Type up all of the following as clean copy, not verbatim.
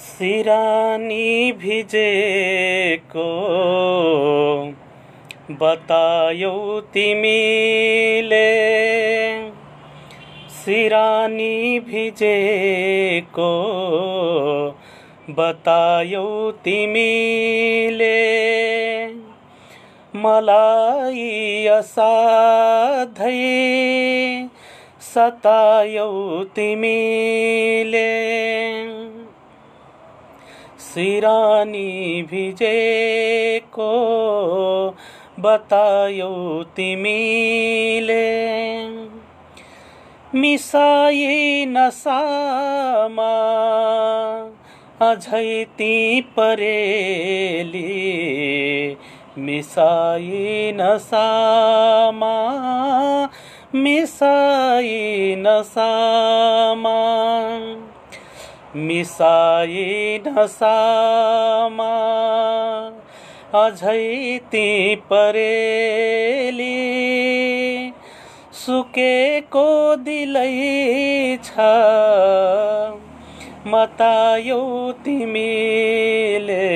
सिरानी भिजेको बतायौ तिमीले, सिरानी भिजेको बतायौ तिमीले, मलाई असाध्यै सतायौ तिमीले। सिरानी भिजेको बतायौ तिमीले, मिसाई नसामा अझै ती परेली, मिसाई नसामा, मिसाई नसामा, मिसाई नसामा अझै ती परेली, सुकेको दिलै छ मतायौ तिमीले,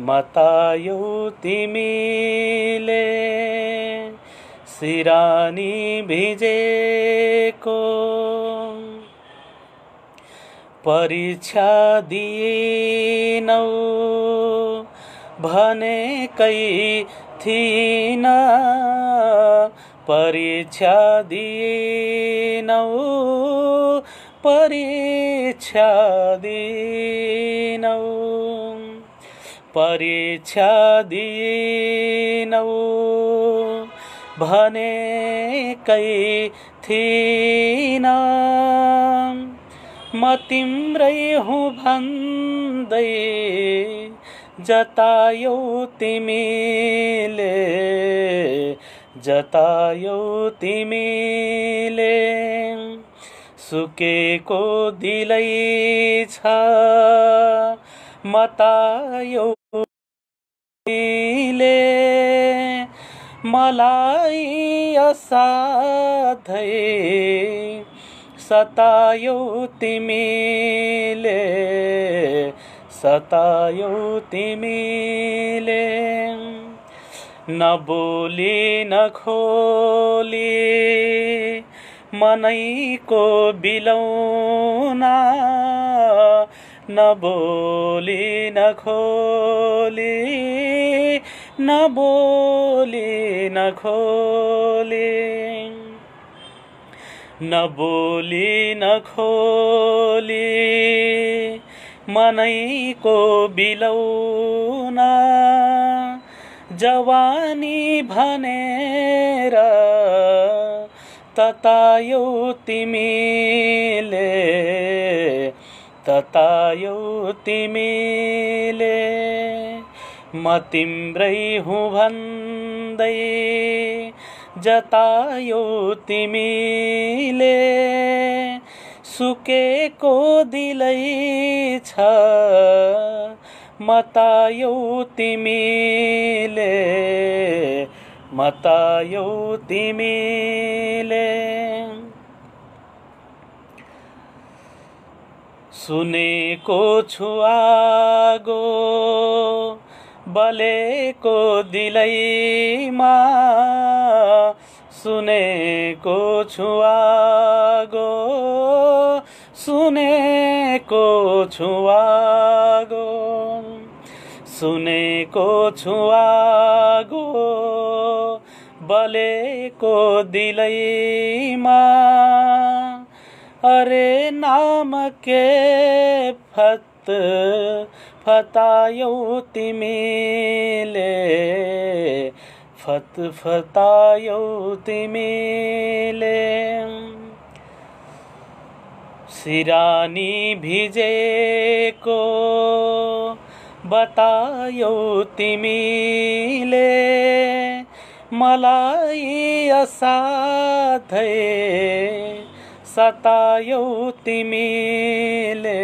मतायौ तिमीले। सिरानी भिजेको परीक्षा दिनौ भनेकै थिइन, परीक्षा दिनौ, परीक्षा दिनौ, परीक्षा दिनौ भनेकै थिइन, म तिम्रै हुँ भन्दै जतायौ तिमीले, जतायौ तिमीले, सुकेको दिलै छ मतायौ तिमीले, मलाई असाध्यै सतायौ तिमीले, सतायौ तिमीले। नबोली नखोली मनैको बिलौना, नबोली नखोली, नबोली नखोली, नबोली नखोली मनैको बिलौना, जवानी भनेर ततायौ तिमीले, ततायौ तिमीले, म तिम्रै हुँ भन्दै जतायौ तिमीले, सुकेको दिलै छ मतायौ तिमीले, मतायौ तिमीले। सुनेको छु आगो बलेको दिलैमा, सुनेको छु आगो, सुनेको छु आगो, सुनेको छु आगो बलेको दिलैमा, अरे नाम के फत फतायौ तिमीले, फत फतायौ तिमीले। सिरानी भिजेको बतायौ तिमीले मलाई असाध्यै सतायौ तिमीले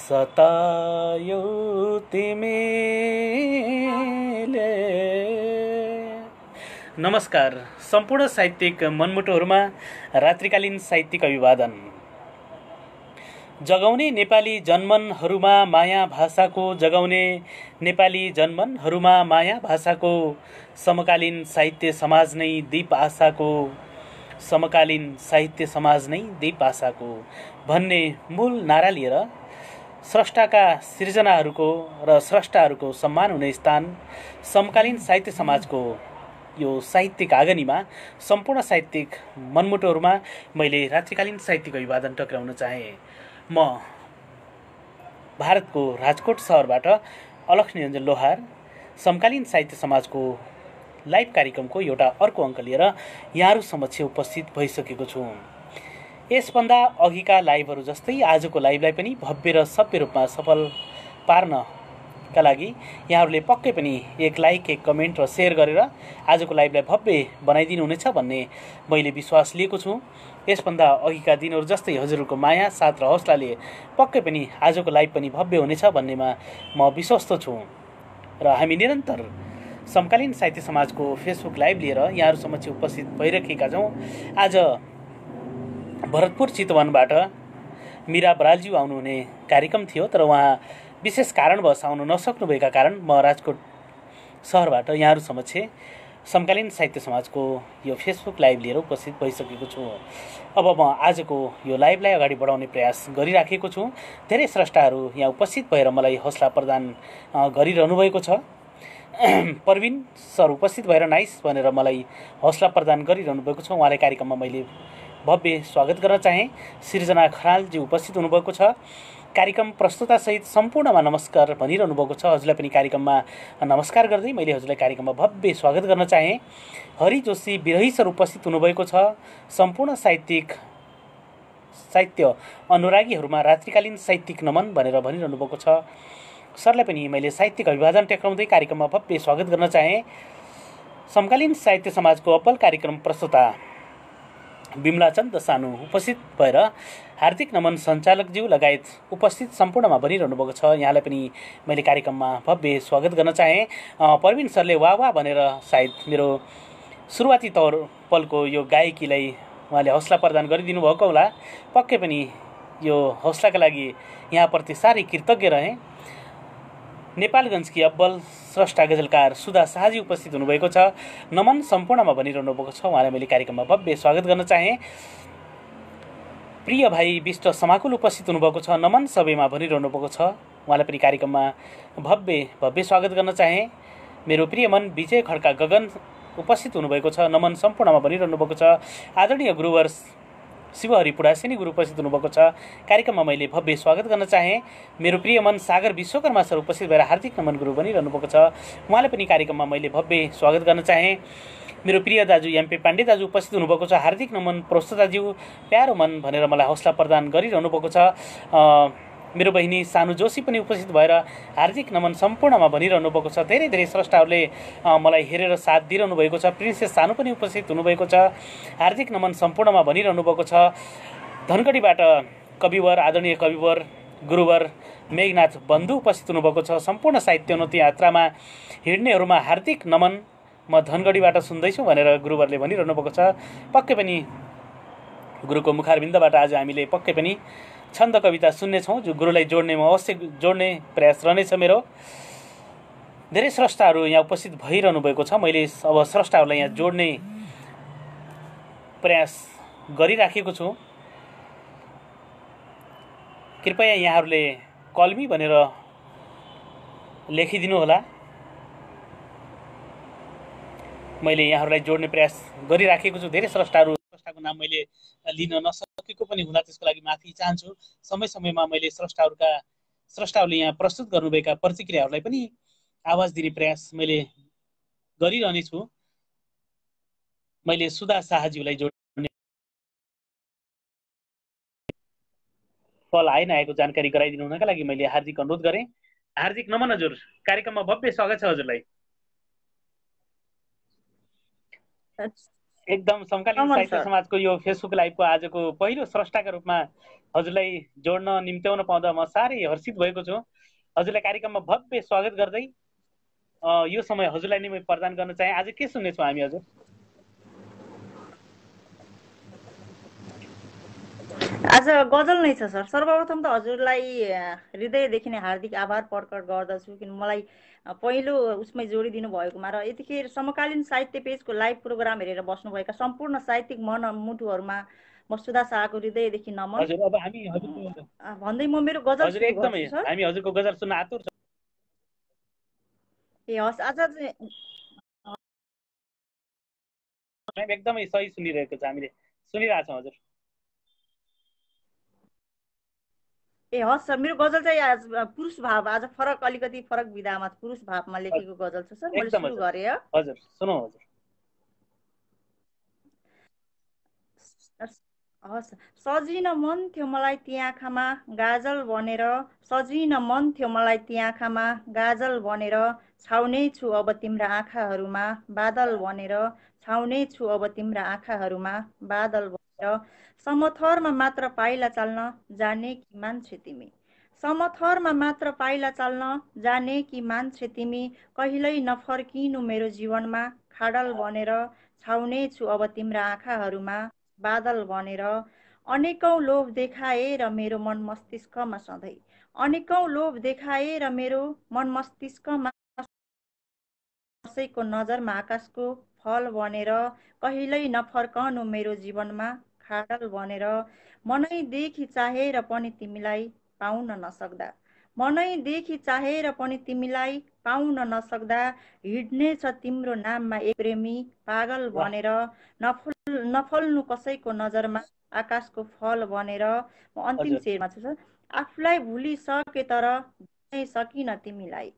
सतायौ तिमीले। नमस्कार। सम्पूर्ण साहित्यिक मनमुटुहरूमा रात्रिकालीन साहित्यिक अभिवादन। जगाउने नेपाली जनमनहरूमा माया भाषाको जगाउने नेपाली जनमनहरूमा माया भाषाको समकालीन साहित्य समाज नै दीप आशाको समकालीन साहित्य समाज नै दीप आशाको भन्ने मूल नारा लिएर स्रष्टाका सृजनाहरूको र स्रष्टाहरूको सम्मान हुने स्थान समकालीन साहित्य समाजको यो साहित्यिक आँगनीमा सम्पूर्ण साहित्यिक मनमुटुहरूमा मैले रात्रिकालीन साहित्यिक अभिवादन टक्राउन चाहे। म भारतको राजकोट सहरबाट अलख निरञ्जन लोहार समकालीन साहित्य समाजको लाइभ कार्यक्रमको एउटा अर्को अङ्क लिएर यहाँहरू समक्ष उपस्थित भइसकेको छु। यसभन्दा अघिका लाइभहरू जस्तै आजको लाइभलाई पनि भव्य र सभ्य रूपमा सफल पार्नका लागि यहाँहरूले पक्कै पनि एक लाइक, एक कमेन्ट र सेयर गरेर आजको लाइभलाई भव्य बनाइदिनु हुनेछ भन्ने मैले विश्वास लिएको छु। यसभन्दा अघिका दिनहरू जस्तै हजुरहरूको माया, साथ र हौसलाले पक्कै पनि आजको लाइभ पनि भव्य हुनेछ भन्नेमा म विश्वस्त छु र हामी निरन्तर समकालीन साहित्य समाजको फेसबुक लाइभ लिएर यहाँहरू समक्ष उपस्थित भइरहेका छौँ। आज भरतपुर चितवनबाट मीरा बरालज्यू आउनुहुने कार्यक्रम थियो, तर उहाँ विशेष कारणवश आउन नसक्नुभएका कारण म राजकोट सहरबाट यहाँहरू समक्ष समकालीन साहित्य समाजको यो फेसबुक लाइभ लिएर उपस्थित भइसकेको छु। अब म आजको यो लाइभलाई अगाडि बढाउने प्रयास गरिराखेको छु। धेरै स्रष्टाहरू यहाँ उपस्थित भएर मलाई हौसला प्रदान गरिरहनु भएको छ। प्रवीण सर उपस्थित भएर नाइस भनेर मलाई हौसला प्रदान गरिरहनु भएको छ। उहाँलाई कार्यक्रममा मैले भव्य स्वागत गर्न चाहेँ। सृजना खरालजी उपस्थित हुनुभएको छ। कार्यक्रम प्रस्तुतासहित सम्पूर्णमा नमस्कार भनिरहनु भएको छ। हजुरलाई पनि कार्यक्रममा नमस्कार गर्दै मैले हजुरलाई कार्यक्रममा भव्य स्वागत गर्न चाहेँ। हरि जोशी विरही सर उपस्थित हुनुभएको छ। सम्पूर्ण साहित्य अनुरागीहरूमा रात्रिकालीन साहित्यिक नमन भनेर भनिरहनु भएको छ। सरलाई पनि मैले साहित्यिक अभिवादन टेक्राउँदै कार्यक्रममा भव्य स्वागत गर्न चाहेँ। समकालीन साहित्य समाजको अब्बल कार्यक्रम प्रस्तुता बिमला चन्द सानु उपस्थित भएर हार्दिक नमन सञ्चालकज्यू लगायत उपस्थित सम्पूर्णमा भनिरहनु भएको छ। यहाँलाई पनि मैले कार्यक्रममा भव्य स्वागत गर्न चाहेँ। प्रवीण सरले वाह भनेर सायद मेरो सुरुवाती तौर पलको यो गायकीलाई उहाँले हौसला प्रदान गरिदिनु भएको होला। पक्कै पनि यो हौसलाका लागि यहाँप्रति साह्रै कृतज्ञ रहेँ। नेपालगञ्जकी अब्बल स्रष्टा गजलकार सुधा शाहजी उपस्थित हुनुभएको छ। नमन सम्पूर्णमा भनिरहनु भएको छ। उहाँलाई मैले कार्यक्रममा भव्य स्वागत गर्न चाहेँ। प्रिय भाइ विष्ट समाकुल उपस्थित हुनुभएको छ। नमन सबैमा भनिरहनु भएको छ। उहाँलाई पनि कार्यक्रममा भव्य स्वागत गर्न चाहेँ। मेरो प्रिय मन विजय खड्का गगन उपस्थित हुनुभएको छ। नमन सम्पूर्णमा भनिरहनु भएको छ। आदरणीय गुरुवर शिवहरि पुडासेनी गुरु उपस्थित हुनुभएको छ। कार्यक्रममा मैले भव्य स्वागत गर्न चाहेँ। मेरो प्रिय मन सागर विश्वकर्मा सर उपस्थित भएर हार्दिक नमन गुरु भनिरहनु भएको छ। उहाँलाई पनि कार्यक्रममा मैले भव्य स्वागत गर्न चाहेँ। मेरो प्रिय दाजु एमपी पाण्डे दाजु उपस्थित हुनुभएको छ। हार्दिक नमन प्रस्तुताज्यू प्यारो मन भनेर मलाई हौसला प्रदान गरिरहनु भएको छ। मेरो बहिनी सानु जोशी पनि उपस्थित भएर हार्दिक नमन सम्पूर्णमा भनिरहनु भएको छ। धेरै धेरै स्रष्टाहरूले मलाई हेरेर साथ दिइरहनु भएको छ। प्रिन्सेस सानु पनि उपस्थित हुनुभएको छ। हार्दिक नमन सम्पूर्णमा भनिरहनु भएको छ। धनगढीबाट कविवर आदरणीय कविवर गुरुवर मेघनाथ बन्धु उपस्थित हुनुभएको छ। सम्पूर्ण साहित्योन्नति यात्रामा हिँड्नेहरूमा हार्दिक नमन, म धनगढीबाट सुन्दैछु भनेर गुरुवरले भनिरहनु भएको छ। पक्कै पनि गुरुको मुखारबिन्दबाट आज हामीले पक्कै पनि छन्द कविता सुन्नेछौँ, जो गुरुलाई जोड्ने म अवश्य जोड्ने प्रयास रहनेछ मेरो। धेरै स्रष्टाहरू यहाँ उपस्थित भइरहनु भएको छ। मैले अब स्रष्टाहरूलाई यहाँ जोड्ने प्रयास गरिराखेको छु। कृपया यहाँहरूले कल्मी भनेर लेखिदिनु होला। मैले यहाँहरूलाई जोड्ने प्रयास गरिराखेको छु। धेरै स्रष्टाको नाम मैले लिन नसकेको पनि हुँदा त्यसको लागि माफी चाहन्छु। समय समयमा मैले स्रष्टाहरूले यहाँ प्रस्तुत गर्नुभएका प्रतिक्रियाहरूलाई पनि आवाज दिने प्रयास मैले गरिरहनेछु। मैले सुधा शाहज्यूलाई जोड्ने कल आइरहेको जानकारी गराइदिनु हुनका लागि मैले हार्दिक अनुरोध गरेँ। हार्दिक नमन हजुर, कार्यक्रममा भव्य स्वागत छ हजुरलाई। एकदम समकालीन नमन साहित्य सर। समाजको यो फेसबुक लाइभको आजको पहिलो स्रष्टाका रूपमा हजुरलाई जोड्न निम्त्याउन पाउँदा म साह्रै हर्षित भएको छु। हजुरलाई कार्यक्रममा भव्य स्वागत गर्दै यो समय हजुरलाई नै म प्रदान गर्न चाहे। आज के सुन्नेछौँ हामी हजुर? आज गजल नै छ सर। सर्वप्रथम त हजुरलाई हृदयदेखि नै हार्दिक आभार प्रकट गर्दछु, किन मलाई पहिलो उसमै जोडिदिनु भएकोमा र यतिखेर समकालीन साहित्य पेजको लाइभ प्रोग्राम हेरेर बस्नुभएका सम्पूर्ण साहित्यिक मुटुहरूमा म सुधा शाहको हृदयदेखि नमन। हजुर, अब हामी हजुरको भन्दै म मेरो गजल हजुर सुरु एकदमै गर्छु सर। हामी हजुरको गजल सुन्न आतुर छौँ। ए हस्, आज एकदमै सही सुनिरहेको छ, हामीले सुनिरहेछौँ हजुर। ए हस् सर, मेरो गजल चाहिँ आज पुरुष भाव, आज फरक, अलिकति फरक विधामा पुरुष भावमा लेखेको गजल छ सर। मैले एकदम सुरु हजुर, गरेँ। हजुर सुनौ हजुर। हस्, सजिन मन थियो मलाई ती आँखामा गाजल बनेर, सजिन मन थियो मलाई ती आँखामा गाजल बनेर, छाउने छु अब तिम्रा आँखाहरूमा बादल बनेर, छाउने छु अब तिम्रा आँखाहरूमा बादल बनेर, समथरमा मात्र पाइला चाल्न जाने कि मान्छे तिमी, समथरमा मात्र पाइला चाल्न जाने कि मान्छे तिमी, कहिल्यै नफर्किनु मेरो जीवनमा खाडल बनेर, छाउने छु अब तिम्रा आँखाहरूमा बादल बनेर, अनेकौं लोभ देखाए र मेरो मन मस्तिष्कमा सधैँ, अनेकौं लोभ देखाए र मेरो मन मस्तिष्कमा कसैको नजरमा आकाशको फल बनेर, कहिल्यै नफर्कनु मेरो जीवनमा खाडल बनेर, मनैदेखि चाहेर पनि तिमीलाई पाउन नसक्दा, मनैदेखि चाहेर पनि तिमीलाई पाउन नसक्दा, हिँड्नेछ तिम्रो नाममा एक प्रेमी पागल बनेर, नफल्नु कसैको नजरमा आकाशको फल बनेर। म अन्तिम शेरमा छु सर। आफूलाई भुलिसके तर भुल्नै सकिन तिमीलाई,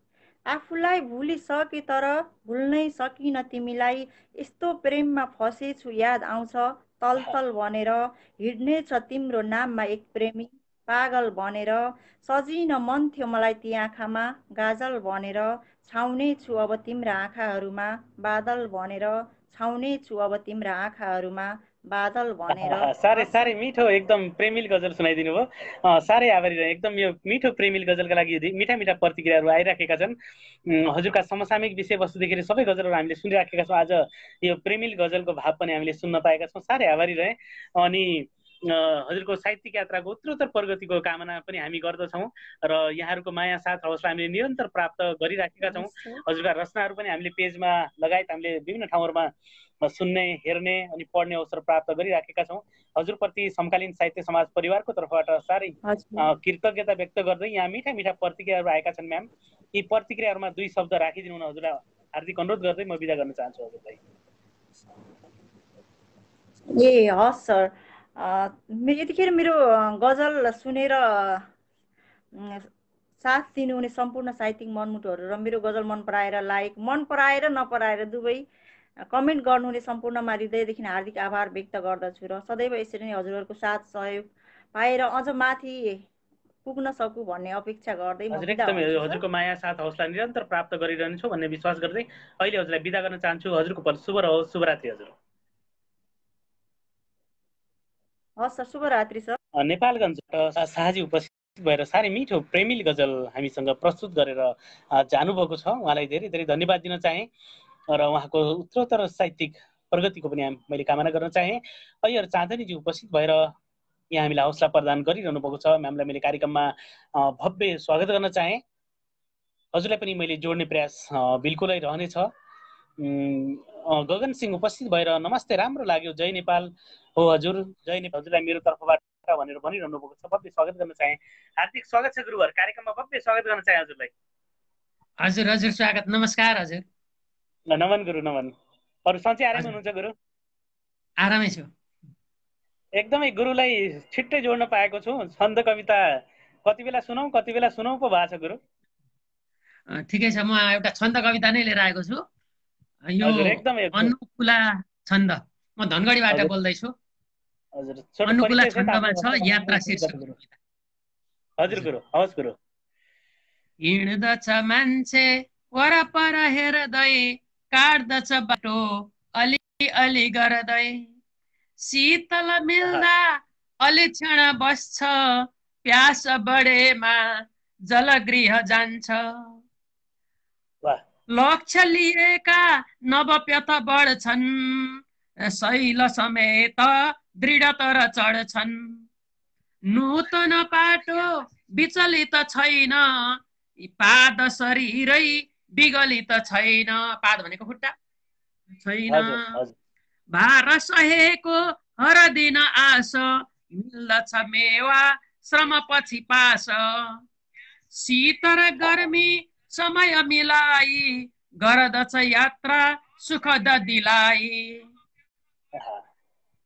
आफूलाई भुलिसके तर भुल्नै सकिन तिमीलाई, यस्तो प्रेममा फसेछु याद आउँछ तलतल बनेर, हिँड्नेछ तिम्रो नाममा एक प्रेमी पागल बनेर, सजिन मन थियो मलाई ती आँखामा गाजल बनेर, छाउने छु अब तिम्रा आँखाहरूमा बादल बनेर, छाउने छु अब तिम्रा आँखाहरूमा बादल बनेर। साह्रै साह्रै मिठो एकदम प्रेमिल गजल सुनाइदिनु भयो। साह्रै आभारी रहे। एकदम यो मिठो प्रेमिल गजलका लागि मिठा मिठा प्रतिक्रियाहरू आइराखेका छन्। हजुरका समसामयिक विषयवस्तुदेखि सबै गजलहरू हामीले सुनिराखेका छौँ। आज यो प्रेमिल गजलको भाव पनि हामीले सुन्न पाएका छौँ। साह्रै आभारी रहे। अनि हजुरको साहित्यिक यात्राको उत्तरोत्तर प्रगतिको कामना पनि हामी गर्दछौँ र यहाँहरूको माया साथ हौसला हामीले निरन्तर प्राप्त गरिराखेका छौँ। हजुरका रचनाहरू पनि हामीले पेजमा लगायत हामीले विभिन्न ठाउँहरूमा सुन्ने, हेर्ने अनि पढ्ने अवसर प्राप्त गरिराखेका छौँ। हजुरप्रति समकालीन साहित्य समाज परिवारको तर्फबाट साह्रै कृतज्ञता व्यक्त गर्दै यहाँ मिठा मिठा प्रतिक्रियाहरू आएका छन् म्याम। यी प्रतिक्रियाहरूमा दुई शब्द राखिदिनु हुन हजुरलाई हार्दिक अनुरोध गर्दै म बिदा गर्न चाहन्छु हजुरलाई। ए हस् सर, यतिखेर मेरो गजल सुनेर साथ दिनुहुने सम्पूर्ण साहित्यिक मनमुटुहरू र मेरो गजल मन पराएर मन पराएर नपराएर दुवै कमेन्ट गर्नुहुने सम्पूर्णमा हृदयदेखि हार्दिक आभार व्यक्त गर्दछु र सदैव यसरी नै हजुरहरूको साथ सहयोग पाएर अझ माथि पुग्न सकु भन्ने अपेक्षा गर्दै म बिदा हुन्छु। हजुरको माया साथ हौसला निरन्तर प्राप्त गरिरहनेछौँ भन्ने विश्वास गर्दै अहिले हजुरलाई बिदा गर्न चाहन्छु। हजुरको शुभ रहोस्। शुभरात्रि हजुर। हस् सर, शुभरात्रि सर। नेपालगञ्जबाट शाहजी उपस्थित भएर साह्रै मिठो प्रेमिल गजल हामीसँग प्रस्तुत गरेर जानुभएको छ। उहाँलाई धेरै धेरै धन्यवाद दिन चाहे र उहाँको उत्तरोत्तर साहित्यिक प्रगतिको पनि मैले कामना गर्न चाहे। अय्यर चाँदनीजी उपस्थित भएर यहाँ हामीलाई हौसला प्रदान गरिरहनु भएको छ। म्यामलाई मैले कार्यक्रममा भव्य स्वागत गर्न चाहे। हजुरलाई पनि मैले जोड्ने प्रयास बिल्कुलै रहनेछ। गगन सिंह उपस्थित भएर नमस्ते, राम्रो लाग्यो, जय नेपाल हो हजुर, जय नेपाल। हजुरलाई मेरो तर्फबाट भनेर भनिरहनु भएको छ। भव्य स्वागत गर्न चाहे। हार्दिक स्वागत छ गुरुवर, कार्यक्रममा भव्य स्वागत गर्न चाहे हजुरलाई। हजुर हजुर स्वागत, नमस्कार हजुर। नमन गुरु, नमन। अरू सन्चै आरामै हुनुहुन्छ गुरु? आरामै छु। एकदमै गुरुलाई छिट्टै जोड्न पाएको छु। छन्द कविता कति बेला सुनौ पो भएको छ गुरु। ठिकै छ, म एउटा छन्द कविता नै लिएर आएको छु। यो एकदमै अनुकूला छन्द, म धनगढीबाट बोल्दैछु। हजुर, अनुकूला छन्दमा छ यात्रा शीर्षक कविता। हजुर गुरु, हवस् गुरु। हिँड्दछ मान्छे वरपर हेर्दै, काट्दछ बाटो अलि अलि गर्दै, शीतल मिल्दा अलि क्षण बस्छ, प्यास बढेमा जलगृह जान्छ। वाह, लक्ष्य लिएका नवप्यत बढ्छन्, शैल समेत दृढतर चढ्छन्। नूतन पाटो विचलित छैन, पाद शरीरै विगलित छैन। पाद भनेको खुट्टा छैन। हजुर हजुर, भार सहेको हर दिन आश, मिल्दछ मेवा श्रम पछि पास। शीत र गर्मी समय मिलाई, गर्दछ यात्रा सुखद दिलाई।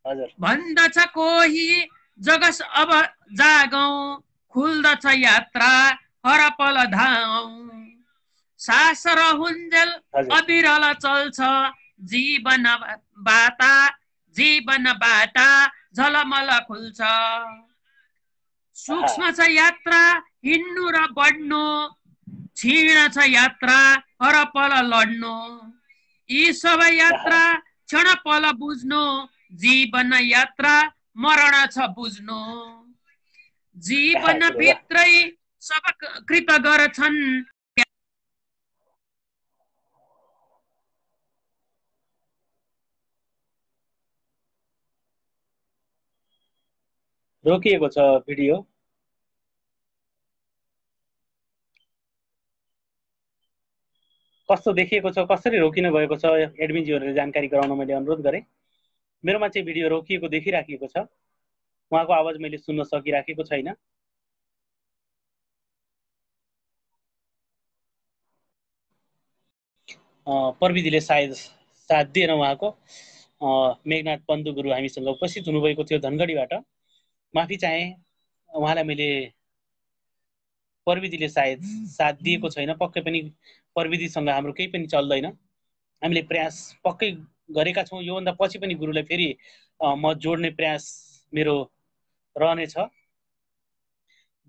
हजुर भन्दछ कोही जगस अब जागौं, खुल्दछ यात्रा हर पल धाऔं। सास र हुन्जेल हजुर, अविरल चल्छ, जीवन बाटा झलमल खुल्छ। सूक्ष्म छ यात्रा हिँड्नु र बढ्नु, क्षीण छ यात्रा हर पल लड्नु। यी सबै यात्रा क्षण पल बुझ्नु, जीवन यात्रा मरण छ बुझ्नु। जीवन भित्रै सब कृत गर्छन्, रोकिएको छ भिडियो। कस्तो देखिएको छ, कसरी रोकिनु भएको छ, एडमिनज्यूहरूले जानकारी गराउन मैले अनुरोध गरेँ। मेरोमा चाहिँ भिडियो रोकिएको देखिराखेको छ, उहाँको आवाज मैले सुन्न सकिराखेको छैन। प्रविधिले सायद साथ दिएन उहाँको। मेघनाथ बन्धु गुरु हामीसँग उपस्थित हुनुभएको थियो धनगढीबाट, माफी चाहे उहाँलाई मैले प्रविधिले सायद साथ दिएको छैन। पक्कै पनि प्रविधिसँग हाम्रो केही पनि चल्दैन, हामीले प्रयास पक्कै गरेका छौँ। योभन्दा पछि पनि गुरुलाई फेरि म जोड्ने प्रयास मेरो रहनेछ।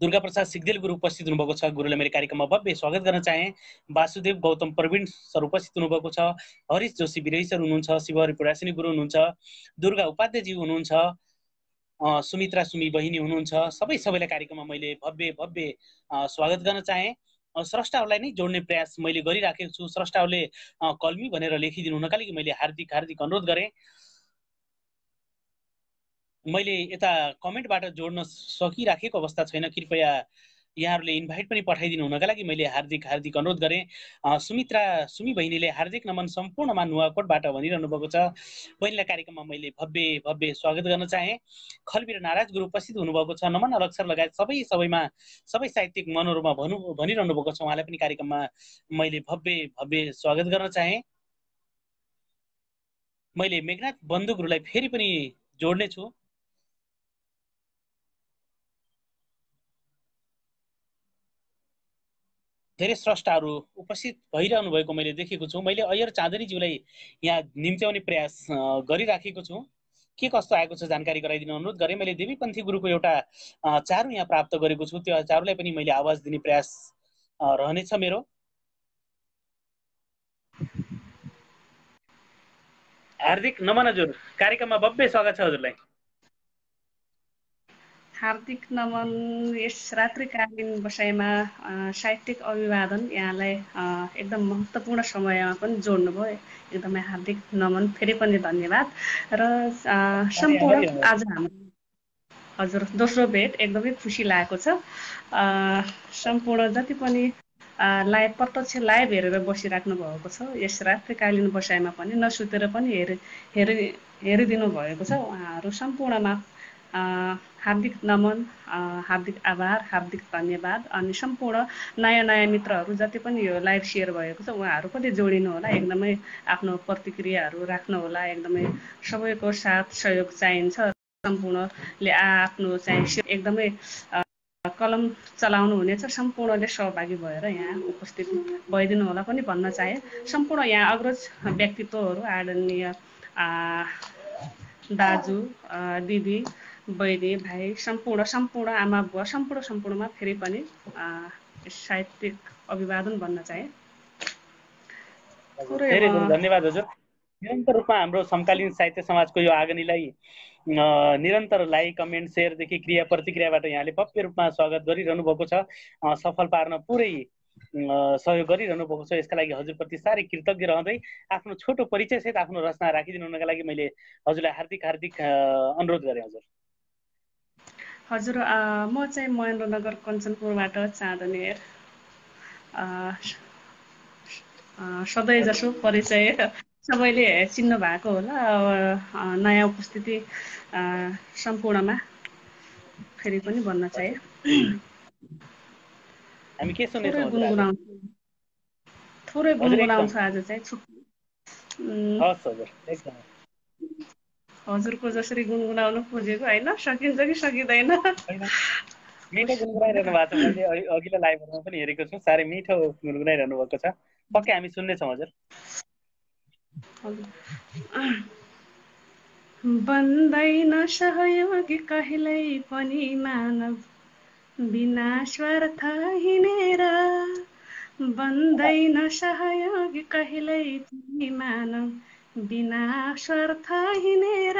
दुर्गा प्रसाद सिग्देल गुरु उपस्थित हुनुभएको छ, गुरुलाई मैले कार्यक्रममा भव्य स्वागत गर्न चाहे। वासुदेव गौतम प्रवीण सर उपस्थित हुनुभएको छ, हरिश जोशी विरही सर हुनुहुन्छ, शिवहरि पुरासिनी गुरु हुनुहुन्छ, दुर्गा उपाध्यायजी हुनुहुन्छ, सुमित्रा सुमी बहिनी हुनुहुन्छ। सबैलाई कार्यक्रममा मैले भव्य स्वागत गर्न चाहे। स्रष्टाहरूलाई नै जोड्ने प्रयास मैले गरिराखेको छु। स्रष्टाहरूले कल्मी भनेर लेखिदिनु हुनका लागि मैले हार्दिक अनुरोध गरेँ। मैले यता कमेन्टबाट जोड्न सकिराखेको अवस्था छैन, कृपया यहाँहरूले इन्भाइट पनि पठाइदिनु हुनका लागि मैले हार्दिक अनुरोध गरेँ। सुमित्रा सुमी बहिनीले हार्दिक नमन सम्पूर्णमा नुवाकोटबाट भनिरहनु भएको छ। बहिनीलाई कार्यक्रममा मैले भव्य स्वागत गर्न चाहे। खलबीर नाराज गुरु उपस्थित हुनुभएको छ, नमन अलक्षर लगायत सबैमा सबै साहित्यिक मनोरमा भनिरहनु भएको छ। उहाँलाई पनि कार्यक्रममा मैले भव्य स्वागत गर्न चाहे। मैले मेघनाथ बन्धु गुरुलाई फेरि पनि जोड्ने छु। धेरै स्रष्टाहरू उपस्थित भइरहनु भएको मैले देखेको छु। मैले अय्यर चाँदनीज्यूलाई यहाँ निम्त्याउने प्रयास गरिराखेको छु। के कस्तो आएको छ जानकारी गराइदिन अनुरोध गरेँ। मैले देवीपन्थी गुरुको एउटा चारो यहाँ प्राप्त गरेको छु, त्यो चारोलाई पनि मैले आवाज दिने प्रयास रहनेछ मेरो। हार्दिक नमन हजुर, कार्यक्रममा भव्य स्वागत छ हजुरलाई। हार्दिक नमन। यस रात्रिकालीन बसाइमा साहित्यिक अभिवादन। यहाँलाई एकदम महत्त्वपूर्ण समयमा पनि जोड्नुभयो, एकदमै हार्दिक नमन, फेरि पनि धन्यवाद। र सम्पूर्ण आज हाम्रो हजुर दोस्रो भेट एकदमै खुसी लागेको छ। सम्पूर्ण जति पनि प्रत्यक्ष लाइभ हेरेर बसिराख्नु भएको छ, यस रात्रिकालीन बसाइमा पनि नसुतेर पनि हेरिदिनु भएको छ, उहाँहरू सम्पूर्णमा हार्दिक नमन, हार्दिक आभार, हार्दिक धन्यवाद। अनि सम्पूर्ण नयाँ मित्रहरू जति पनि यो लाइभ सेयर भएको छ उहाँहरू पनि जोडिनु होला, एकदमै आफ्नो प्रतिक्रियाहरू राख्नु होला। एकदमै सबैको साथ सहयोग चाहिन्छ। सम्पूर्णले आफ्नो चाहिँ एकदमै कलम चलाउनु हुनेछ, सम्पूर्णले सहभागी भएर यहाँ उपस्थित भइदिनु होला पनि भन्न चाहे। सम्पूर्ण यहाँ अग्रज व्यक्तित्वहरू, आदरणीय दाजु दिदी बहिनी भाइ सम्पूर्ण आमा बुवा सम्पूर्णमा फेरि पनि साहित्यिक अभिवादन भन्न चाहे। धेरै धेरै धन्यवाद हजुर। निरन्तर रूपमा हाम्रो समकालीन साहित्य समाजको यो आगनीलाई निरन्तर लाइक कमेन्ट सेयरदेखि क्रिया प्रतिक्रियाबाट यहाँले भव्य रूपमा स्वागत गरिरहनु भएको छ, सफल पार्न पुरै सहयोग गरिरहनु भएको छ। यसका लागि हजुरप्रति साह्रै कृतज्ञ रहँदै आफ्नो छोटो परिचयसहित आफ्नो रचना राखिदिनु हुनका लागि मैले हजुरलाई हार्दिक हार्दिक अनुरोध गरेँ हजुर। हजुर म चाहिँ महेन्द्रनगर कञ्चनपुरबाट चाँदनेर। सधैँ जसो परिचय सबैले चिन्नु भएको होला। नयाँ उपस्थिति सम्पूर्णमा फेरि पनि भन्न चाहे। हामी के सुन्नेछौँ? थोरै गुनगुनाउँछ आज चाहिँ छुट्टी। हस् हजुर, एकदम हजुरको जसरी गुनगुनाउनु खोजेको होइन, सकिन्छ कि सकिँदैन? मिठो गुनगुनाइरहनु भएको छ। मैले अघिल्लो लाइभहरूमा पनि हेरेको छु, साह्रै मिठो गुनगुनाइरहनु भएको छ। पक्कै हामी सुन्नेछौँ हजुर। बन्दैन सहयोगी कहिल्यै पनि मानव बिना स्वार्थ हिँडेर, बन्दैन सहयोगी कहिल्यै पनि मानव बिना स्वार्थ हिँडेर,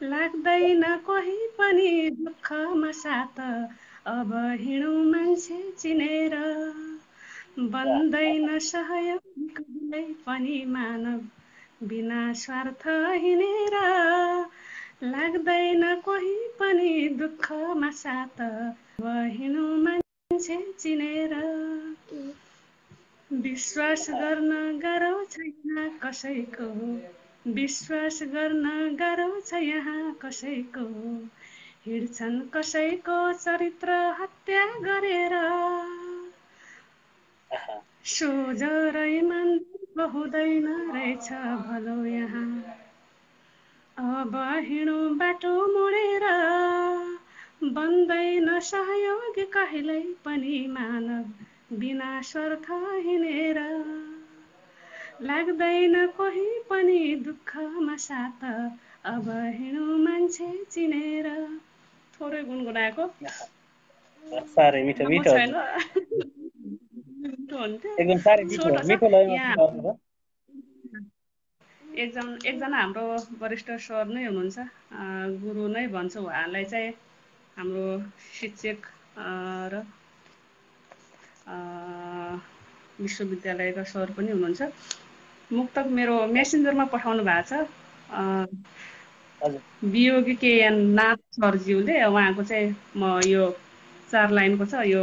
लाग्दैन कोही पनि दुःखमा साथ अब हिँडौँ मान्छे चिनेर, बन्दैन सहयोगी कहिल्यै पनि मानव बिना स्वार्थ हिँडेर, लाग्दैन कोही पनि दुःखमा साथ अब हिँडौँ मान्छे चिनेर, विश्वास गर्न गाह्रो छ यहाँ कसैको, विश्वास गर्न गाह्रो छ यहाँ कसैको, हिँड्छन् कसैको चरित्र हत्या गरेर, सोझो र इमानदार हुँदैन रहेछ भलो यहाँ, अब हिँडौँ बाटो मोडेर, बन्दैन सहयोगी कहिल्यै पनि मानव बिना स्वार्थ हिँडेर, लाग्दैन कोही पनि दुःखमा साथ अब हिँडौँ मान्छे चिनेर। थोरै गुनगुनाएको, साह्रै मिठो मिठो एकदम साह्रै मिठो लयमा। एकजना हाम्रो वरिष्ठ सर नै हुनुहुन्छ, गुरु नै भन्छु उहाँलाई चाहिँ, हाम्रो शिक्षक र विश्वविद्यालयका सर पनि हुनुहुन्छ। मुक्तक मेरो मेसेन्जरमा पठाउनु भएको छ, वियोगी केएन नाथ सरज्यूले। उहाँको चाहिँ म यो 4 लाइनको छ, यो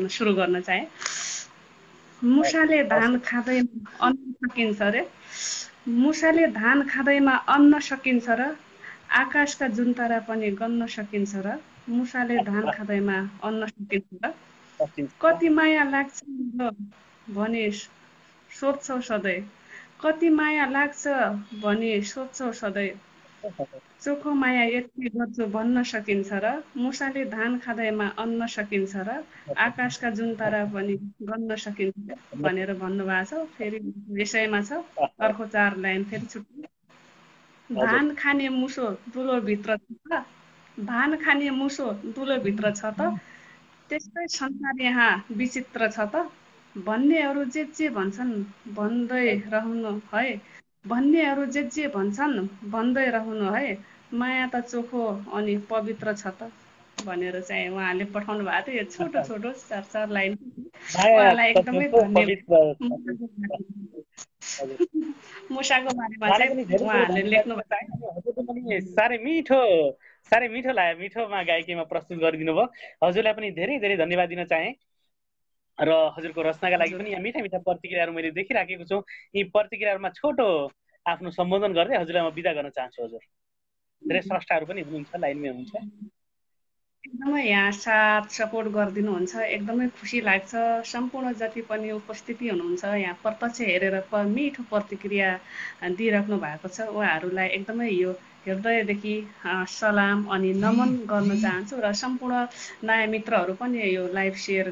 सुरु गर्न चाहे। मुसाले धान खाँदैमा अन्न सकिन्छ रे, मुसाले धान खाँदैमा अन्न सकिन्छ र, आकाशका जुन तारा पनि गन्न सकिन्छ र, मुसाले धान खाँदैमा अन्न सकिन्छ र, कति माया लाग्छ भने सोध्छौ सधैँ, कति माया लाग्छ भने सोध्छौ सधैँ, चोखो माया यति गर्छु भन्न सकिन्छ र, मुसाले धान खाँदैमा अन्न सकिन्छ र, आकाशका जुन तारा पनि गन्न सकिन्छ भनेर भन्नुभएको छ। फेरि विषयमा छ अर्को 4 लाइन फेरि छुट्टी। धान खाने मुसो दुलोभित्र छ त, धान खाने मुसो दुलोभित्र छ त, त्यस्तै संसार यहाँ विचित्र छ त, भन्नेहरू जे भन्छन् भन्दै रहनु है, भन्नेहरू जे भन्छन् भन्दै रहनु है, माया त चोखो अनि पवित्र छ त भनेर चाहिँ उहाँले पठाउनु भएको थियो। यो छोटो 4 लाइन उहाँलाई एकदमै धन्यवाद। मुसाको बारेमा चाहिँ उहाँहरूले लेख्नु भएको साह्रै मिठो लाग्यो, मिठोमा गायकीमा प्रस्तुत गरिदिनु भयो। हजुरलाई पनि धेरै धेरै धन्यवाद दिन चाहे र हजुरको रचनाका लागि पनि यहाँ मिठा मिठा प्रतिक्रियाहरू मैले देखिराखेको छु। यी प्रतिक्रियाहरूमा छोटो आफ्नो सम्बोधन गर्दै हजुरलाई म बिदा गर्न चाहन्छु। हजुर धेरै स्रष्टाहरू पनि हुनुहुन्छ, लाइनमै हुनुहुन्छ, एकदमै यहाँ साथ सपोर्ट गरिदिनुहुन्छ, एकदमै खुसी लाग्छ। सम्पूर्ण जति पनि उपस्थिति हुनुहुन्छ यहाँ प्रत्यक्ष हेरेर मिठो प्रतिक्रिया दिइराख्नु भएको छ, उहाँहरूलाई एकदमै यो हृदयदेखि सलाम अनि नमन गर्न चाहन्छु। र सम्पूर्ण नयाँ मित्रहरू पनि यो लाइभ सेयर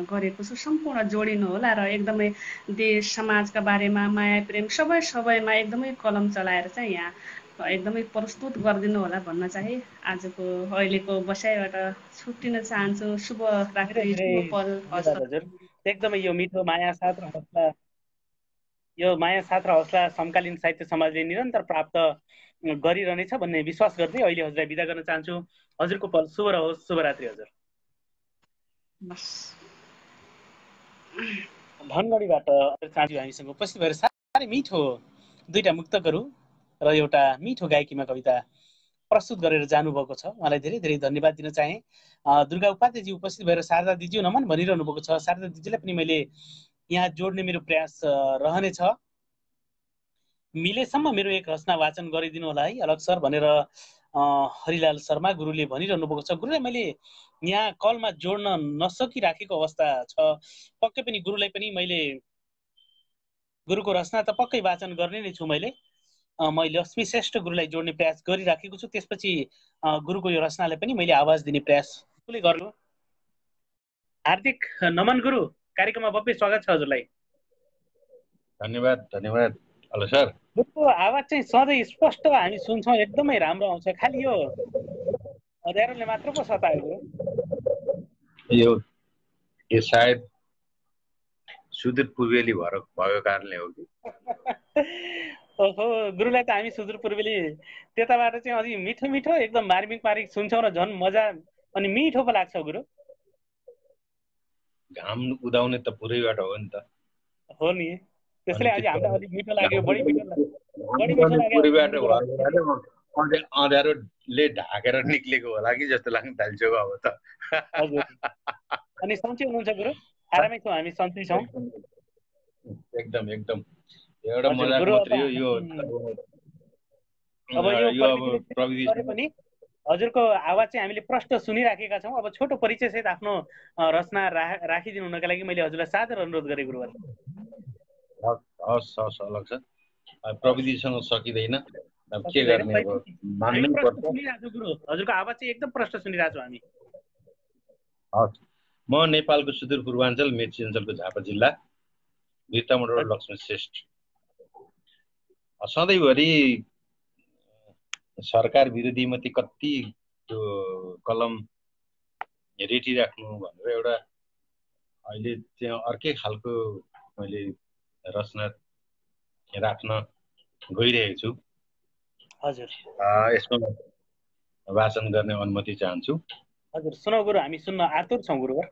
गरेको छु, सम्पूर्ण जोडिनु होला र एकदमै देश समाजका बारेमा माया प्रेम सबैमा एकदमै कलम चलाएर चाहिँ यहाँ एकदमै प्रस्तुत गरिदिनु होला भन्न चाहिँ आजको अहिलेको बसाइबाट छुट्टिन चाहन्छु। शुभ धेरै रात्रि, धेरै शुभ पल होस्। धन्यवाद हजुर। एकदमै यो मिठो माया साथ र हौसला, यो माया साथ र हौसला समकालीन साहित्य समाजले निरन्तर प्राप्त गरिरहनेछ भन्ने विश्वास गर्दै अहिले हजुरलाई बिदा गर्न चाहन्छु। हजुरको पल शुभ रहोस्। शुभरात्रि हजुर। धनगढीबाट चाहन्छु हामीसँग उपस्थित भएर साह्रै मिठो दुईटा मुक्तकहरू र एउटा मिठो गायकीमा कविता प्रस्तुत गरेर जानुभएको छ। उहाँलाई धेरै धेरै धन्यवाद दिन चाहे। दुर्गा उपाध्यायजी उपस्थित भएर शारदा दिदी नमन भनिरहनु भएको छ। शारदा दिदीलाई पनि मैले यहाँ जोड्ने मेरो प्रयास रहनेछ। मिलेसम्म मेरो एक रचना वाचन गरिदिनु होला है अलग सर भनेर हरिलाल शर्मा गुरुले भनिरहनु भएको छ। गुरुलाई मैले यहाँ कलमा जोड्न नसकिराखेको अवस्था छ। पक्कै पनि गुरुलाई पनि मैले गुरुको रचना त पक्कै वाचन गर्ने नै छु। मैले लक्ष्मी श्रेष्ठ गुरुलाई जोड्ने प्रयास गरिराखेको छु। त्यसपछि गुरुको यो रचनालाई पनि मैले आवाज दिने प्रयास गर्नु। हार्दिक नमन गुरु, कार्यक्रममा भव्य स्वागत छ हजुरलाई। धन्यवाद धन्यवाद। हेलो सर, गुरुको आवाज चाहिँ सधैँ स्पष्ट हामी सुन्छौँ, एकदमै राम्रो आउँछ। खालि यो अँध्यारोले मात्र पो सतायो गुरु। यो सायद सुदूर पूर्वेली भएको कारणले हो कि। ओहो, गुरुलाई त हामी सुदूर पूर्वेली त्यताबाट चाहिँ अलि मिठो मिठो एकदम मार्मिक सुन्छौँ र झन् मजा अनि मिठो पो लाग्छ गुरु। घाम उदाउने त पूर्वैबाट हो नि त। हो नि, त्यसले अलि हामीलाई अलिक मिठो लाग्यो, बढी मिठो लाग्यो। अँध्यारोले ढाकेर निक्लेको होला कि जस्तो लाग्न थाल्छ अब त। अनि सन्चै हुनुहुन्छ गुरु? आरामै छौँ हामी, सन्चै छौँ एकदम एकदम। एउटा मजाक मात्रै हो यो। अब यो प्रविधि हजुरको आवाज चाहिँ हामीले प्रष्ट सुनिराखेका छौँ। अब छोटो परिचय सहित आफ्नो रचना राखिदिनु हुनका लागि मैले हजुरलाई सादर अनुरोध गरेँ गुरुवर। हस् हस् अलग छ, प्रविधिसँग सकिँदैन, अब के गर्ने, अब मान्नै पर्छ। गुरु हजुरको आवाज चाहिँ एकदम प्रष्ट सुनिरहेको छौँ हामी। हस्, म नेपालको सुदूरपूर्वाञ्चल मेची अञ्चलको झापा जिल्ला वीरतामण्डल लक्ष्मी श्रेष्ठ। सधैँभरि सरकार विरोधीमाथि कति त्यो कलम रेटिराख्नु भनेर एउटा अहिले चाहिँ अर्कै खालको मैले रचना राख्न गइरहेको छु। हजुर, यसमा वाचन गर्ने अनुमति चाहन्छु। हजुर सुनाउ गुरु, हामी सुन्न आतुर छौँ गुरुवर।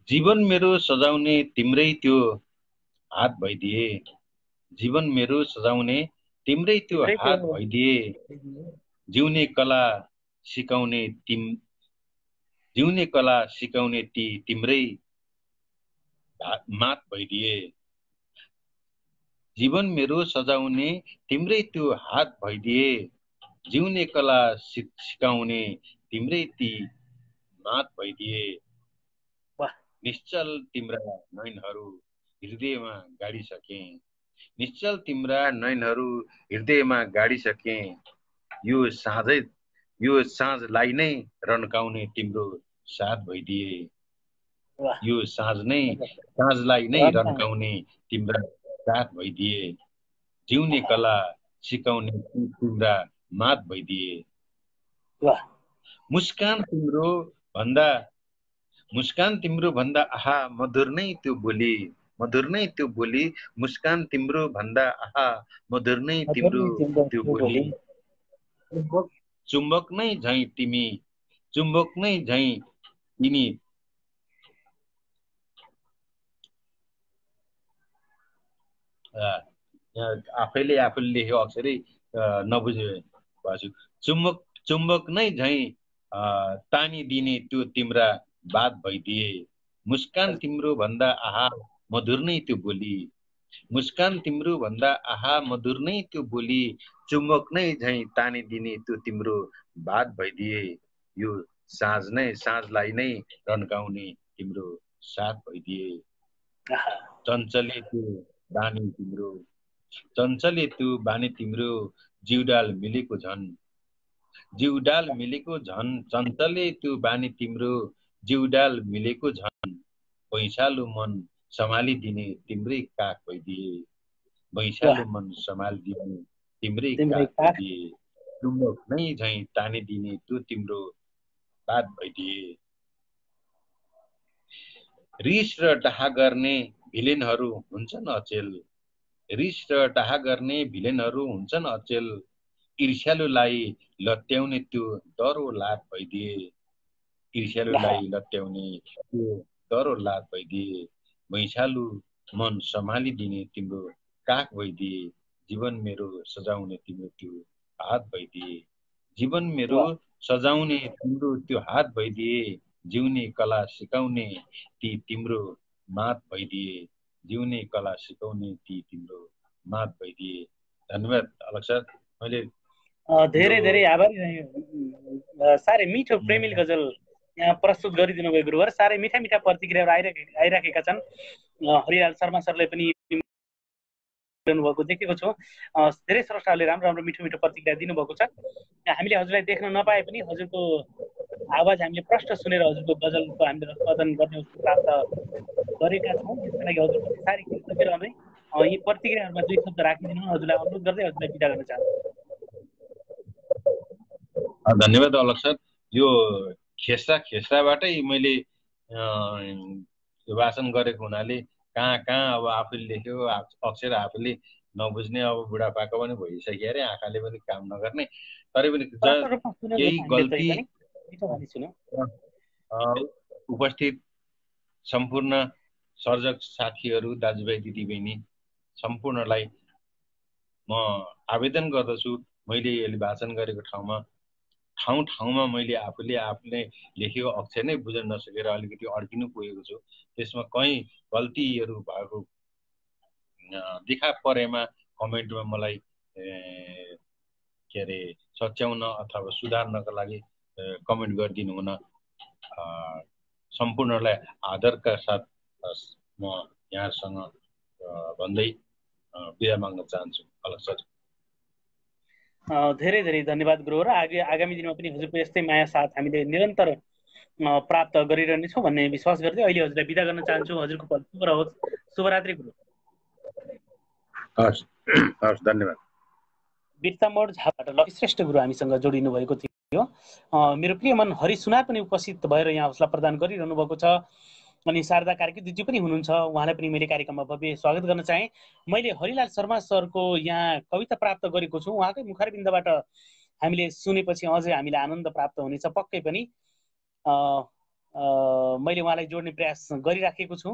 जीवन मेरो सजाउने तिम्रै त्यो हात भइदिए, जीवन मेरो सजाउने तिम्रै त्यो हात भइदिए, जिउने कला सिकाउने ती तिम्रै मात भइदिए, जीवन मेरो सजाउने तिम्रै त्यो हात भइदिए, जिउने कला सिकाउने तिम्रै ती मात भइदिए, निश्चल तिम्रा नयनहरू हृदयमा गाडिसके, निश्चल तिम्रा नयनहरू हृदयमा गाडिसके, यो साँझलाई नै रन्काउने तिम्रो साथ भइदिए, यो साँझलाई नै रन्काउने तिम्रा साथ भइदिए, जिउने कला सिकाउने तिम्रा मात भइदिए, मुस्कान तिम्रो भन्दा आहा मधुर नै त्यो बोली, मुस्कान तिम्रो भन्दा आहा मधुर नै तिम्रो त्यो बोली, चुम्बक नै झैं तिमी आफैले लेखेको अक्षरै नबुझे भाषु। चुम्बक नै झैं तानी दिने त्यो तिम्रा बात भइदिए, मुस्कान तिम्रो भन्दा आहा मधुर नै त्यो बोली, मुस्कान तिम्रो भन्दा आहा मधुर नै त्यो बोली, चुम्बक नै झैं तानी दिने त्यो तिम्रो बात भइदिए, यो साँझलाई नै रन्काउने तिम्रो साथ भइदिए, चञ्चले त्यो बानी तिम्रो जिउडाल मिलेको झन्, चञ्चले त्यो बानी तिम्रो जिउडाल मिलेको झन्, भैँचालो मन सम्हालिदिने तिम्रै काख भइदिए, भैँचालो मन सम्हालिदिने तिम्रै तिम्रै काख काख भइदिए, चुम्बक नै झैँ तानिदिने त्यो तिम्रो बात भइदिए। रिस र डाहा गर्ने भिलेनहरू हुन्छन् अचेल, रिस र डाहा गर्ने भिलेनहरू हुन्छन् अचेल, ईर्ष्यालुलाई लत्याउने त्यो डरो लात भइदिए, ईर्ष्यालुलाई लत्याउने त्यो डरो लात भइदिए। भैँसालु मन सम्हालिदिने तिम्रो काख भइदिए, जीवन मेरो सजाउने तिम्रो त्यो हात भइदिए, जीवन मेरो सजाउने तिम्रो त्यो हात भइदिए, जिउने कला सिकाउने ती तिम्रो मात भइदिए, जिउने कला सिकाउने ती तिम्रो मात भइदिए। धन्यवाद अलक सर। मैले धेरै धेरै यो आभारी रहेँ। साह्रै मिठो प्रेमिल गजल यहाँ प्रस्तुत गरिदिनु भयो गुरुवर। साह्रै मिठा मिठा प्रतिक्रियाहरू आइराखेका छन्। हरिलाल शर्मा सरले पनि भएको देखेको छु। धेरै स्रष्टाहरूले राम्रो राम्रो मिठो मिठो प्रतिक्रिया दिनुभएको छ। हामीले हजुरलाई देख्न नपाए पनि हजुरको आवाज हामीले प्रष्ट सुनेर हजुरको गजलको हामीले उत्पादन गर्ने अवसर प्राप्त गरेका छौँ। यसका लागि हजुरप्रति साह्रै कृतज्ञ रहँदै यी प्रतिक्रियाहरूमा दुई शब्द राखिदिनु हजुरलाई अनुरोध गर्दै हजुरलाई बिदा गर्न चाहन्छु। धन्यवाद अलक सर। यो खेस्राबाटै मैले वाचन गरेको हुनाले कहाँ कहाँ अब आफूले लेख्यो अक्षर आफूले नबुझ्ने अब बुढापाका पनि भइसक्यो अरे, आँखाले पनि काम नगर्ने। तरै पनि केही गल्ती उपस्थित सम्पूर्ण सर्जक साथीहरू, दाजुभाइ दिदीबहिनी सम्पूर्णलाई म आवेदन गर्दछु, मैले यसले वाचन गरेको ठाउँमा मैले आफूले लेखेको अक्षर नै बुझ्न नसकेर अलिकति अड्किनु पुगेको छु। त्यसमा कहीँ गल्तीहरू भएको देखा परेमा कमेन्टमा मलाई के अरे सच्याउन अथवा सुधार्नका लागि कमेन्ट गरिदिनु हुन सम्पूर्णलाई आदरका साथ म यहाँसँग भन्दै बिदा माग्न चाहन्छु अलक सर। धेरै धेरै धन्यवाद गुरुवर। आगामी दिनमा पनि हजुरको यस्तै माया साथ हामीले निरन्तर प्राप्त गरिरहनेछौँ भन्ने विश्वास गर्दै अहिले हजुरलाई बिदा गर्न चाहन्छु। हजुरको पल शुभ रहोस्। शुभरात्रि गुरु। हस् धन्यवाद। बिर्ता मोड झाबाट लकी श्रेष्ठ गुरु हामीसँग जोडिनु भएको थियो। मेरो प्रिय मन हरि सुनार पनि उपस्थित भएर यहाँ हौसला प्रदान गरिरहनु भएको छ। अनि शारदा कार्की दिदी पनि हुनुहुन्छ, उहाँलाई पनि मैले कार्यक्रममा भव्य स्वागत गर्न चाहेँ। मैले हरिलाल शर्मा सरको यहाँ कविता प्राप्त गरेको छु। उहाँकै मुखारबिन्दबाट हामीले सुनेपछि अझै हामीलाई आनन्द प्राप्त हुनेछ पक्कै पनि। मैले उहाँलाई जोड्ने प्रयास गरिराखेको छु।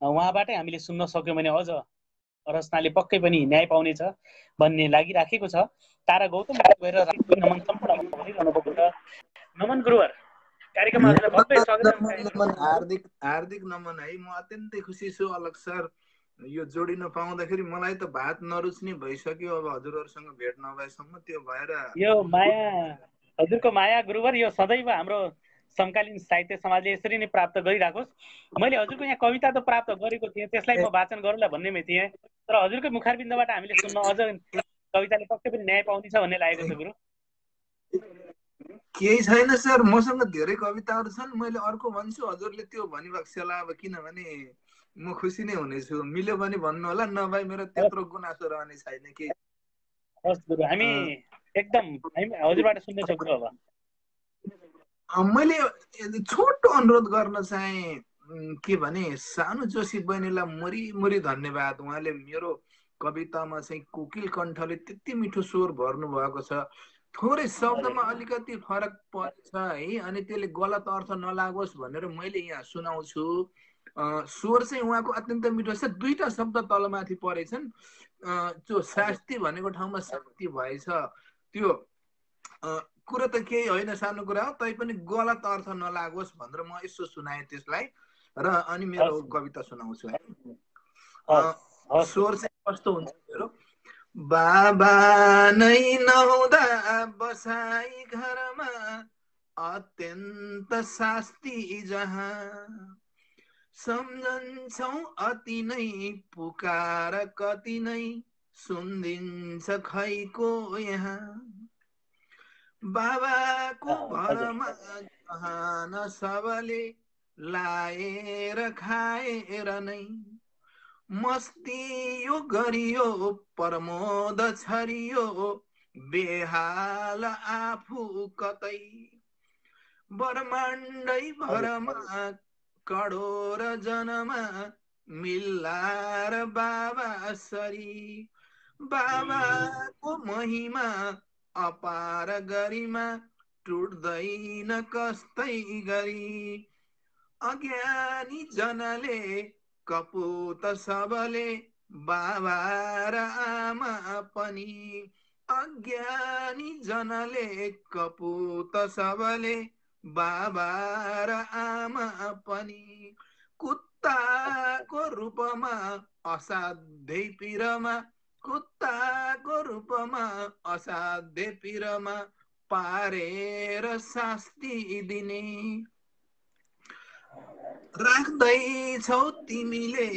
उहाँबाटै हामीले सुन्न सक्यौँ भने अझ रचनाले पक्कै पनि न्याय पाउनेछ भन्ने लागिराखेको छ। तारा गौतम भएर नमन सम्पूर्ण भनिरहनु भएको छ। नमन गुरुवर, कार्यक्रममा हजुरलाई भव्य स्वागत। हार्दिक नमन है। म अत्यन्तै खुसी छु अलक सर, यो जोडिन पाउँदाखेरि। मलाई त भात नरुच्ने भइसक्यो अब हजुरहरूसँग भेट नभएसम्म। त्यो भएर यो माया, हजुरको माया गुरुवर यो सदैव हाम्रो समकालीन साहित्य समाजले यसरी नै प्राप्त गरिराखोस्। मैले हजुरको यहाँ कविता त प्राप्त गरेको थिएँ, त्यसलाई म वाचन गरौँला भन्नेमै थिएँ, तर हजुरकै मुखारबिन्दबाट हामीले सुन्न अझ कविताले पक्कै पनि न्याय पाउनेछ भन्ने लागेको छ गुरु। केही छैन सर, मसँग धेरै कविताहरू छन्। मैले अर्को भन्छु, हजुरले त्यो भनिबक्सेला। अब किनभने म खुसी नै हुनेछु। मिल्यो भने भन्नु होला, नभए मेरो त्यत्रो गुनासो रहने छैन के। हस् गुरु, हामी हजुरबाट सुन्दैछौँ गुरु। अब मैले छोटो अनुरोध गर्न चाहे के भने, सानु जोशी बहिनीलाई मुरी धन्यवाद। उहाँले मेरो कवितामा चाहिँ कोकिल कण्ठले त्यति मिठो स्वर भर्नु भएको छ। थोरै शब्दमा अलिकति फरक पर्छ है, अनि त्यसले गलत अर्थ नलागोस् भनेर मैले यहाँ सुनाउँछु। स्वर चाहिँ उहाँको अत्यन्त मिठो छ। दुईटा शब्द तलमाथि परेछन्। त्यो शास्ति भनेको ठाउँमा शान्ति भएछ। त्यो कुरो त केही होइन, सानो कुरा हो, तैपनि गलत अर्थ नलागोस् भनेर म यसो सुनाएँ त्यसलाई। र अनि मेरो कविता सुनाउँछु है। स्वर चाहिँ कस्तो हुन्छ मेरो। बाबा नै नहुँदा बसाई घरमा अत्यन्त शास्ति जहाँ, सम्झन्छौ अति नै पुकार कति नै सुनिदिन्छ खैको यहाँ। बाबाको भरमा जहान सबले लाएर खाएर नै मस्ती यो गरियो प्रमोद छरियो बेहाल आफू कतै ब्रह्माण्डै भरमा करोड जनमा मिल्लार बाबा सरी बाबाको महिमा अपार गरिमा टुट्दैन कस्तै गरी अज्ञानी जनले कपुत सबले बाबा र आमा पनि अज्ञानी जनले कपुत सबले बाबा र आमा पनि कुत्ताको रूपमा असाध्यै पिरमा कुत्ताको रूपमा असाध्यै पिरमा पारेर शास्ति दिने राख्दैछौ तिमीले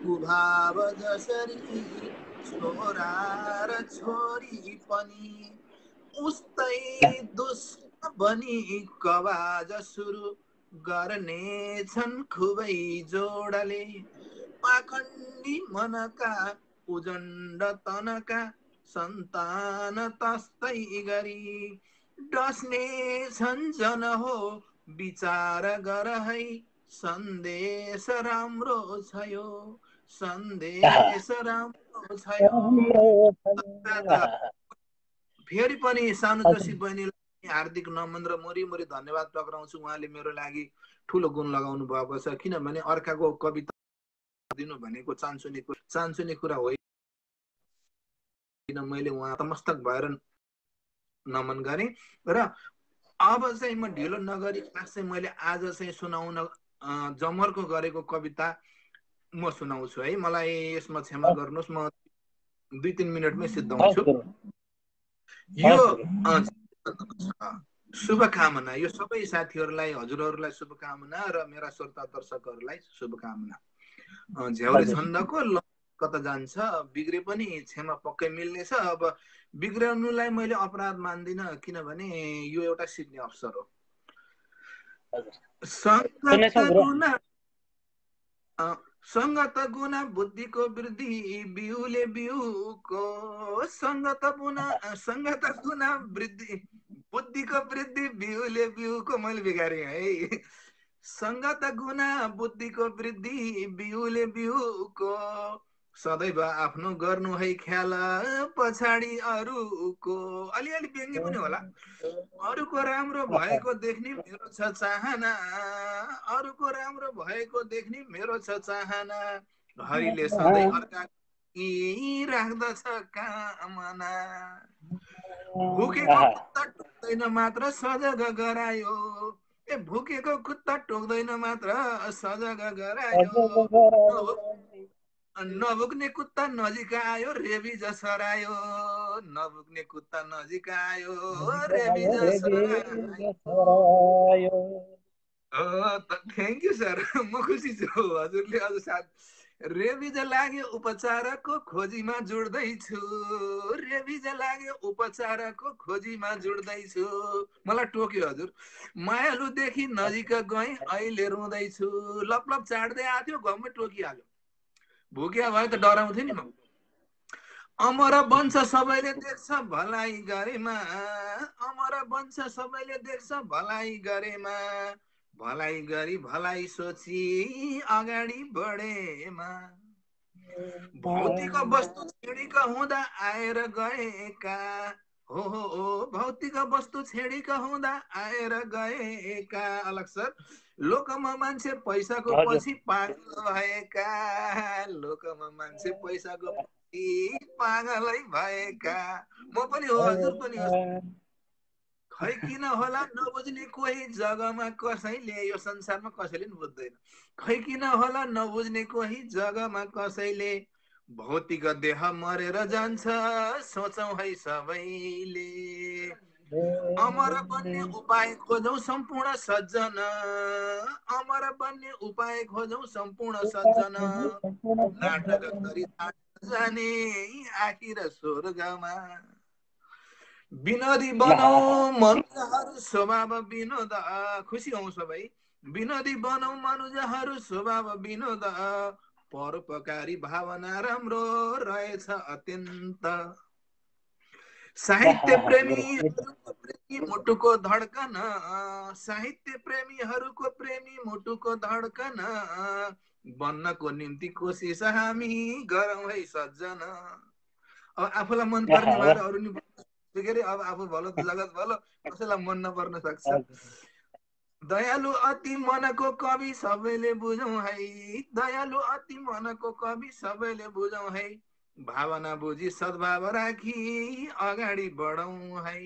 कुभाव जसरी छोरा र छोरी पनि उस्तै दुष्ट बनी कवाज सुरु गर्नेछन् खुबै जोडले पाखण्डी मनका उजण्ड तनका सन्तान तस्तै गरी डस्ने छन् जन हो विचार गर है सन्देश राम्रो छ यो सन्देश राम्रो छ यो फेरि पनि सानो जोशी बहिनीलाई हार्दिक नमन र मोरी मोरी धन्यवाद टक्राउँछु। उहाँले मेरो लागि ठुलो गुण लगाउनु भएको छ, किनभने अर्काको कविता दिनु भनेको चान्सुने कुरा होइन। मैले उहाँ तमस्तक भएर नमन गरेँ र अब चाहिँ म ढिलो नगरी खास चाहिँ मैले आज चाहिँ सुनाउन जमर्को गरेको कविता म सुनाउँछु है। मलाई यसमा क्षमा गर्नुहोस्, म 2-3 मिनटमै सिद्धाउँछु। यो शुभकामना, यो सबै साथीहरूलाई हजुरहरूलाई शुभकामना र मेरा श्रोता दर्शकहरूलाई शुभकामना। झ्याउरे छन्दको कता जान्छ बिग्रे पनि क्षमा पक्कै मिल्नेछ। अब बिग्रनुलाई मैले अपराध मान्दिनँ, किनभने यो एउटा सिक्ने अवसर हो। सङ्गत गुना बुद्धिको वृद्धि बिउले बिउको सङ्गत गुना वृद्धि बुद्धिको वृद्धि बिउले बिउको मैले बिगारेँ है। सङ्गत गुना बुद्धिको वृद्धि बिउले बिउको सदैव आफ्नो गर्नु है ख्याल पछाडि अरूको अलिअलि व्यङ्ग्य पनि होला। अरूको राम्रो भएको देख्ने मेरो छ चाहना अरूको राम्रो भएको देख्ने मेरो छ चाहना हरिले सधैँ अर्काको राख्दछ कामना भुकेको खुट्टा टोक्दैन मात्र सजग गरायो भुकेको खुट्टा टोक्दैन मात्र सजग गरायो नभुक्ने कुत्ता नजिक आयो रेबिज सरायो नभुक्ने कुत्ता नजिक आयो रेबिज सरायो। थ्याङ्क यू सर, म खुसी छु। हजुरले अझ साथ रेबिज लाग्यो उपचारको खोजीमा जुड्दैछु रेबिज लाग्यो उपचारको खोजीमा जुड्दैछु। मलाई टोक्यो हजुर। मायालुदेखि नजिक गएँ अहिले रुँदैछु। लपलप चाड्दै आथ्यो घममै टोकिहाल्यो। भुकिया भए त डराउँथ्यो नि म। अमर बन्छ सबैले देख्छ भलाइ गरेमा अमर बन्छ सबैले देख्छ भलाइ गरेमा भलाइ गरी भलाइ सोची अगाडि बढेमा भौतिक वस्तु छेडिका हुँदा आएर गएका हो भौतिक वस्तु छेडिका हुँदा आएर गएका। अलग सर, लोकमा मान्छे पैसाको पछि पागल भएका लोकमा मान्छे पैसाको पछि पागलै भएका। म पनि हो हजुर पनि हो। खै किन होला नबुझ्ने कोही जग्गामा कसैले यो संसारमा कसैले नि बुझ्दैन। खै किन होला नबुझ्ने कोही जग्गामा कसैले भौतिक देह मरेर जान्छ सोचौँ है सबैले। अमर बन्ने उपाय खोजौँ सम्पूर्ण सज्जन अमर बन्ने उपाय खोजौँ सम्पूर्ण सज्जन नाटक गरी जाने आखिर स्वर्गमा विनोदी बनाऊ मनुजहरू स्वभाव विनोद। खुसी हौ सबै। विनोदी बनाऊ मनुजहरू स्वभाव विनोद परोपकारी भावना राम्रो रहेछ अत्यन्त। साहित्य प्रेमी मुटुको धड्कन, साहित्य प्रेमीहरूको प्रेमी मुटुको धड्कन बन्नको निम्ति कोसिस हामी गरौँ है सज्जन। अब आफूलाई मन पर्ने भएर अरू नि के अरे अब आफू भलो जगत भलो, कसैलाई मन नपर्न सक्छ। दयालु अति मनको कवि सबैले बुझौँ है, दयालु अति मनको कवि सबैले बुझौँ है, भावना बुझी सद्भाव राखी अगाडि बढौँ है।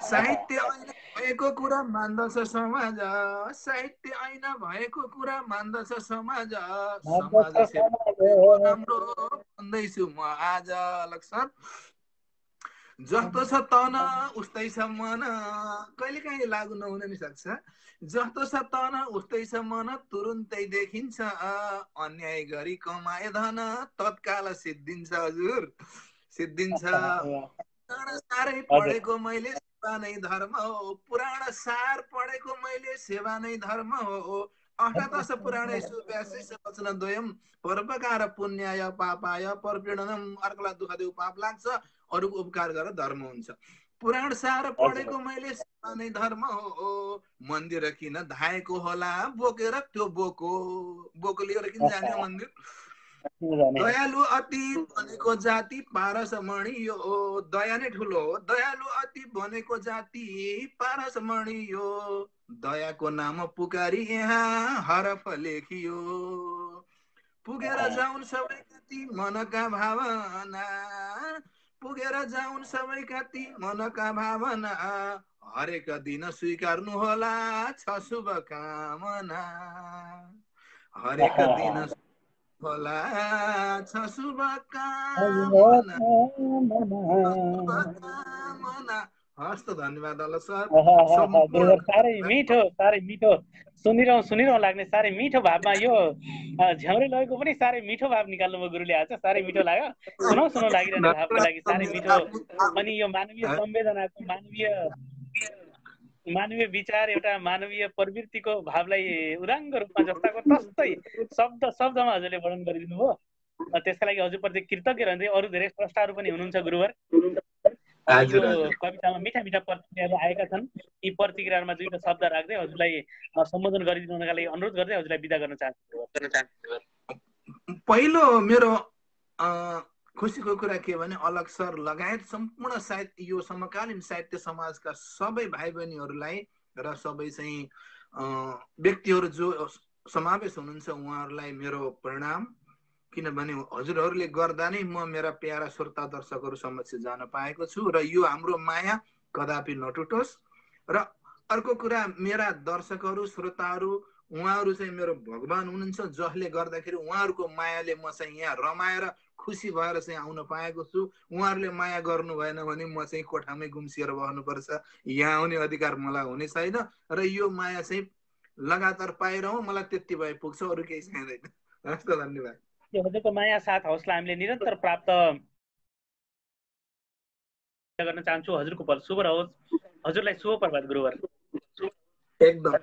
साहित्य ऐना भएको कुरा मान्दछ समाज, साहित्य ऐना भएको कुरा मान्दछ समाज, समाज राम्रो भन्दैछु म आज। लक्ष्मण जस्तो छ तन उस्तै छ मन, कहिलेकाहीँ लागु नहुन नि सक्छ। जस्तो छ तन उस्तै छ मन, तुरुन्तै देखिन्छ अन्याय गरी कमाए धन तत्काल सिद्धिन्छ। हजुर सिद्धिन्छ। पुराण साह्रै पढेको मैले सेवा नै धर्म हो, पुराण सार पढेको मैले सेवा नै धर्म हो, अष्टादश पुराणेषु व्यासेषु वचनद्वयम् परोपकार पुण्याय पापाय परपीडनम्। अर्कोलाई दुःख देऊ पाप लाग्छ, अरूको उपकार गरेर धर्म हुन्छ। पुराण सार पढेको मैले सेवा नै धर्म हो, मन्दिर किन धाएको होला बोकेर त्यो बोको लिएर किन जाने मन्दिर। दयालु अति भनेको जाति पारस मणियो, दया नै ठुलो हो, दयालु अति भनेको जाति पारस मणियो, दयाको नाम पुकारी यहाँ हरफ लेखियो। पुगेर जाउन् सबैका ती मनका भावना, पुगेर जाउन् सबैका ती मनका भावना, हरेक दिन स्वीकार्नु होला छ शुभकामना, हरेक दिन होला छ शुभकामना। हस् त धन्यवाद सर। साह्रै मिठो सुनिरहँ लाग्ने साह्रै मिठो भावमा यो झ्याउरे लगेको पनि साह्रै मिठो भाव निकाल्नुभयो गुरुले आज। साह्रै मिठो लाग्यो, सुनौ लागिरहने भावको लागि साह्रै मिठो। अनि यो मानवीय संवेदनाको, मानवीय विचार, एउटा मानवीय प्रवृत्तिको भावलाई उदाङ्ग रूपमा जस्ताको तस्तै शब्दमा हजुरले वर्णन गरिदिनु भयो। त्यसका लागि हजुरप्रति कृतज्ञ रहँदै अरू धेरै स्रष्टाहरू पनि हुनुहुन्छ गुरुवर। यो कवितामा मिठा मिठा प्रतिक्रियाहरू आएका छन्। यी प्रतिक्रियाहरूमा दुईटा शब्द राख्दै हजुरलाई सम्बोधन गरिदिनुका लागि अनुरोध गर्दै हजुरलाई बिदा गर्न चाहन्छु। पहिलो मेरो खुसीको कुरा के भने अलग सर लगायत सम्पूर्ण साहित्य, यो समकालीन साहित्य समाजका सबै भाइ बहिनीहरूलाई र सबै चाहिँ व्यक्तिहरू जो समावेश हुनुहुन्छ उहाँहरूलाई मेरो प्रणाम। किनभने हजुरहरूले गर्दा नै म मेरा प्यारा श्रोता दर्शकहरू समक्ष जान पाएको छु र यो हाम्रो माया कदापि नटुटोस्। र अर्को कुरा, मेरा दर्शकहरू श्रोताहरू उहाँहरू चाहिँ मेरो भगवान हुनुहुन्छ, जसले गर्दाखेरि उहाँहरूको मायाले म चाहिँ यहाँ रमाएर खुसी भएर चाहिँ आउन पाएको छु। उहाँहरूले माया गर्नु भएन भने म चाहिँ कोठामै गुम्सिएर बस्नुपर्छ, यहाँ आउने अधिकार मलाई हुने छैन। र यो माया चाहिँ लगातार पाइरहँ, मलाई त्यति भए पुग्छ, अरू केही चाहिँदैन। हस् त धन्यवाद। हजुरको माया साथ हौसला हामीले निरन्तर प्राप्त गर्न चाहन्छु। हजुरको पल शुभ रहोस्। हजुरलाई शुभ प्रभात गुरुवर। एकदम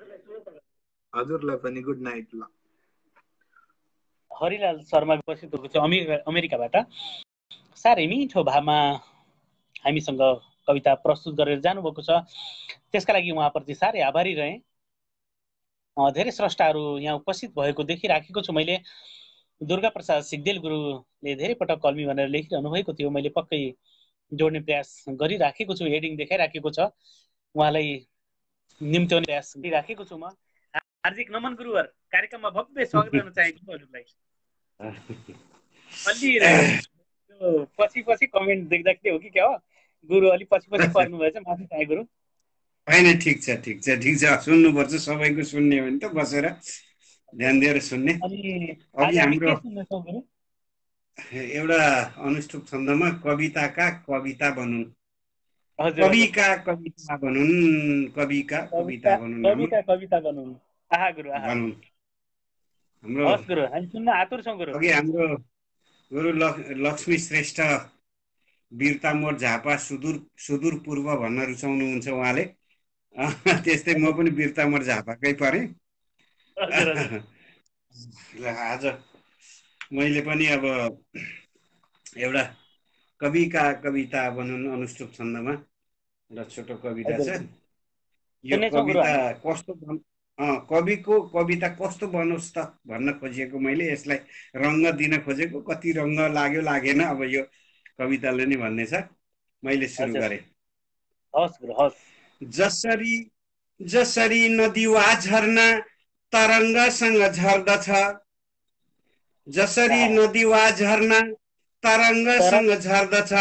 हजुरलाई पनि गुड नाइट। ल हरिलाल शर्मा उपस्थित भएको छ अमेरिकाबाट। साह्रै मिठो भावमा हामीसँग कविता प्रस्तुत गरेर जानुभएको छ, त्यसका लागि उहाँप्रति साह्रै आभारी रहेँ। धेरै स्रष्टाहरू यहाँ उपस्थित भएको देखिराखेको छु मैले। दुर्गा प्रसाद सिग्देल गुरुले धेरै पटक कल्मी भनेर लेखिरहनु भएको थियो, मैले पक्कै जोड्ने प्रयास गरिराखेको छु, हेडिङ देखाइराखेको छ, उहाँलाई निम्त्याउने प्रयास गरिराखेको छु म। हार्दिक नमन गुरुवर, कार्यक्रममा भव्य स्वागत गर्न चाहेको छु हजुरलाई। अलि पछि कमेन्ट देख्दाखेरि हो कि क्या हो गुरु, अलि पछि पर्नु भएछ, माफी चाहे गुरु। होइन ठिक छ सुन्नुपर्छ, सबैको सुन्ने हो भने त बसेर ध्यान दिएर सुन्ने। अघि हाम्रो एउटा अनुष्ठुप छन्दमा कविताका कविता बनुन्, कविका कविता बनुन्, कविका कविता बनुन्। अघि हाम्रो गुरु लक्ष्मी श्रेष्ठ वीरता मोड झापा सुदूर पूर्व भन्न रुचाउनुहुन्छ उहाँले। त्यस्तै म पनि वीरता मोड झापाकै परेँ। ल आज मैले पनि अब एउटा कविता भनौँ न अनुष्टुप छन्दमा एउटा छोटो कविता छ। यो सुन्नेछौँ गुरु कविता हामी। कस्तो कविको कविता कस्तो बनोस् त भन्न खोजेको मैले, यसलाई रङ्ग दिन खोजेको, कति रङ्ग लाग्यो लागेन अब यो कविताले नै भन्ने छ। मैले सुरु हजुर, गरेँ। हवस् गुरु हवस्। जसरी जसरी नदी वा झरना तरङ्गसँग झर्दछ, जसरी नदी वा झरना तरङ्गसँग झर्दछ,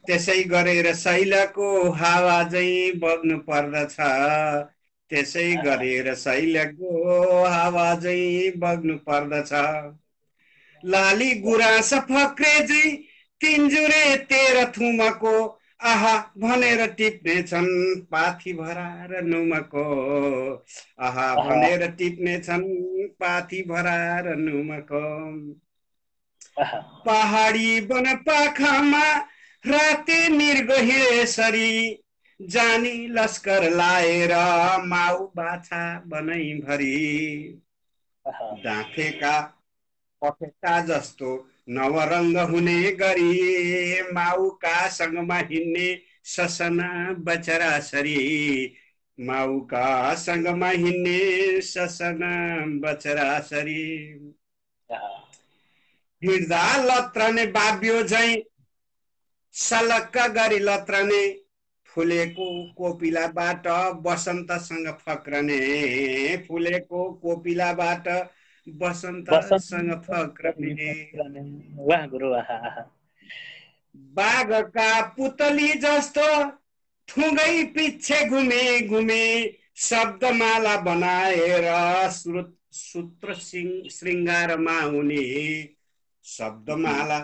त्यसै गरेर शैलको हावा झैँ बग्नु पर्दछ, त्यसै गरेर शैलको हावा झैँ बग्नु पर्दछ। लाली गुराँस फक्रे झैँ तिनजुरे तेह्र थुमको, आहा भनेर टिप्ने छन् पाथी भरार नुमको, आहा भनेर टिप्ने छन् पाथी भरार नुमको। पहाडी वन पाखामा राते मृग हिँडेसरी, जानी लस्कर लाएर माउ बाछा बनैभरि, दाँथेका पखेटा जस्तो नवरङ्ग हुने गरी, माउका सँगमा हिँड्ने ससना बचरासरी, माउका सँगमा हिँड्ने ससना बचरासरी। हिँड्दा लत्रने बाब्यो झैँ सलक्क गरी लत्रने, फुलेको कोपिलाबाट बसन्तसँग फक्रने, फुलेको कोपिलाबाट बसन्तसँग फक्रने। वाह गुरु वाह। बाघका पुतली जस्तो थुङ्गै पिच्छे घुमे घुमे, शब्दमाला बनाएर सूत्र श्रृङ्गारमा हुने, शब्दमाला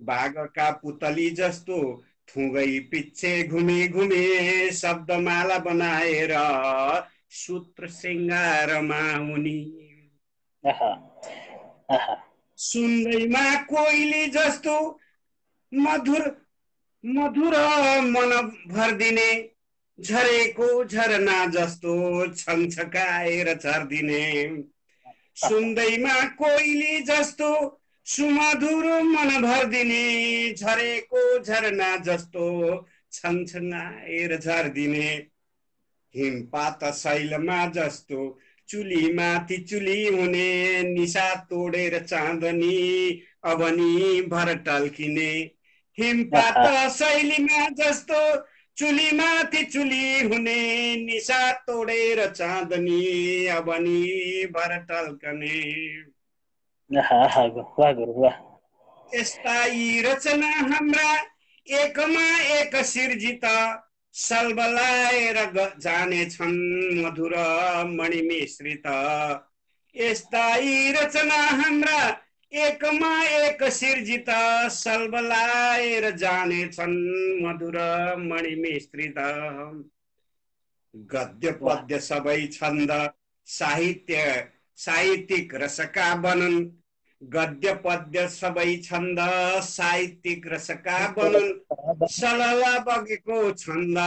बाघका पुतली जस्तो थुङ्गै पिच्छे घुमे घुमे, शब्दमाला बनाएर सूत्र श्रृङ्गारमा हुने। सुन्दैमा कोइली जस्तो मधुर मधुर मन भरिदिने, झरेको झरना जस्तो छङछकाएर झर्दिने, सुन्दैमा कोइली जस्तो सुमधुर मन भरिदिने, झरेको झरना जस्तो छङछङाएर झर्दिने। हिमपात शैलमा जस्तो चुलीमाथि चुली हुने, निशा तोडेर चाँदनी अबनी भर टल्किने, हिमपात शैलीमा जस्तो चुलीमाथि चुली हुने, निशा तोडेर चाँदनी अबनी भर टल्कने। यस्ता यी रचना हाम्रा एकमा एक सिर्जित, सल्बलाएर जानेछन् मधुर मणि मिश्रित। यस्ता यी रचना हाम्रा एकमा एक सिर्जित, सल्बलाएर जानेछन् मधुर मणि मिश्रित। गद्य पद्य सबै छन्द साहित्यिक रसका बनन्, गद्य पद्य सबै छन्द साहित्यिक रसका बनन्, सलला बगेको छन्द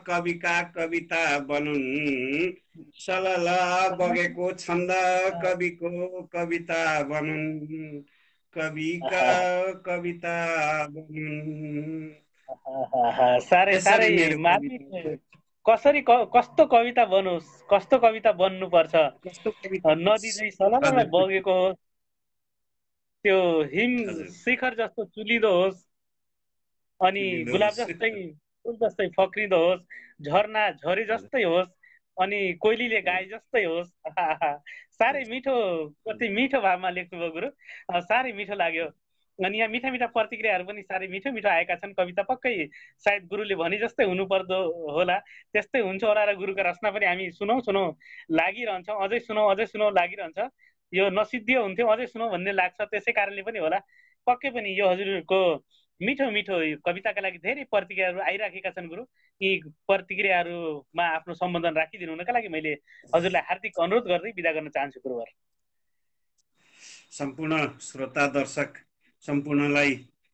कविका कविता बनुन्, सलला बगेको छन्द कविको कविता बनुन्, कविका कविता बनुन्। साह्रै साह्रै मार्मिक। कसरी कस्तो कविता बनोस्, कस्तो कविता बन्नुपर्छ। नदी चाहिँ सलल्ल बगेको होस्, त्यो हिम शिखर जस्तो चुलिदो होस्, अनि गुलाब जस्तै फुल जस्तै फक्रिदो होस्, झरना झरी जस्तै होस्, अनि कोइलीले गाए जस्तै होस्। साह्रै मिठो, कति मिठो भावमा लेख्नुभयो गुरु, साह्रै मिठो लाग्यो। अनि यहाँ मिठा मिठा प्रतिक्रियाहरू पनि साह्रै मिठो मिठो आएका छन्। कविता पक्कै सायद गुरुले भने जस्तै हुनुपर्दो होला, त्यस्तै हुन्छ होला र गुरुका रचना पनि हामी सुनौ सुनौ लागिरहन्छौँ, अझै सुनौ लागिरहन्छ। यो नसिद्धियो हुन्थ्यो, अझै सुनौ भन्ने लाग्छ। त्यसै कारणले पनि होला, पक्कै पनि यो हजुरको मिठो मिठो कविताका लागि धेरै प्रतिक्रियाहरू आइराखेका छन् गुरु। यी प्रतिक्रियाहरूमा आफ्नो सम्बन्धन राखिदिनु हुनका लागि मैले हजुरलाई हार्दिक अनुरोध गर्दै बिदा गर्न चाहन्छु गुरुवर। सम्पूर्ण श्रोता दर्शक सम्पूर्णलाई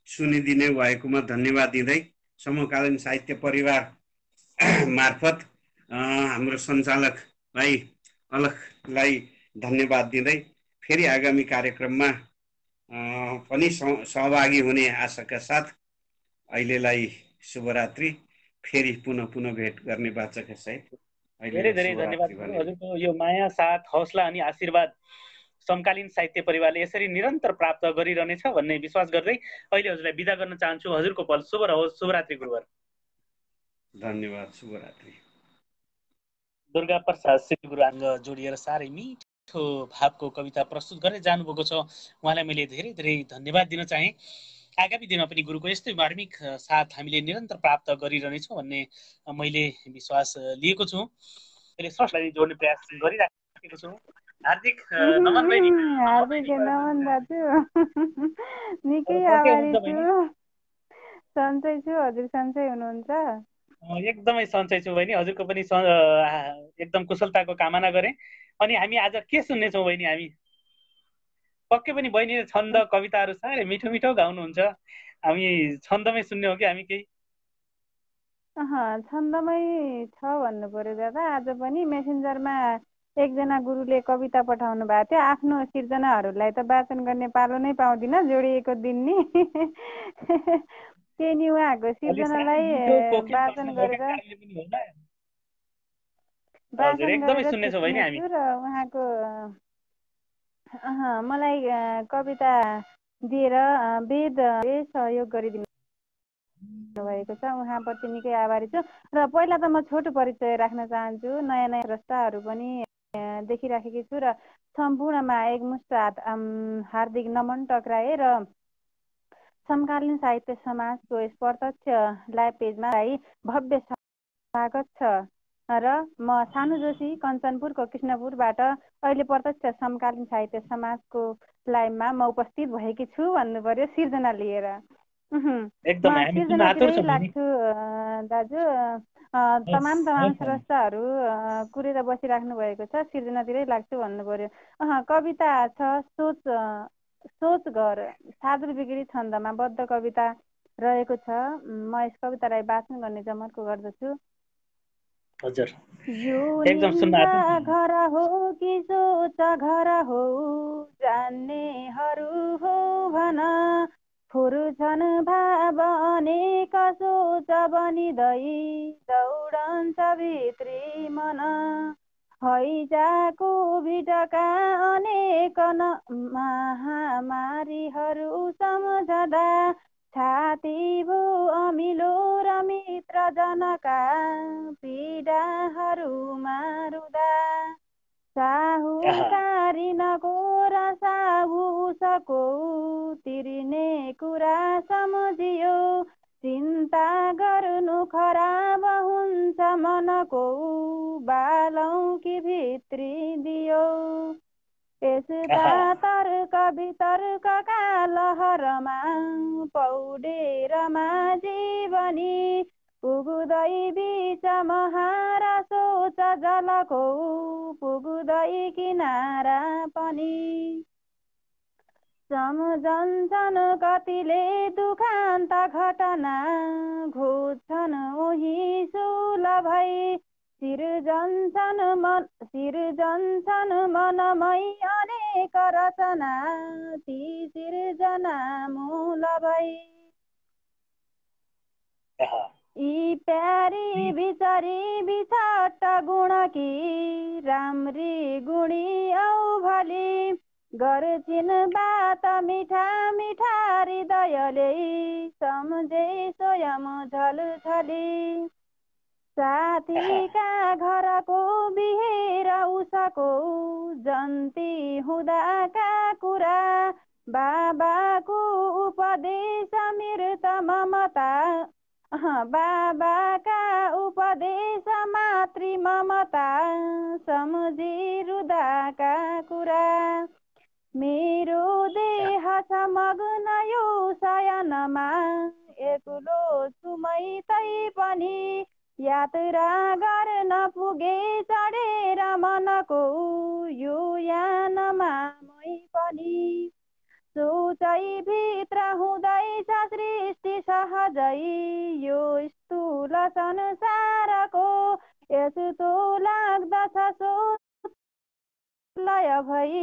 सुनिदिने भएकोमा धन्यवाद दिँदै, समकालीन साहित्य परिवार मार्फत हाम्रो सञ्चालक भाइ अलखलाई धन्यवाद दिँदै फेरि आगामी कार्यक्रममा पनि सहभागी हुने आशाका साथ अहिलेलाई शुभरात्रि। फेरि पुनः भेट गर्ने बाचाका सहित धेरै धेरै धन्यवाद हजुरको यो माया, साथ, हौसला अनि आशीर्वाद समकालीन साहित्य परिवारले यसरी निरन्तर प्राप्त गरिरहनेछ भन्ने विश्वास गर्दै अहिले हजुरलाई बिदा गर्न चाहन्छु। हजुरको पल शुभ रहोस्। शुभरात्रि गुरुवर। धन्यवाद। शुभरात्रि। दुर्गा प्रसाद श्री गुरुआङ्ग जोडिएर साह्रै मिठो भावको कविता प्रस्तुत गरेर जानुभएको छ। उहाँलाई मैले धेरै धेरै धन्यवाद दिन चाहेँ। आगामी दिनमा पनि गुरुको यस्तै मार्मिक साथ हामीले निरन्तर प्राप्त गरिरहनेछौँ भन्ने मैले विश्वास लिएको छु। अहिले स्रष्टालाई जोड्ने प्रयास गरिराखेको छु। हार्दिक नमन बहिनी। हार्दिक नमन दाजु। निकै आभारी छु। सन्चै छु। हजुर सन्चै हुनुहुन्छ? एकदमै सन्चै छु बहिनी। हजुरको पनि एकदम कुशलताको कामना गरेँ। अनि हामी आज के सुन्नेछौँ बहिनी? हामी पक्कै पनि बहिनीले छन्द कविताहरू साह्रै मिठो मिठो गाउनुहुन्छ। हामी छन्दमै सुन्ने हो कि हामी केही? छन्दमै छ भन्नु पर्यो दादा। आज पनि मेसेन्जरमा एकजना गुरुले कविता पठाउनु भएको थियो। आफ्नो सिर्जनाहरूलाई त वाचन गर्ने पालो नै पाउँदिन, जोडिएको दिन नि। त्यही नि उहाँको सिर्जनालाई वाचन गरेर सुन्नेछु र उहाँको मलाई कविता दिएर वेदले सहयोग गरिदिनु भएको छ। उहाँप्रति निकै आभारी छु। र पहिला त म छोटो परिचय राख्न चाहन्छु। नयाँ नयाँ स्रष्टाहरू पनि देखिराखेकी छु र सम्पूर्णमा एकमुष्ट हार्दिक नमन टक्राए र समकालीन साहित्य समाजको यस प्रत्यक्ष लाइभ पेजमा भव्य स्वागत छ। र म सानु जोशी कञ्चनपुरको कृष्णपुरबाट अहिले प्रत्यक्ष समकालीन साहित्य समाजको लाइभमा म उपस्थित भएकी छु भन्नु पर्यो, सिर्जना लिएर। सिर्जनातिरै लाग्छु दाजु। तमाम स्रष्टाहरू कुरेर बसिराख्नु भएको छ, सिर्जनातिरै लाग्छु भन्नु पर्यो। कविता छ सोच घर, सादुर बिक्री छन्दमा बद्ध कविता रहेको छ। म यस कवितालाई वाचन गर्ने जमर्को गर्दछु। हजुर। यो निन्दा घर हो कि सोच घर हो, जान्नेहरू हो भन। फुरुछन् भाव अनेक सोच बनिँदै, दौडन्छ भित्री मन। हैजाको भिडका अनेक महामारीहरू सम्झदा, छाती भो अमिलो र मित्रजनका पीडाहरूमा रुदा। साहुकारी नगोर साहु उसको तिर्ने कुरा सम्झियो। चिन्ता गर्नु खराब हुन्छ मनको, बालौं कि भित्री दियो। यस्ता तर्क वितर्कका लहरमा पौडेरमा जीवनी, पुग्दै बीच महारा सोच जलको, पुग्दै किनारा पनि। सम्झन्छन् कतिले दुखान्त घटना, घोज्छन् उही सुलभै। सिर्जन्छन् मनमै अनेक रचना, ती सिर्जना मूलभै। यी प्यारी बिचारी बिछट गुणकी, राम्री गुणी औ भली। गर्छिन् बात मिठा मिठा हृदयले, सम्झे स्वयं झलझली। साथीका घरको बिहेर उसको, जन्ती हुँदाका कुरा। बाबाको उपदेश मृत ममता, बाबाका उपदेश मातृ ममता, सम्झी रुदाका कुरा। मेरो देह छ मग्न यो शयनमा, एक्लो छु मै तै पनि। यात्रा गर्न पुगे चढेर मनको, यो यानमा मै पनि। सोचै भित्र हुँदैछ सृष्टि सहजै, यो स्थूल संसारको। यस्तो लाग्दछ लय भई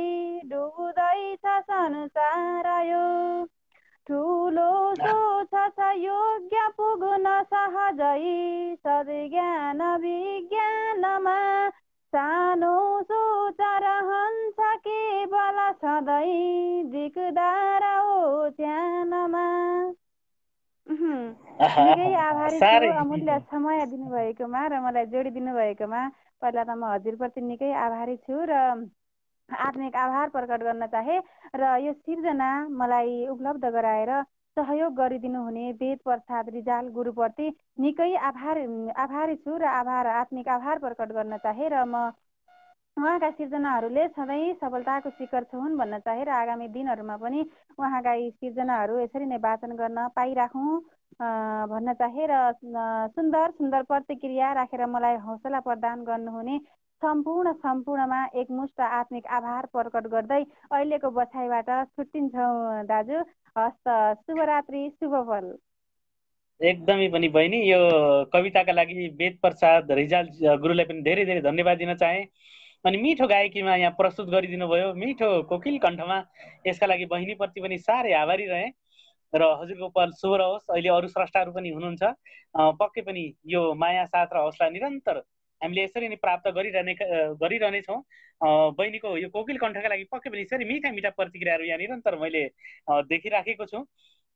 डुब्दैछ संसार यो ठुलो सोच छ योग्य पुग्न सहजै सद्ज्ञान विज्ञानमा सानो सोच रहन्छ केवल सधैँ दिगदार ओछ्यानमा निकै आभारी छु अमूल्य समय दिनुभएकोमा र मलाई जोडिदिनु भएकोमा। पहिला त म हजुरप्रति निकै आभारी छु र आत्मिक आभार प्रकट गर्न चाहे र यो सिर्जना मलाई उपलब्ध गराएर सहयोग गरिदिनु हुने वेद प्रसाद रिजाल गुरुप्रति निकै आभारी छु र आत्मिक आभार प्रकट गर्न चाहे र म उहाँका सिर्जनाहरूले सधैँ सफलताको शिखर छुन् भन्न चाहे र आगामी दिनहरूमा पनि उहाँका यी सिर्जनाहरू यसरी नै वाचन गर्न पाइराखौँ भन्न चाहे र सुन्दर सुन्दर प्रतिक्रिया राखेर मलाई हौसला प्रदान गर्नुहुने सम्पूर्णमा एकमुष्ट आत्मिक आभार प्रकट गर्दै अहिलेको बछाइबाट छुट्टिन्छौँ दाजु। हस्त शुभरात्रि शुभफल। एकदमै पनि बहिनी यो कविताका लागि वेद प्रसाद रिजाल गुरुलाई पनि धेरै धेरै धन्यवाद दिन चाहे। अनि मिठो गायकीमा यहाँ प्रस्तुत गरिदिनु भयो मिठो कोकिल कण्ठमा, यसका लागि बहिनीप्रति पनि साह्रै आभारी रहे र हजुरको पल शुभ रहोस्। अहिले अरू स्रष्टाहरू पनि हुनुहुन्छ, पक्कै पनि यो माया साथ र हौसला निरन्तर हामीले यसरी नै प्राप्त गरिरहनेछौँ। बहिनीको यो कोकिल कण्ठका लागि पक्कै पनि यसरी मिठा मिठा प्रतिक्रियाहरू यहाँ निरन्तर मैले देखिराखेको छु।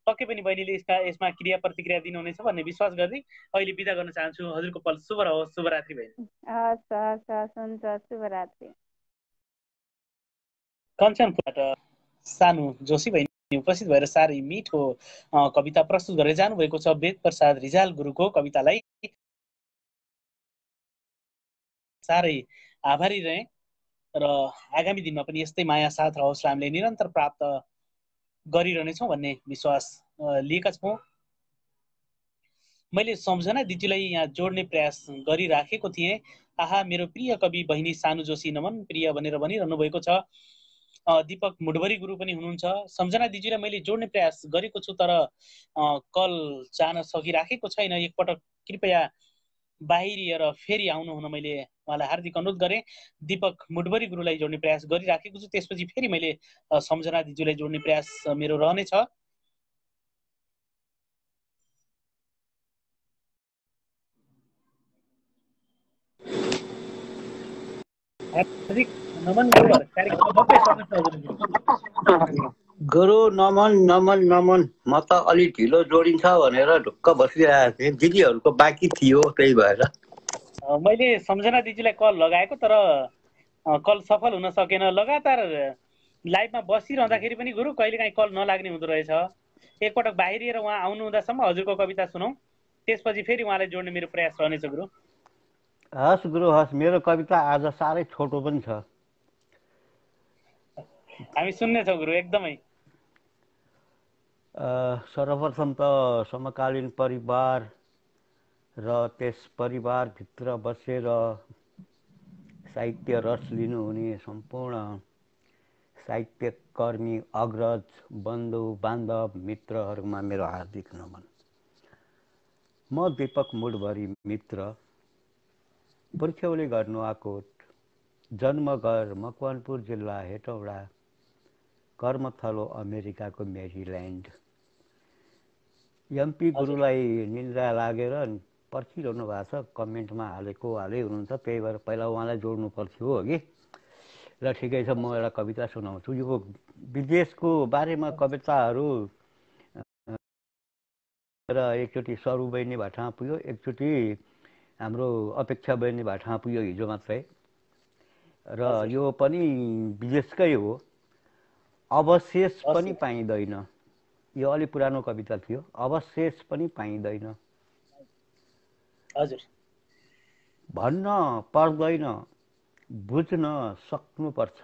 पक्कै पनि बहिनीले यसमा क्रिया प्रतिक्रिया दिनुहुनेछ भन्ने विश्वास गर्दै अहिले बिदा गर्न चाहन्छु। हजुरको पल शुभ रहोस्। शुभरात्रि बहिनी। हस् हस् हस्, हुन्छ, शुभरात्रि। कञ्चनपुरबाट सानु जोशी बहिनी उपस्थित भएर साह्रै मिठो कविता प्रस्तुत गरेर जानुभएको छ। वेद प्रसाद रिजाल गुरुको कवितालाई साह्रै आभारी रहे र आगामी दिनमा पनि यस्तै माया साथ र हौसला हामीले निरन्तर प्राप्त गरिरहनेछौँ भन्ने विश्वास लिएका छौँ। मैले सम्झना दिदीलाई यहाँ जोड्ने प्रयास गरिराखेको थिएँ। आहा मेरो प्रिय कवि बहिनी सानु जोशी नमन प्रिय भनेर भनिरहनु भएको छ। दीपक मुडभरी गुरु पनि हुनुहुन्छ। सम्झना दिदीलाई मैले जोड्ने प्रयास गरेको छु तर कल जान सकिराखेको छैन। एकपटक कृपया बाहिरिएर फेरि आउनुहुन मैले उहाँलाई हार्दिक अनुरोध गरेँ। दीपक मुडभरी गुरुलाई जोड्ने प्रयास गरिराखेको छु, त्यसपछि फेरि मैले सम्झना दिदीलाई जोड्ने प्रयास मेरो रहनेछ। गुरु नमन नमन नमन। म त अलि ढिलो जोडिन्छ भनेर ढुक्क बसिरहेको थिएँ, दिदीहरूको बाँकी थियो, त्यही भएर मैले सम्झना दिदीलाई कल लगाएको तर कल सफल हुन सकेन। लगातार लाइभमा बसिरहँदाखेरि पनि गुरु कहिलेकाहीँ कल नलाग्ने हुँदो रहेछ। एकपटक बाहिरिएर उहाँ आउनु हुँदासम्म हजुरको कविता सुनौँ, त्यसपछि फेरि उहाँलाई जोड्ने मेरो प्रयास रहनेछ गुरु। हस् गुरु हस्। मेरो कविता आज साह्रै छोटो पनि छ, हामी सुन्नेछौँ गुरु एकदमै। सर्वप्रथम त समकालीन परिवार र त्यस परिवारभित्र बसेर साहित्य रस लिनुहुने सम्पूर्ण साहित्यकर्मी अग्रज बन्धु बान्धव मित्रहरूमा मेरो हार्दिक नमन। म दीपक मुडभरी मित्र, पुर्ख्यौली घर नुवाकोट, जन्मघर मकवानपुर जिल्ला हेटौडा, कर्मथलो अमेरिकाको मेरील्यान्ड। एमपी गुरुलाई निन्द्रा लागेर पर्खिरहनु भएको छ, कमेन्टमा हालै हुनुहुन्छ, त्यही भएर पहिला उहाँलाई जोड्नु पर्थ्यो हो कि। र ठिकै छ, म एउटा कविता सुनाउँछु। यो विदेशको बारेमा कविताहरू र एकचोटि सरू बहिनी भाटामा पुग्यो, एकचोटि हाम्रो अपेक्षा बहिनी भाटामा पुग्यो हिजो मात्रै, र यो पनि विदेशकै हो। अवशेष पनि पाइँदैन, यो अलि पुरानो कविता थियो। अवशेष पनि पाइँदैन, हजुर भन्न पर्दैन बुझ्न सक्नुपर्छ,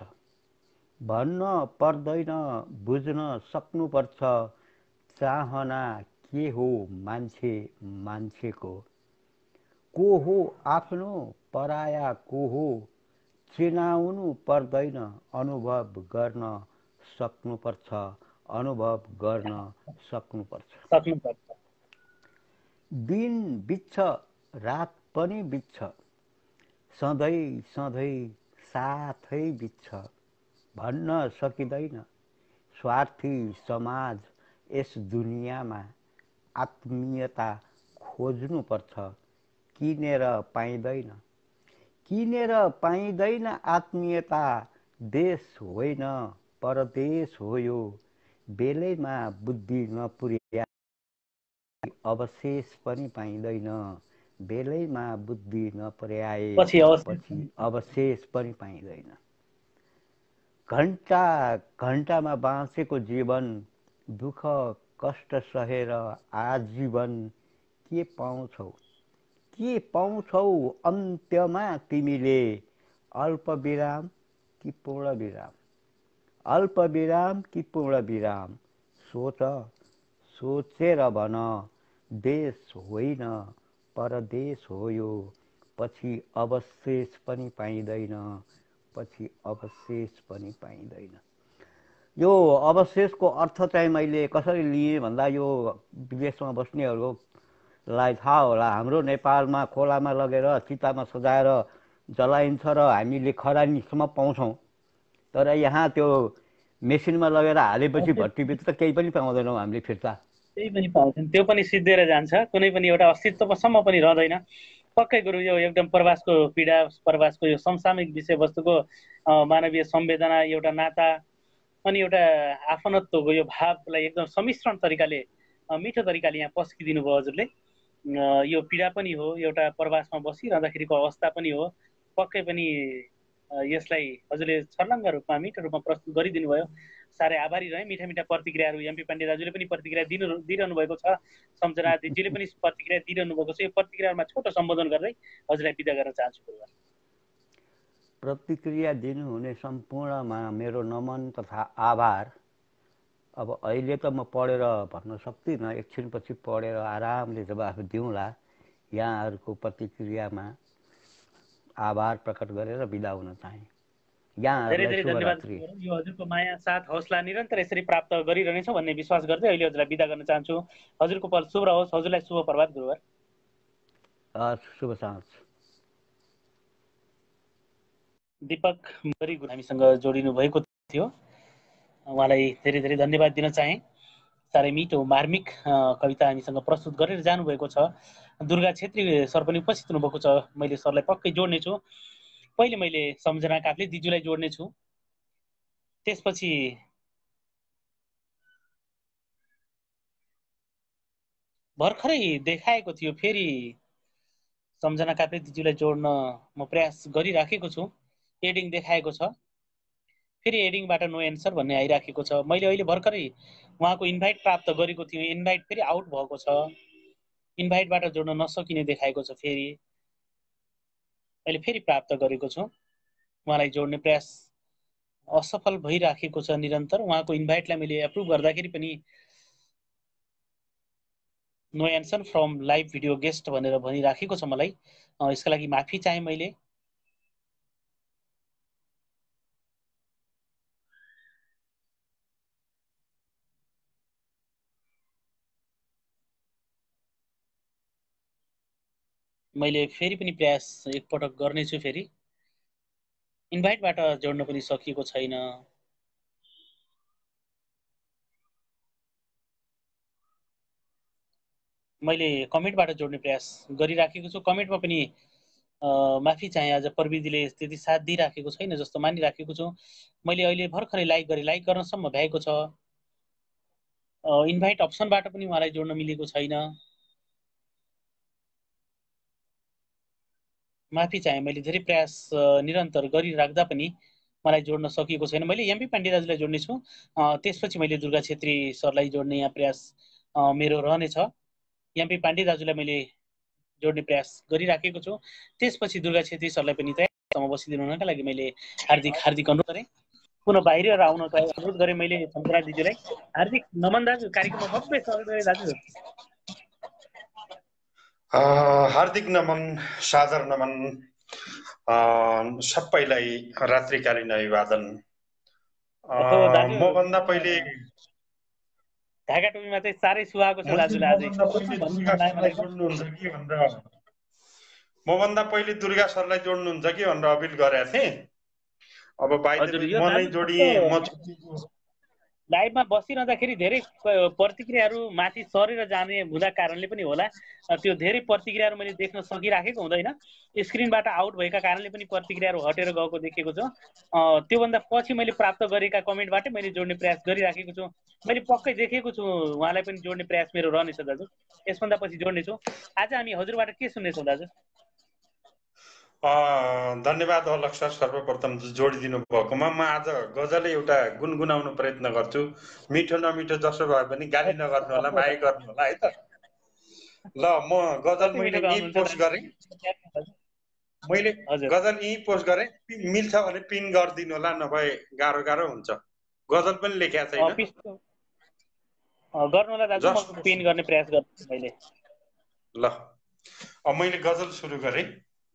भन्न पर्दैन बुझ्न सक्नुपर्छ। चाहना के हो मान्छे मान्छेको, को हो आफ्नो पराया को हो चिनाउनु पर्दैन। अनुभव गर्न सक्नुपर्छ, अनुभव गर्न सक्नुपर्छ। दिन बित्छ रात पनि बित्छ, सधैँ सधैँ साथै बित्छ भन्न सकिँदैन। स्वार्थी समाज यस दुनियाँमा आत्मीयता खोज्नुपर्छ, किनेर पाइँदैन। किनेर पाइँदैन आत्मीयता, देश होइन परदेश हो यो। बेलैमा बुद्धि नपुर्याए अवशेष पनि पाइँदैन। बेलैमा बुद्धि नपुर्याए पछि अवशेष पनि पाइँदैन। घन्टा घन्टामा बाँचेको जीवन दुःख कष्ट सहेर आजीवन के पाउँछौ अन्त्यमा तिमीले? अल्पविराम कि पूर्ण विराम? अल्पविराम कि पूर्ण विराम? सोचेर भन, देश होइन परदेश हो यो। पछि अवशेष पनि पाइँदैन। पछि अवशेष पनि पाइँदैन। यो अवशेषको अर्थ चाहिँ मैले कसरी लिएँ भन्दा यो विदेशमा बस्नेहरूलाई थाहा होला। हाम्रो नेपालमा खोलामा लगेर चितामा सजाएर जलाइन्छ र हामीले खरानीसम्म पाउँछौँ। तर यहाँ त्यो मेसिनमा लगेर हालेपछि भट्टीभित्र केही पनि पाउँदैनौँ हामीले फिर्ता। केही पनि पाउँदैन, त्यो पनि सिद्धिएर जान्छ, कुनै पनि एउटा अस्तित्वसम्म पनि रहँदैन। पक्कै कुरो यो एकदम प्रवासको पीडा, प्रवासको यो समसामयिक विषयवस्तुको मानवीय संवेदना, एउटा नाता अनि एउटा आफन्तत्वको यो भावलाई एकदम सम्मिश्रण तरिकाले मिठो तरिकाले यहाँ पस्किदिनु भयो हजुरले। यो पीडा पनि हो, एउटा प्रवासमा बसिरहँदाखेरिको अवस्था पनि हो। पक्कै पनि यसलाई हजुरले छर्लङ्ग रूपमा मिठो रूपमा प्रस्तुत गरिदिनु भयो। साह्रै आभारी रहे। मिठा मिठा प्रतिक्रियाहरू एमपी पाण्डे दाजुले पनि प्रतिक्रिया दिइरहनु भएको छ, सम्झना दिदीले पनि प्रतिक्रिया दिइरहनु भएको छ। यो प्रतिक्रियामा छोटो सम्बोधन गर्दै हजुरलाई बिदा गर्न चाहन्छु। प्रतिक्रिया दिनुहुने सम्पूर्णमा मेरो नमन तथा आभार। अब अहिले त म पढेर भन्न सक्दिनँ, एकछिनपछि पढेर आरामले जवाफ दिउँला। यहाँहरूको प्रतिक्रियामा आभार प्रकट गरेर बिदा हुन चाहे। धेरै धेरै धन्यवाद। यो हजुरको माया साथ हौसला निरन्तर यसरी प्राप्त गरिरहनेछौँ भन्ने विश्वास गर्दै अहिले हजुरलाई बिदा गर्न चाहन्छु। हजुरको पल शुभ रहोस्। हजुरलाई शुभ प्रभात गुरुवार। शुभ साँझ। दीपक मरी हामीसँग जोडिनु भएको थियो, उहाँलाई धेरै धेरै धन्यवाद दिन चाहे। साह्रै मिठो मार्मिक कविता हामीसँग प्रस्तुत गरेर जानुभएको छ। दुर्गा छेत्री सर पनि उपस्थित हुनुभएको छ। मैले सरलाई पक्कै जोड्नेछु। पहिले मैले सम्झना काफ्ले दिजुलाई जोड्नेछु, त्यसपछि भर्खरै देखाएको थियो फेरि सम्झना काफ्ले दिजुलाई जोड्न म प्रयास गरिराखेको छु। एडिङ देखाएको छ, फेरि एडिङबाट नो एन्सर भन्ने आइराखेको छ। मैले अहिले भर्खरै उहाँको इन्भाइट प्राप्त गरेको थिएँ, इन्भाइट फेरि आउट भएको छ, इन्भाइटबाट जोड्न नसकिने देखाएको छ। फेरि अहिले फेरि प्राप्त गरेको छु, उहाँलाई जोड्ने प्रयास असफल भइराखेको छ निरन्तर। उहाँको इन्भाइटलाई मैले एप्रुभ गर्दाखेरि पनि no answer from live video guest भनेर भनिराखेको छ मलाई। यसका लागि माफी चाहे मैले। फेरि पनि प्रयास एकपटक गर्नेछु। फेरि इन्भाइटबाट जोड्न पनि सकिएको छैन। मैले कमेन्टबाट जोड्ने प्रयास गरिराखेको छु। कमेन्टमा पनि माफी चाहे, आज प्रविधिले त्यति साथ दिइराखेको छैन जस्तो मानिराखेको छु। मैले अहिले भर्खरै लाइक गरेँ, लाइक गर्नसम्म भ्याएको छ। इन्भाइट अप्सनबाट पनि उहाँलाई जोड्न मिलेको छैन। माफी चाहे, मैले धेरै प्रयास निरन्तर गरिराख्दा पनि मलाई जोड्न सकिएको छैन। मैले एमपी पाण्डे दाजुलाई जोड्नेछु, त्यसपछि मैले दुर्गा छेत्री सरलाई जोड्ने यहाँ प्रयास मेरो रहनेछ। एमपी पाण्डे दाजुलाई मैले जोड्ने प्रयास गरिराखेको छु। त्यसपछि दुर्गा छेत्री सरलाई पनि तयारीमा बसिदिनु हुनका लागि मैले हार्दिक अनुरोध गरेँ। पुनः बाहिर आउन अनुरोध गरेँ मैले सम्झना दिदीलाई। हार्दिक नमन दाजु, कार्यक्रममा भव्य स्वागत गरेँ दाजु। हार्दिक नमन, सादर नमन, सबैलाई रात्रिकालीन अभिवादन। मभन्दा पहिले ढाका टोपीमा चाहिँ साह्रै सुहाएको छ दाजुलाई आज। मभन्दा पहिले दुर्गा सरलाई जोड्नुहुन्छ कि भनेर अपिल गरेका थिएँ। अब बाई द हजुर वे यो म नै दाजु जोडिएँ म लाइभमा बसिरहँदाखेरि धेरै प्रतिक्रियाहरू माथि सरेर जाने हुँदा कारणले पनि होला त्यो धेरै प्रतिक्रियाहरू मैले देख्न सकिराखेको हुँदैन स्क्रिनबाट आउट भएका कारणले पनि प्रतिक्रियाहरू हटेर गएको देखेको छु त्योभन्दा पछि मैले प्राप्त गरेका कमेन्टबाटै मैले जोड्ने प्रयास गरिराखेको छु मैले पक्कै देखेको छु उहाँलाई पनि जोड्ने प्रयास मेरो रहनेछ दाजु यसभन्दा पछि जोड्नेछु आज हामी हजुरबाट के सुन्नेछौँ दाजु धन्यवाद अलक सर सर्वप्रथम जोडिदिनु भएकोमा म आज गजलै एउटा गुनगुनाउनु प्रयत्न गर्छु मिठो नमिठो जसो भए पनि गाली नगर्नु होला माया गर्नु होला है त ल म गजल मैले यहीँ पोस्ट गरेँ मैले गजल यहीँ पोस्ट गरेँ मिल्छ भने पिन गरिदिनु होला नभए गाह्रो गाह्रो हुन्छ गजल पनि लेखेको छैन गर्नु होला दाजु म पिन गर्ने प्रयास गर्छु मैले ल अब मैले गजल सुरु गरेँ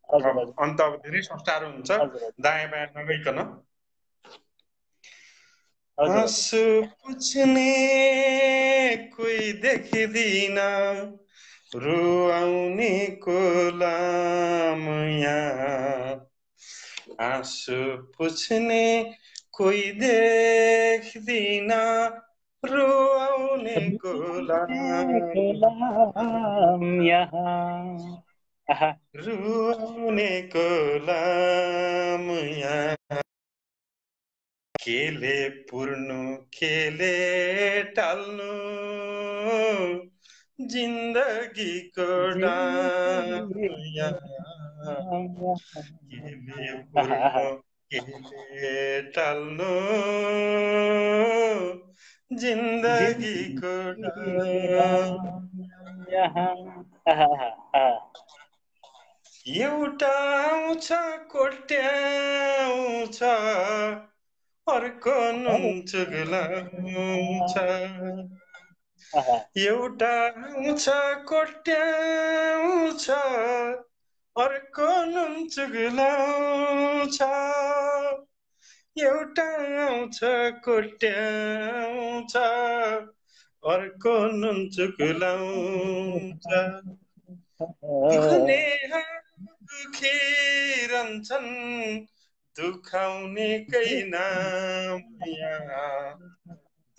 अन्त अब धेरै सस्टारो हुन्छ दायाँ बायाँ नगइकन आँसु पुछ्ने कोही देखिदिन रुवाउने कोलाम यहाँ आँसु पुछ्ने कोही देखिदिन रुवाउने कोलाम यहाँ रुने कोलाम यहाँ केले पुर्नु केले टाल्नु जिन्दगीको डाम यहाँ केले पुर्नु केले टाल्नु जिन्दगीको डाम यहाँ एउटा आउँछ कोट्याउँछ अर्को नुन चुग्लाउँछ एउटा आउँछ कोट्याउँछ अर्को नुन चुग्लाउँछ एउटा आउँछ कोट्याउँछ अर्को नुन चुग्लाउँछ दुखिरहन्छन् दुखाउनेकै नाम यहाँ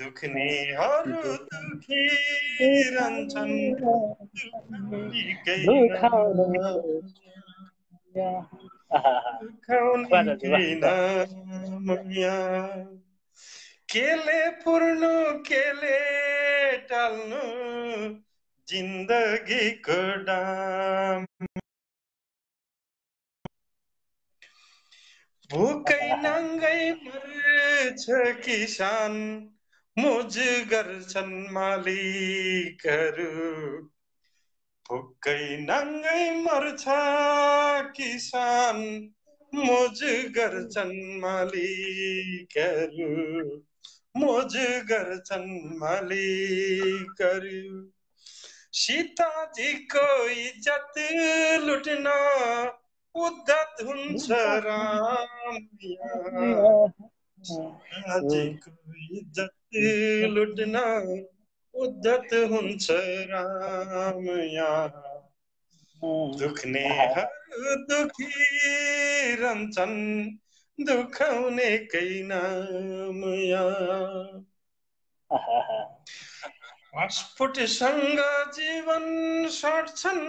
दुख्नेहरू दुखिरहन्छन् दुखाउनेकै नाम यहाँ केले पुर्नु केले टाल्नु जिन्दगीको डाम भुकै नङ्गै मर्छ किसान मोज गर्छन् मालिकहरू भुकै नङ्गै मर्छ किसान मोज गर्छन् मालिकहरू मोज गर्छन् मालिकहरू सीताजीको इज्जत लुट्न उद्धत हुन्छ राम सीताजीको इज्जत लुट्न उद्धत हुन्छ राम दुख्नेहरू दुखिरहन्छन् दुखाउनेकै नाम पासपोर्टसँग जीवन सर्छन्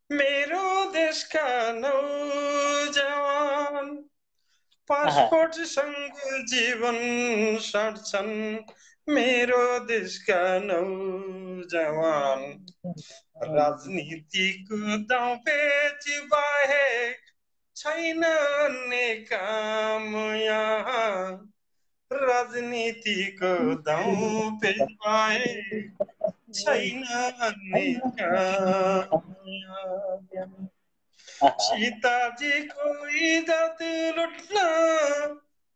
मेरो देशका नौजवान पासपोर्टसँग जीवन सर्छन् मेरो देशका नौजवान राजनीतिको दाउपेच बाहेक छैन अन्य काम यहाँ राजनीतिको दाउपेच बाहेक छैन अन्य काम सीताजीको इज्जत लुट्न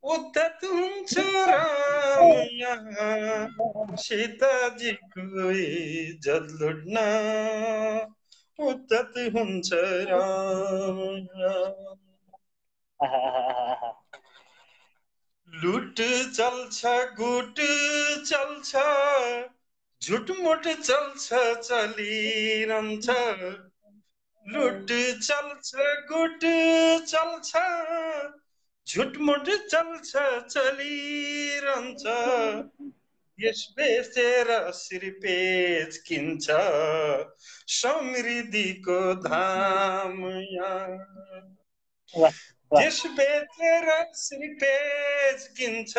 उद्धत हुन्छ राम यहाँ सीताजीको इज्जत लुट्न उद्धत हुन्छ राम लुट चल्छ गुट चल्छ झुटमुट चल्छ चलिरहन्छ लुट चल्छ गुट चल्छ झुटमुट चल्छ चलिरहन्छ यस बेचेर सिरपेज किन्छ समृद्धिको धाम यस बेचेर सिरपेज किन्छ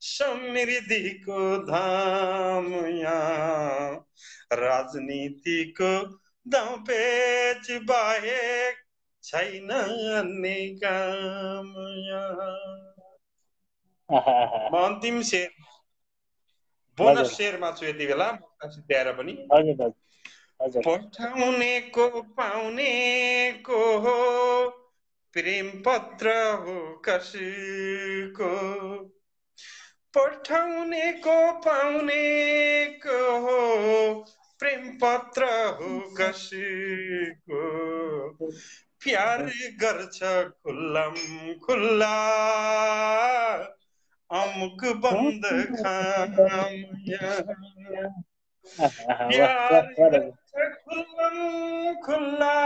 समृद्धिको धाम राजनीतिको दाउपेच बाहेक छैन अन्य काम म अन्तिम शेर बोनस शेरमा छु यति बेला सिद्ध्याएर पनि पठाउनेको पाउनेको हो प्रेम पत्र हो कसको पठाउनेको पाउनेको हो प्रेम पत्र हो कसको प्यार गर्छ खुल्लम खुल्ला अमुक बन्द खाम प्यार गर्छ खुल्लम खुल्ला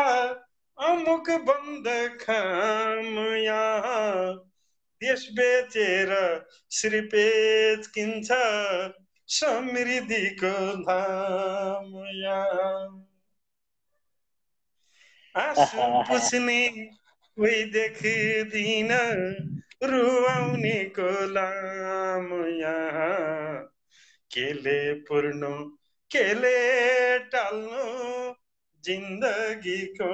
अमुक बन्द खाम देश बेचेर श्रीपेज किन्छ समृद्धिको धाम आँसु पुस्ने कोही देख्दिन रुवाउनेको लाम केले पुर्नु केले टाल्नु जिन्दगीको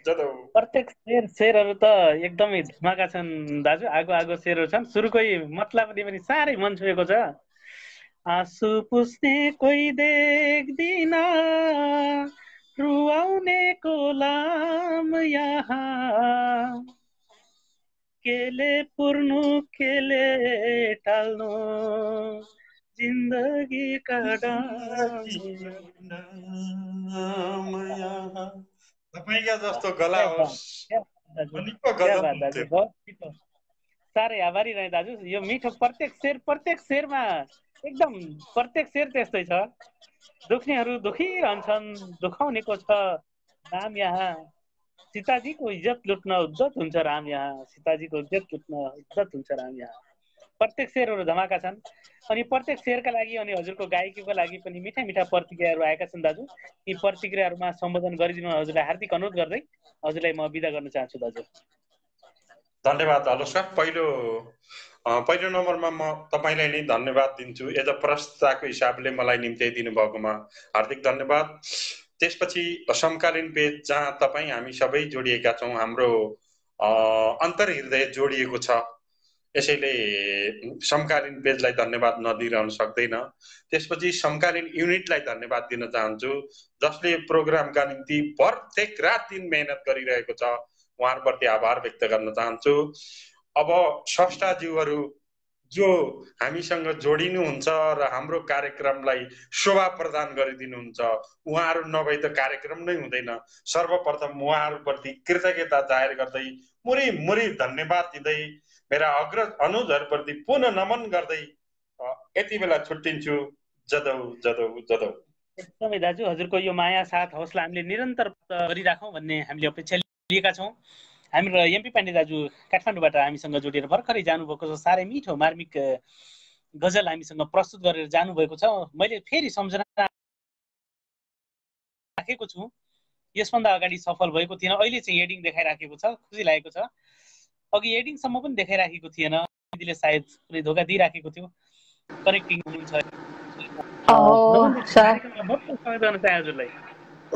प्रत्येक शेरहरू त एकदमै धमाका छन् दाजु आगो आगो शेरहरू छन् सुरुकै मतलबले पनि साह्रै मन छोएको छ आँसु पुस्ने कोही देख्दिन रुवाउनेको लाम यहाँ केले पुर्नु केले टाल्नु जिन्दगीका तपाईका जस्तो गला होस् साह्रै आभारी रहे दाजु यो मिठो प्रत्येक शेरमा एकदम प्रत्येक शेर त्यस्तै छ दुख्नेहरू दुखिरहन्छन् दुखाउनेको छ नाम यहाँ सीताजीको इज्जत लुट्न उज्जत हुन्छ राम यहाँ सीताजीको इज्जत लुट्न उज्जत हुन्छ राम यहाँ प्रत्येक शेरहरू धमाका छन् अनि प्रत्येक शेरका लागि अनि हजुरको गायकीको लागि पनि मिठा मिठा प्रतिक्रियाहरू आएका छन् दाजु यी प्रतिक्रियाहरूमा सम्बोधन गरिदिनु हजुरलाई हार्दिक अनुरोध गर्दै हजुरलाई म बिदा गर्न चाहन्छु दाजु धन्यवाद आलोक सर पहिलो नम्बरमा म तपाईलाई नै धन्यवाद दिन्छु एज अ प्रस्तावको हिसाबले मलाई निम्त्याइ दिनु भएकोमा हार्दिक धन्यवाद त्यसपछि समकालीन पेज जहाँ तपाईँ हामी सबै जोडिएका छौँ हाम्रो अन्तर्हृदय जोडिएको छ यसैले समकालीन पेजलाई धन्यवाद नदिइरहन सक्दैन त्यसपछि समकालीन युनिटलाई धन्यवाद दिन चाहन्छु जसले प्रोग्रामका निम्ति प्रत्येक रात दिन मेहनत गरिरहेको छ उहाँहरूप्रति आभार व्यक्त गर्न चाहन्छु अब स्रष्टाज्यूहरू जो हामीसँग जोडिनुहुन्छ र हाम्रो कार्यक्रमलाई शोभा प्रदान गरिदिनुहुन्छ उहाँहरू नभए त कार्यक्रम नै हुँदैन सर्वप्रथम उहाँहरूप्रति कृतज्ञता जाहेर गर्दै मुरी धन्यवाद दिँदै मेरा अग्रज अनुजहरूप्रति पुनः नमन गर्दै यति बेला छुट्टिन्छु जदौ एकदमै दाजु हजुरको यो माया साथ हौसला हामीले निरन्तर गरिराखौँ भन्ने हामीले अपेक्षा लिएका छौँ हाम्रो एमपी पाण्डे दाजु काठमाडौँबाट हामीसँग जोडिएर भर्खरै जानुभएको छ साह्रै मिठो मार्मिक गजल हामीसँग प्रस्तुत गरेर जानुभएको छ मैले फेरि सम्झना राखेको छु यसभन्दा अगाडि सफल भएको थिएन अहिले चाहिँ हेडिङ देखाइराखेको छ खुसी लागेको छ अघि हेडिङसम्म पनि देखाइराखेको थिएन दिदीले सायद कुनै धोका दिइराखेको थियो कनेक्टिङ हुनुहुन्छ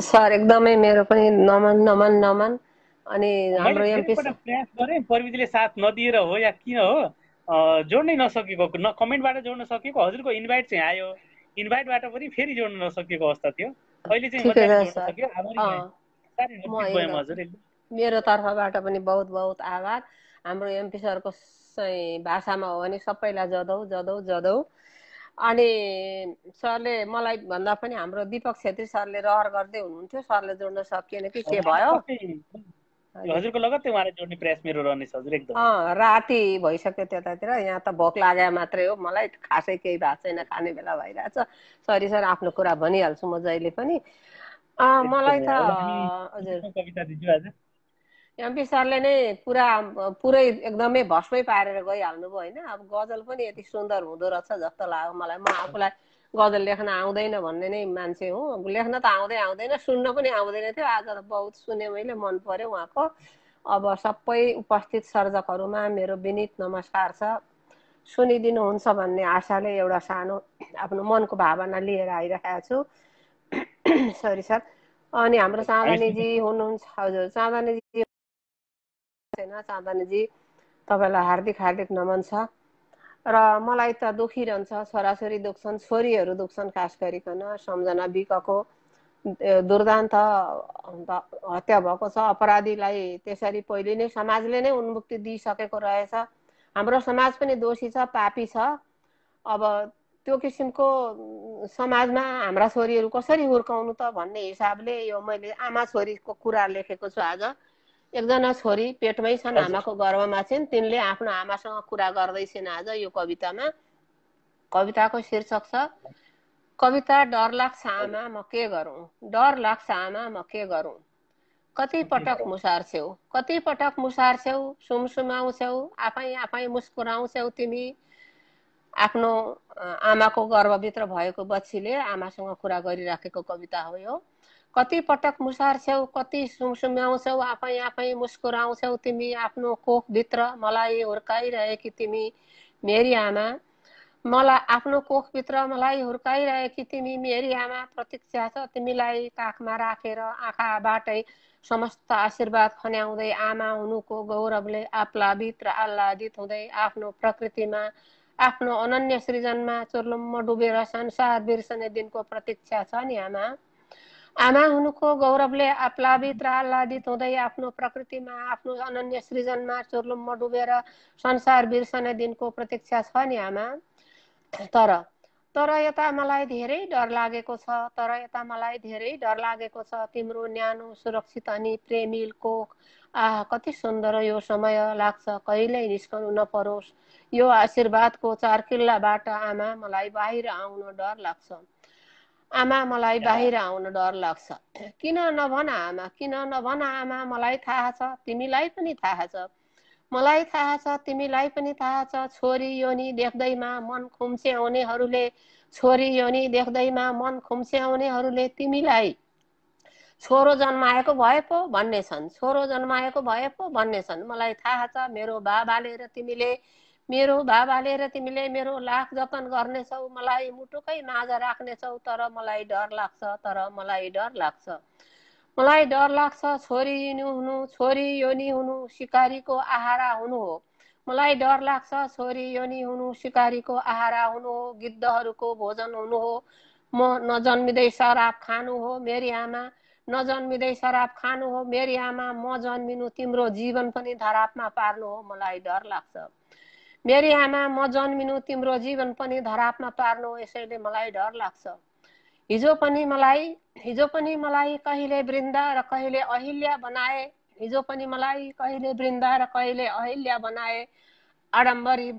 सर एकदमै मेरो पनि नमन अनि हाम्रो एमपी प्रयास गरेँ प्रविधिले साथ नदिएर हो या किन हो जोड्नै नसकेको न कमेन्टबाट जोड्न सकेको हजुरको इन्भाइट चाहिँ आयो इन्भाइटबाट पनि फेरि जोड्न नसकेको अवस्था थियो अहिले चाहिँ मेरो तर्फबाट पनि बहुत आभार हाम्रो एमपी सरको भाषामा हो भने सबैलाई जदौ अनि सरले मलाई भन्दा पनि हाम्रो दीपक छेत्री सरले रहर गर्दै हुनुहुन्थ्यो सरले जोड्न सकिएन कि के भयो हजुरको लगत्तै उहाँले जोड्ने प्रयास मेरो रहनेछ हजुर एकदम राति भइसक्यो त्यतातिर यहाँ त भोक लागे मात्रै हो मलाई खासै केही भएको छैन खाने बेला भइरहेछ सरी सर आफ्नो कुरा भनिहाल्छु म जहिले पनि मलाई त हजुर एमपी सरले नै पुरै एकदमै भस्मै पारेर गइहाल्नु भयो होइन। अब गजल पनि यति सुन्दर हुँदो रहेछ जस्तो लाग्यो मलाई। म आफूलाई गजल लेख्न आउँदैन भन्ने नै मान्छे हुँ। लेख्न त आउँदैन, सुन्न पनि आउँदैन थियो। आज त बहुत सुने मैले, मन पर्यो उहाँको। अब सबै उपस्थित सर्जकहरूमा मेरो विनीत नमस्कार छ। सुनिदिनुहुन्छ भन्ने आशाले एउटा सानो आफ्नो मनको भावना लिएर आइरहेको छु। Sorry sir. अनि हाम्रो चाँदनीजी हुनुहुन्छ। हजुर, चाँदनीजी छैन। चाँदनीजी तपाईँलाई हार्दिक हार्दिक नमन छ। र मलाई त दुखिरहन्छ, छोराछोरी दुख्छन्, छोरीहरू दुख्छन्। खास गरिकन सम्झना विकको दुर्दान्त हत्या भएको छ। अपराधीलाई त्यसरी पहिले नै समाजले नै उन्मुक्ति दिइसकेको रहेछ। हाम्रो समाज पनि दोषी छ, पापी छ। अब त्यो किसिमको समाजमा हाम्रा छोरीहरू कसरी हुर्काउनु त भन्ने हिसाबले यो मैले आमा छोरीको कुरा लेखेको छु। आज एकजना छोरी पेटमै छन्, आमाको गर्भमा छिन्। तिनले आफ्नो आमासँग कुरा गर्दैछिन् आज यो कवितामा। कविताको शीर्षक छ कविता डर लाग्छ आमा म के गरौँ, डर लाग्छ आमा म के गरौँ। कति पटक मुसार्छौ, कति पटक मुसार्छौ, सुमसुमाउँछौ, आफै मुस्कुराउँछौ तिमी। आफ्नो आमाको गर्भभित्र भएको बच्चीले आमासँग कुरा गरिराखेको कविता हो यो। कति पटक मुसार्छौ, कति सुमसुमाउँछौ, आफै मुस्कुराउँछौ तिमी। आफ्नो कोखभित्र मलाई हुर्काइरहेकी तिमी मेरी आमा। मलाई आफ्नो कोखभित्र मलाई हुर्काइरहेकी तिमी मेरी आमा। प्रतीक्षा छ तिमीलाई काखमा राखेर, आँखाबाटै समस्त आशीर्वाद खन्याउँदै। आमा हुनुको गौरवले आप्लावित र आह्लादित हुँदै आफ्नो प्रकृतिमा, आफ्नो अनन्य सृजनमा चुर्लुम्म डुबेर संसार बिर्सने दिनको प्रतीक्षा छ नि आमा। आमा हुनुको गौरवले आप्लावित र आह्लादित हुँदै आफ्नो प्रकृतिमा, आफ्नो अनन्य सृजनमा चुर्लुम्म डुबेर संसार बिर्सने दिनको प्रतीक्षा छ नि आमा। तर यता मलाई धेरै डर लागेको छ, तर यता मलाई धेरै डर लागेको छ। तिम्रो न्यानो सुरक्षित अनि प्रेमिल कोख, आह कति सुन्दर यो समय लाग्छ कहिल्यै निस्कनु नपरोस् यो आशीर्वादको चारकिल्लाबाट। आमा मलाई बाहिर आउन डर लाग्छ, आमा मलाई बाहिर आउन डर लाग्छ। किन नभन आमा, किन नभन आमा, मलाई थाहा छ तिमीलाई पनि थाहा छ, मलाई थाहा छ तिमीलाई पनि थाहा छ। छोरी योनी देख्दैमा मन खुम्च्याउनेहरूले, छोरी योनी देख्दैमा मन खुम्च्याउनेहरूले तिमीलाई छोरो जन्माएको भए पो भन्ने छन्, छोरो जन्माएको भए पो भन्ने छन्। मलाई थाहा छ मेरो बाबाले र तिमीले, मेरो बाबाले र तिमीले मेरो लाख जतन गर्नेछौ, मलाई मुटुकै माझ राख्नेछौ। तर मलाई डर लाग्छ, तर मलाई डर लाग्छ, मलाई डर लाग्छ। छोरी योनी हुनु शिकारीको आहारा हुनु हो, मलाई डर लाग्छ। छोरी योनी हुनु शिकारीको आहारा हुनु हो, गिद्धहरूको भोजन हुनु हो। म नजन्मिँदै शराब खानु हो मेरी आमा, नजन्मिँदै शराब खानु हो मेरी आमा। म जन्मिनु तिम्रो जीवन पनि धरापमा पार्नु हो, मलाई डर लाग्छ मेरी आमा। म जन्मिनु तिम्रो जीवन पनि धरापमा पार्नु हो, यसैले मलाई डर लाग्छ। हिजो पनि मलाई कहिले वृन्दा र कहिले अहिल्या बनाए, हिजो पनि मलाई कहिले वृन्दा र कहिले अहिल्या बनाए। आडम्बरी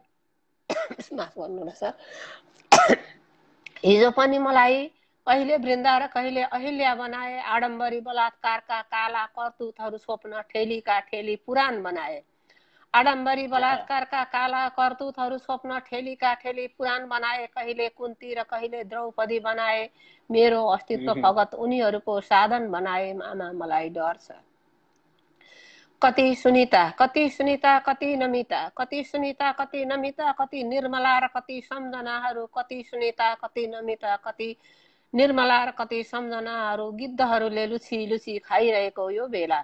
माफ गर्नु सर, हिजो पनि मलाई कहिले वृन्दा र कहिले अहिल्या बनाए। आडम्बरी बलात्कारका काला करतुतहरू छोप्न ठेलीका ठेली पुराण बनाए। आडम्बरी बलात्कारका काला करतुतहरू छोप्न ठेलीका ठेली पुराण बनाए। कहिले कुन्ती र कहिले द्रौपदी बनाए, मेरो अस्तित्व फगत उनीहरूको साधन बनाए। आमा मलाई डर छ। कति सुनिता, कति सुनिता, कति नमिता, कति सुनिता, कति नमिता, कति निर्मला र कति सम्झनाहरू। कति सुनिता, कति नमिता, कति निर्मला र कति सम्झनाहरू। गिद्धहरूले लुची लुची खाइरहेको यो बेला,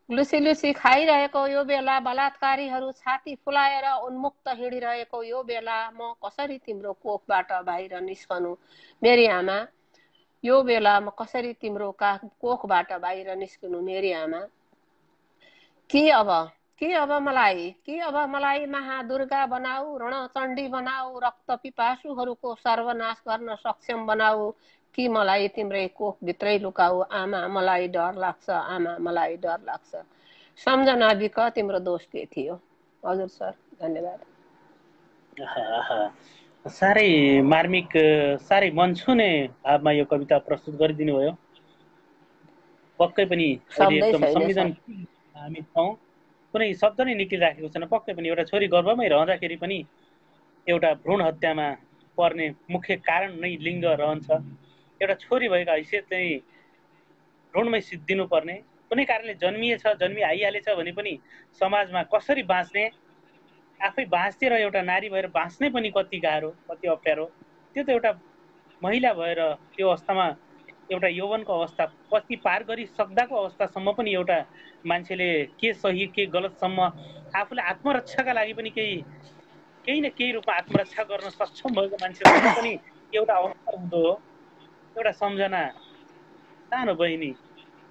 लुसी लुसी खाइरहेको यो बेला, बलात्कारीहरू छाती फुलाएर उन्मुक्त हिँडिरहेको यो बेला, म कसरी तिम्रो कोखबाट बाहिर निस्कनु मेरी आमा। यो बेला म कसरी तिम्रो कोखबाट बाहिर निस्कनु मेरी आमा। के अब मलाई महादुर्गा बनाऊ, रणचण्डी बनाऊ, रक्त पिपासुहरूको सर्वनाश गर्न सक्षम बनाऊ, कि मलाई तिम्रै कोखभित्रै लुकाऊ। आमा मलाई डर लाग्छ, आमा मलाई डर लाग्छ। सम्झना विक तिम्रो दोष के थियो। हजुर सर, धन्यवाद। साह्रै मार्मिक, साह्रै मन छुने भावमा यो कविता प्रस्तुत गरिदिनु भयो। पक्कै पनि अहिले शब्दै एकदम छैन सर। संवेदनशील हामी छौँ, कुनै शब्द नै निक्लिराखेको छैन। पक्कै पनि एउटा छोरी गर्भमै रहँदाखेरि पनि एउटा भ्रूण हत्यामा पर्ने मुख्य कारण नै लिङ्ग रहन्छ। एउटा छोरी भएका हैसियत चाहिँ भ्रूणमै सिद्धिनुपर्ने, कुनै कारणले जन्मी आइहालेछ भने पनि समाजमा कसरी बाँच्ने, आफै बाँच्थे र एउटा नारी भएर बाँच्नै पनि कति गाह्रो, कति अप्ठ्यारो। त्यो त एउटा महिला भएर त्यो अवस्थामा एउटा यौवनको अवस्था पछि पार गरिसक्दाको अवस्थासम्म पनि एउटा मान्छेले के सही के गलतसम्म आफूलाई आत्मरक्षाका लागि पनि केही न केही रूपमा आत्मरक्षा गर्न सक्षम भएको मान्छेसम्म पनि एउटा अवस्था हुँदो हो। एउटा सम्झना सानो बहिनी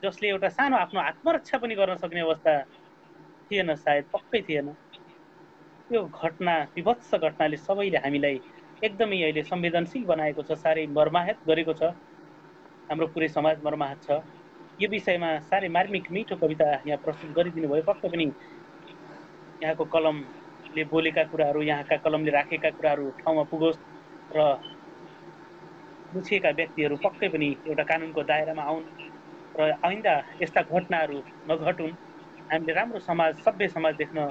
जसले एउटा सानो आफ्नो आत्मरक्षा पनि गर्न सक्ने अवस्था थिएन, सायद पक्कै थिएन। त्यो घटना, विभत्स घटनाले सबैले हामीलाई एकदमै अहिले संवेदनशील बनाएको छ, साह्रै मर्माहत गरेको छ। हाम्रो पुरै समाज मर्माहत छ। यो विषयमा साह्रै मार्मिक मिठो कविता यहाँ प्रस्तुत गरिदिनु भयो। पक्कै पनि यहाँको कलमले बोलेका कुराहरू, यहाँका कलमले राखेका कुराहरू ठाउँमा पुगोस् र मुछिएका व्यक्तिहरू पक्कै पनि एउटा कानुनको दायरामा आउन् र आइन्दा यस्ता घटनाहरू नघटुन्। हामीले राम्रो समाज, सभ्य समाज देख्न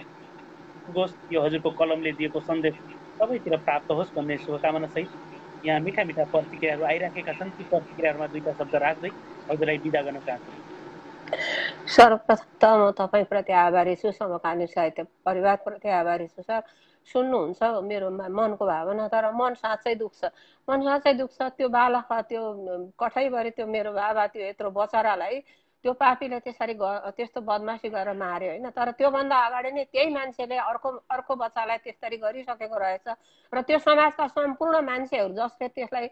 पुगोस्। यो हजुरको कलमले दिएको सन्देश सबैतिर प्राप्त होस् भन्ने शुभकामना सहित यहाँ मिठा मिठा प्रतिक्रियाहरू आइराखेका छन्। ती प्रतिक्रियाहरूमा दुईटा शब्द राख्दै हजुरलाई बिदा गर्न चाहन्छु। सर्वप्रथम त म तपाईँप्रति आभारी छु, समकालीन साहित्य परिवारप्रति आभारी छु सर। सुन्नुहुन्छ मेरो मनको भावना, तर मन साँच्चै दुख्छ, मन साँच्चै दुख्छ। त्यो बालक, त्यो कठैभरि त्यो मेरो बाबा त्यो यत्रो बचरालाई त्यो पापीले त्यसरी त्यस्तो बदमासी गरेर मार्यो होइन। तर त्योभन्दा अगाडि नै त्यही मान्छेले अर्को बच्चालाई त्यसरी गरिसकेको रहेछ र त्यो समाजका सम्पूर्ण मान्छेहरू जसले त्यसलाई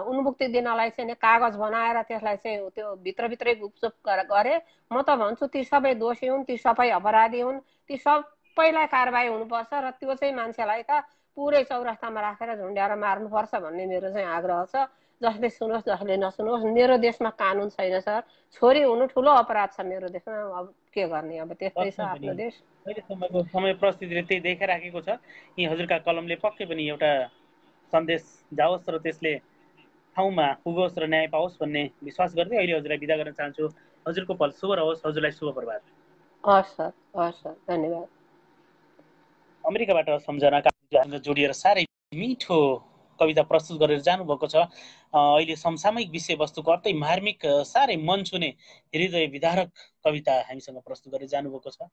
उन्मुक्ति दिनलाई चाहिँ कागज बनाएर त्यसलाई चाहिँ त्यो भित्रभित्रै गुपचुप गरे। म त भन्छु ती सबै दोषी हुन्, ती सबै अपराधी हुन्, ती सबैलाई कारबाही हुनुपर्छ र त्यो चाहिँ मान्छेलाई त पुरै चौरास्तामा राखेर झुन्ड्याएर मार्नुपर्छ भन्ने मेरो चाहिँ आग्रह छ। जसले सुनोस् जसले नसुनोस्, मेरो देशमा कानुन छैन सर। छोरी हुनु ठुलो अपराध छ मेरो देशमा। अब के गर्ने, अब त्यस्तै छ आफ्नो देश। अहिलेसम्मको समय परिस्थितिले त्यही देखाइराखेको छ। यी हजुरका कलमले पक्कै पनि एउटा सन्देश जाओस् र त्यसले ठाउँमा पुगोस् र न्याय पाओस् भन्ने विश्वास गर्दै अहिले हजुरलाई बिदा गर्न चाहन्छु। हजुरको पल शुभ रहोस्। हजुरलाई शुभ प्रभात। हस् सर, हस् सर, धन्यवाद। अमेरिकाबाट सम्झना जोडिएर साह्रै मिठो कविता प्रस्तुत गरेर जानुभएको छ। अहिले समसामयिक विषयवस्तुको अत्यन्तै मार्मिक, साह्रै मन छुने, हृदय विदारक कविता हामीसँग प्रस्तुत गरेर जानुभएको छ।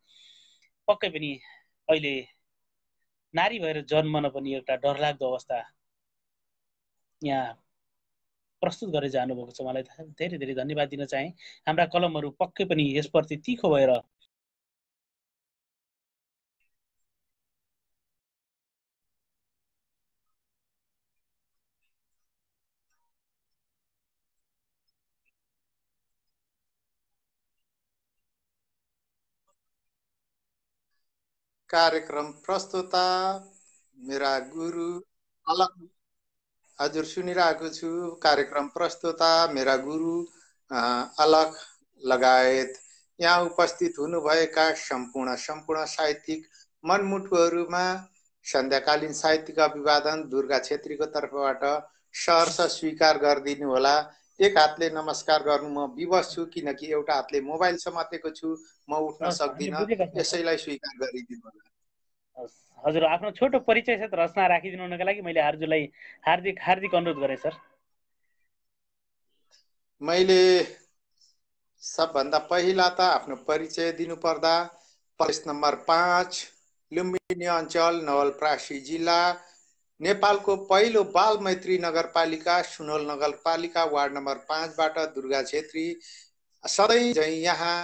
पक्कै पनि अहिले नारी भएर जन्मन पनि एउटा डरलाग्दो अवस्था यहाँ प्रस्तुत गरेर जानुभएको छ। मलाई धेरै धेरै धन्यवाद दिन चाहे। हाम्रा कलमहरू पक्कै पनि यसप्रति तीखो भएर कार्यक्रम प्रस्तुता मेरा गुरु अलग, हजुर सुनिरहेको छु। कार्यक्रम प्रस्तुता मेरा गुरु अलग लगायत यहाँ उपस्थित हुनुभएका सम्पूर्ण साहित्यिक मनमुटुहरूमा सन्ध्याकालीन साहित्यिक अभिवादन दुर्गा छेत्रीको तर्फबाट सहर्ष स्वीकार गरिदिनु होला। एक हातले नमस्कार गर्नु म विवश छु, किनकि एउटा हातले मोबाइल समातेको छु, म उठ्न सक्दिनँ, यसैलाई स्वीकार गरिदिनु होला। हजुर आफ्नो छोटो परिचय सहित रचना राखिदिनु हुनका लागि मैले हजुरलाई हार्दिक हार्दिक अनुरोध गरेँ सर। मैले सबभन्दा पहिला त आफ्नो परिचय दिनुपर्दा प्रदेश नम्बर 5 लुम्बिनी अञ्चल नवलपरासी जिल्ला नेपालको पहिलो बाल मैत्री नगरपालिका सुनोल नगरपालिका वार्ड नम्बर 5 बाट दुर्गा छेत्री। सधैँ झैँ यहाँ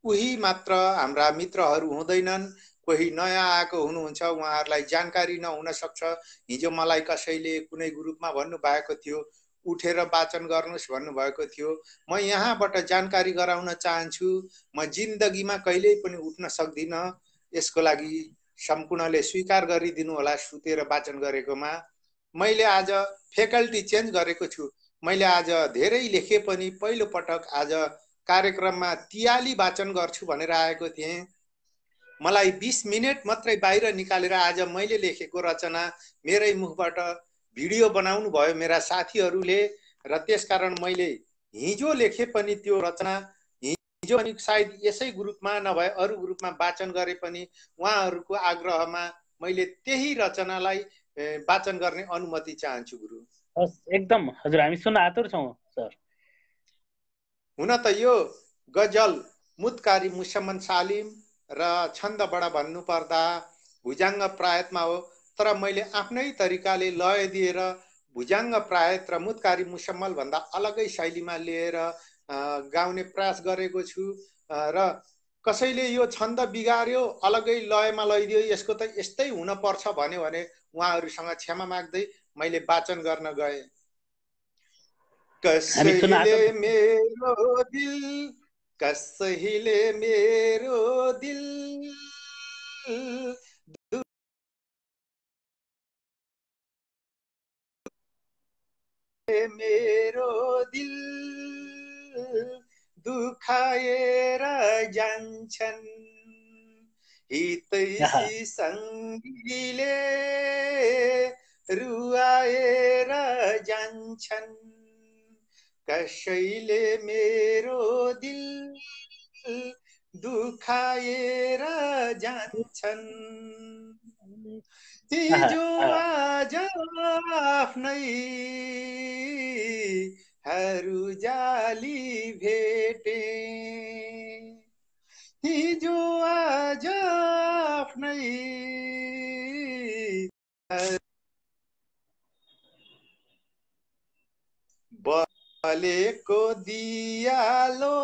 उही मात्र हाम्रा मित्रहरू हुँदैनन्, कोही नयाँ आएको हुनुहुन्छ, उहाँहरूलाई जानकारी नहुन सक्छ। हिजो मलाई कसैले कुनै ग्रुपमा भन्नुभएको थियो उठेर वाचन गर्नुहोस् भन्नुभएको थियो। म यहाँबाट जानकारी गराउन चाहन्छु, म जिन्दगीमा कहिल्यै पनि उठ्न सक्दिनँ। यसको लागि सम्पूर्णले स्वीकार गरिदिनु होला सुतेर वाचन गरेकोमा। मैले आज फ्याकल्टी चेन्ज गरेको छु। मैले आज धेरै लेखे पनि पहिलो पटक आज कार्यक्रममा 43 वाचन गर्छु भनेर आएको थिएँ। मलाई 20 मिनट मात्रै बाहिर निकालेर आज मैले लेखेको रचना मेरै मुखबाट भिडियो बनाउनु भयो मेरा साथीहरूले, र त्यसकारण मैले हिजो लेखे पनि त्यो रचना हिजो अनि सायद यसै ग्रुपमा नभए अरू ग्रुपमा वाचन गरे पनि उहाँहरूको आग्रहमा मैले त्यही रचनालाई वाचन गर्ने अनुमति चाहन्छु गुरु। एकदम हजुर, हामी सुन्न आतुर छौँ सर। हुन त यो गजल मुतकारी मुसम्मन सालिम र छन्दबाट भन्नुपर्दा भुजाङ्ग प्रायतमा हो, तर मैले आफ्नै तरिकाले लय दिएर भुजाङ्ग प्रायत र मुतकारी मुसम्मल भन्दा अलगै शैलीमा लिएर गाउने प्रयास गरेको छु। र कसैले यो छन्द बिगार्यो, अलगै लयमा लैदियो, यसको त यस्तै हुन पर्छ भन्यो भने उहाँहरूसँग क्षमा माग्दै मैले वाचन गर्न गएँ। कसैले मेरो दिल, कसैले मेरो दिल, मेरो दिल दुखाएर जान्छन्, हितैसी सङ्गीले रुवाएर जान्छन्। कसैले मेरो दिल दुखाएर जान्छन्, हिजो आज आफ्नै जाली भेटे, हिजो आज आफ्नै बलेको दियालो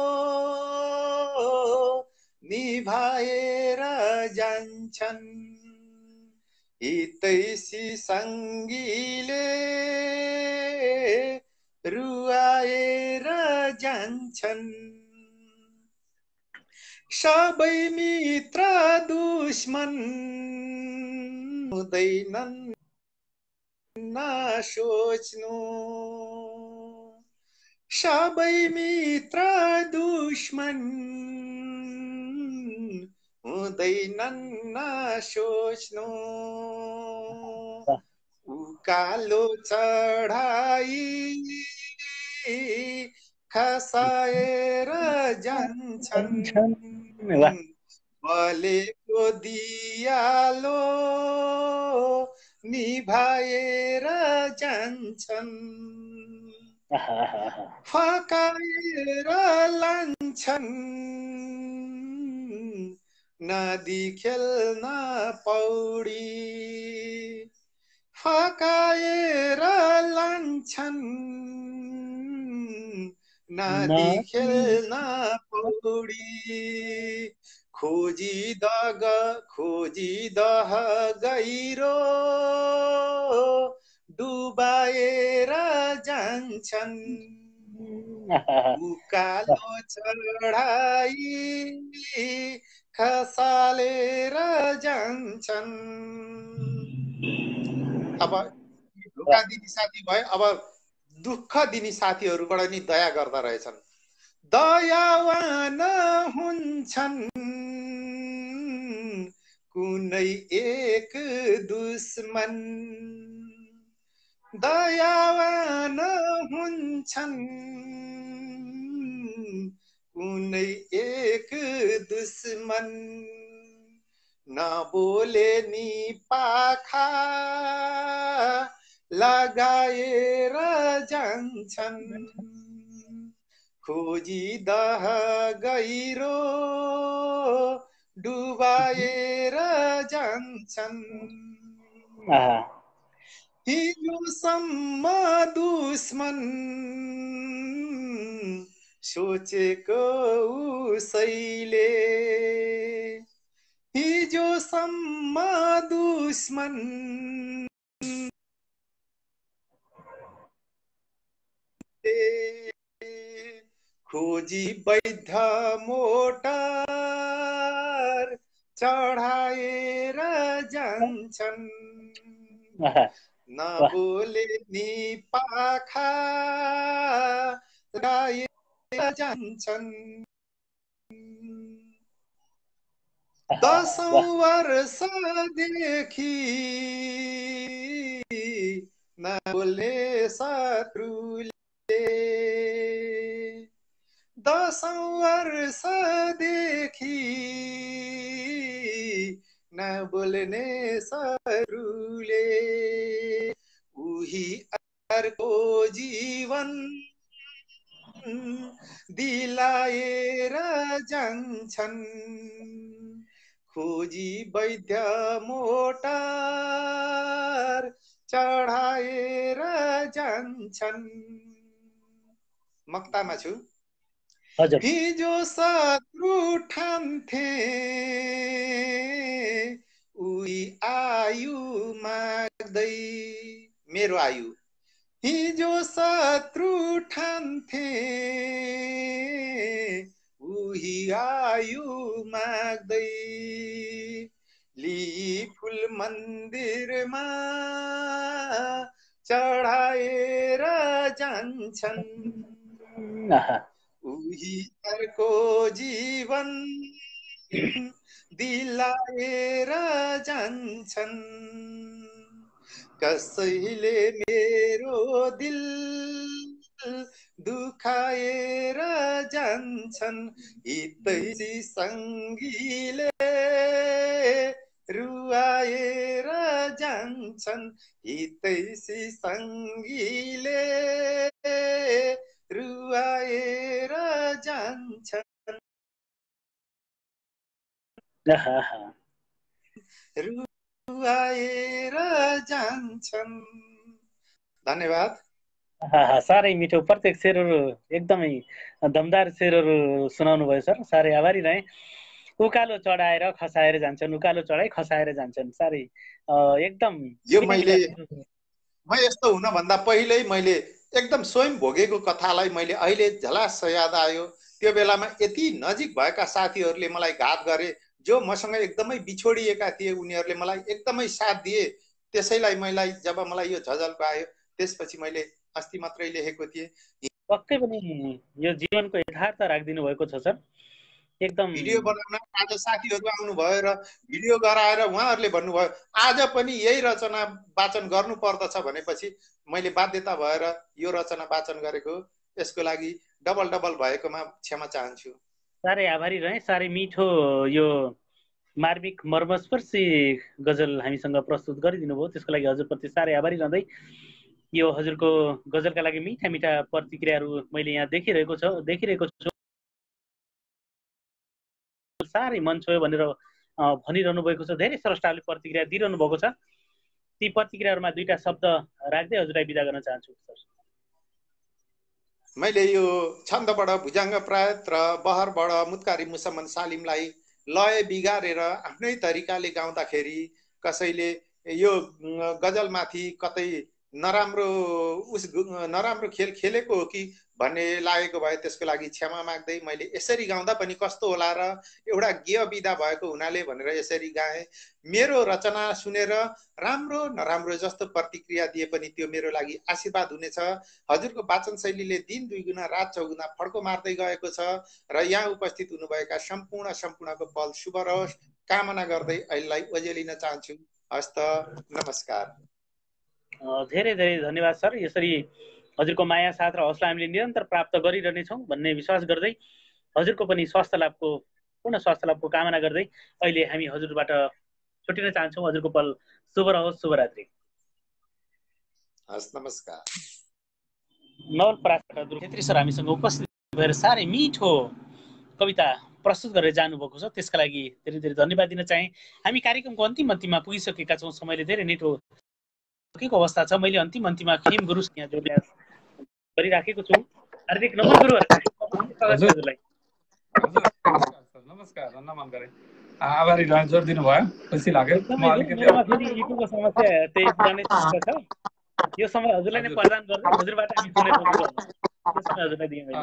निभाएर जान्छन्, हितैसी सङ्गीले रुवाएर जान्छन्। सबै मित्र दुश्मन हुँदैनन् नसोच्नु, सबै मित्र दुश्मन हुँदैनन् नसोच्नु। उकालो चढाई खसाएर जान्छन्, बलेको दियालो निभाएर जान्छन्, फकाएर लान्छन् नदी खेल्न पौडी, फकाएर लान्छन् नदी खेल्न पौडी। खोजी दह गहिरो डुबाएर जान्छन्, उकालो चढाई खसालेर जान्छन्। अब ढोका दिने साथी भए, अब दुःख दिने साथीहरूबाट नि दया गर्दा रहेछन्। दयावान हुन्छन् कुनै एक दुश्मन, दयावान हुन्छन् कुनै एक दुश्मन। नबोले नि पाखा लगाएर जान्छन्, खोजी दह गहिरो डुबाएर जान्छन्। हिजोसम्म दुश्मन सोचेको उसैले, हिजोसम्म दुश्मन खोजी वैध मोटर चढाएर जान्छन्, नबोले नि पाखा लगाएर जान्छन्। 10 वर्षदेखि नबोल्ने शत्रुले 10औं वर्षदेखि नबोल्ने सरुले उही अर्को जीवन दिलाएर जान्छन् खोजी वैद्य मोटर चढाएर जान्छन्। मक्तामा छु। हिजो शत्रु ठान्थे उही आयु माग्दै मेरो आयु। हिजो शत्रु ठान्थे उही आयु माग्दै ली फुल मन्दिरमा चढाएर जान्छन् उही अर्को जीवन दिलाएर जान्छन्। कसैले मेरो दिल दुखाएर जान्छन् हितैषी सङ्गीले रुवाएर जान्छन् हितैषी सङ्गीले रुवाएर जान्छन् रुवाएर जान्छन्। धन्यवाद। साह्रै मिठो प्रत्येक शेरहरू एकदमै दमदार शेरहरू सुनाउनु भयो सर, साह्रै आभारी रहे। उकालो चढाएर खसाएर जान्छन्, उकालो चढाइ खसाएर जान्छन्, साह्रै एकदम यो म यस्तो हुनभन्दा पहिल्यै मैले एकदम स्वयं भोगेको कथालाई मैले अहिले झलास याद आयो। त्यो बेलामा यति नजिक भएका साथीहरूले मलाई घात गरे, जो मसँग एकदमै बिछोडिएका थिए उनीहरूले मलाई एकदमै साथ दिए। त्यसैलाई जब मलाई यो झझल्को आयो त्यसपछि मैले अस्ति मात्रै लेखेको थिएँ। पक्कै पनि यो जीवनको यथार्थ राखिदिनु भएको छ सर। एकदम भिडियो बनाउन आज साथीहरू आउनुभयो र भिडियो गराएर उहाँहरूले भन्नुभयो आज पनि यही रचना वाचन गर्नु पर्दछ भनेपछि मैले बाध्यता भएर यो रचना वाचन गरेको। यसको लागि डबल डबल भएकोमा क्षमा चाहन्छु। साह्रै आभारी रहे। साह्रै मिठो यो मार्मिक मर्मस्पर्शी गजल हामीसँग प्रस्तुत गरिदिनु भयो, त्यसको लागि हजुरप्रति साह्रै आभारी रहँदै यो हजुरको गजलका लागि मिठा मिठा प्रतिक्रियाहरू मैले यहाँ देखिरहेको छु। साह्रै मन छोयो भनेर भनिरहनु भएको छ। धेरै स्रष्टाहरूले प्रतिक्रिया दिइरहनु भएको छ। ती प्रतिक्रियाहरूमा दुईटा शब्द राख्दै हजुरलाई बिदा गर्न चाहन्छु सर। मैले यो छन्दबाट भुजाङ्ग प्रायत र बहरबाट मुत्कारी मुसम्मन सालिमलाई लय बिगारेर आफ्नै तरिकाले गाउँदाखेरि कसैले यो गजलमाथि कतै नराम्रो खेल खेलेको हो कि भन्ने लागेको भए त्यसको लागि क्षमा माग्दै मैले यसरी गाउँदा पनि कस्तो होला र एउटा गेय विधा भएको हुनाले भनेर यसरी गाएँ। मेरो रचना सुनेर राम्रो नराम्रो जस्तो प्रतिक्रिया दिए पनि त्यो मेरो लागि आशीर्वाद हुनेछ। हजुरको वाचन शैलीले दिन दुईगुना रात चौगुना फड्को मार्दै गएको छ र यहाँ उपस्थित हुनुभएका सम्पूर्णको पल शुभ रहोस् कामना गर्दै अहिलेलाई ओजेलिन चाहन्छु। हस्त नमस्कार। धेरै धेरै धन्यवाद सर। यसरी हजुरको माया साथ र हौसला हामीले निरन्तर प्राप्त गरिरहनेछौँ भन्ने विश्वास गर्दै हजुरको पनि पूर्ण स्वास्थ्य लाभको कामना गर्दै अहिले हामी हजुरबाट छुटिन चाहन्छौँ। हजुरको पल शुभ रहोस्। शुभरात्रि। हस् नमस्कार। नवलपरासबाट दुर्गा छेत्री सर हामीसँग उपस्थित भएर साह्रै मिठो कविता प्रस्तुत गरेर जानुभएको छ, त्यसका लागि धेरै धेरै धन्यवाद दिन चाहे। हामी कार्यक्रमको अन्तिममा पुगिसकेका छौँ। समयले धेरै नेटो सकेको अवस्था छ। मैले अन्तिममा खिम गुरु यहाँ जोड्ने गरिराखेको छु। हार्दिक नमन गुरुहरु। नमस्कार नमन गरे। आभारी रहे, जोड दिनु भयो, खुसी लाग्यो। म अलिकति युट्युबको समस्या त्यही पुरानै छ। यो समय हजुरलाई नै प्रदान गर्दै हजुरबाट हामी सुनेको छु। यो समय हजुरलाई दिएँ मैले।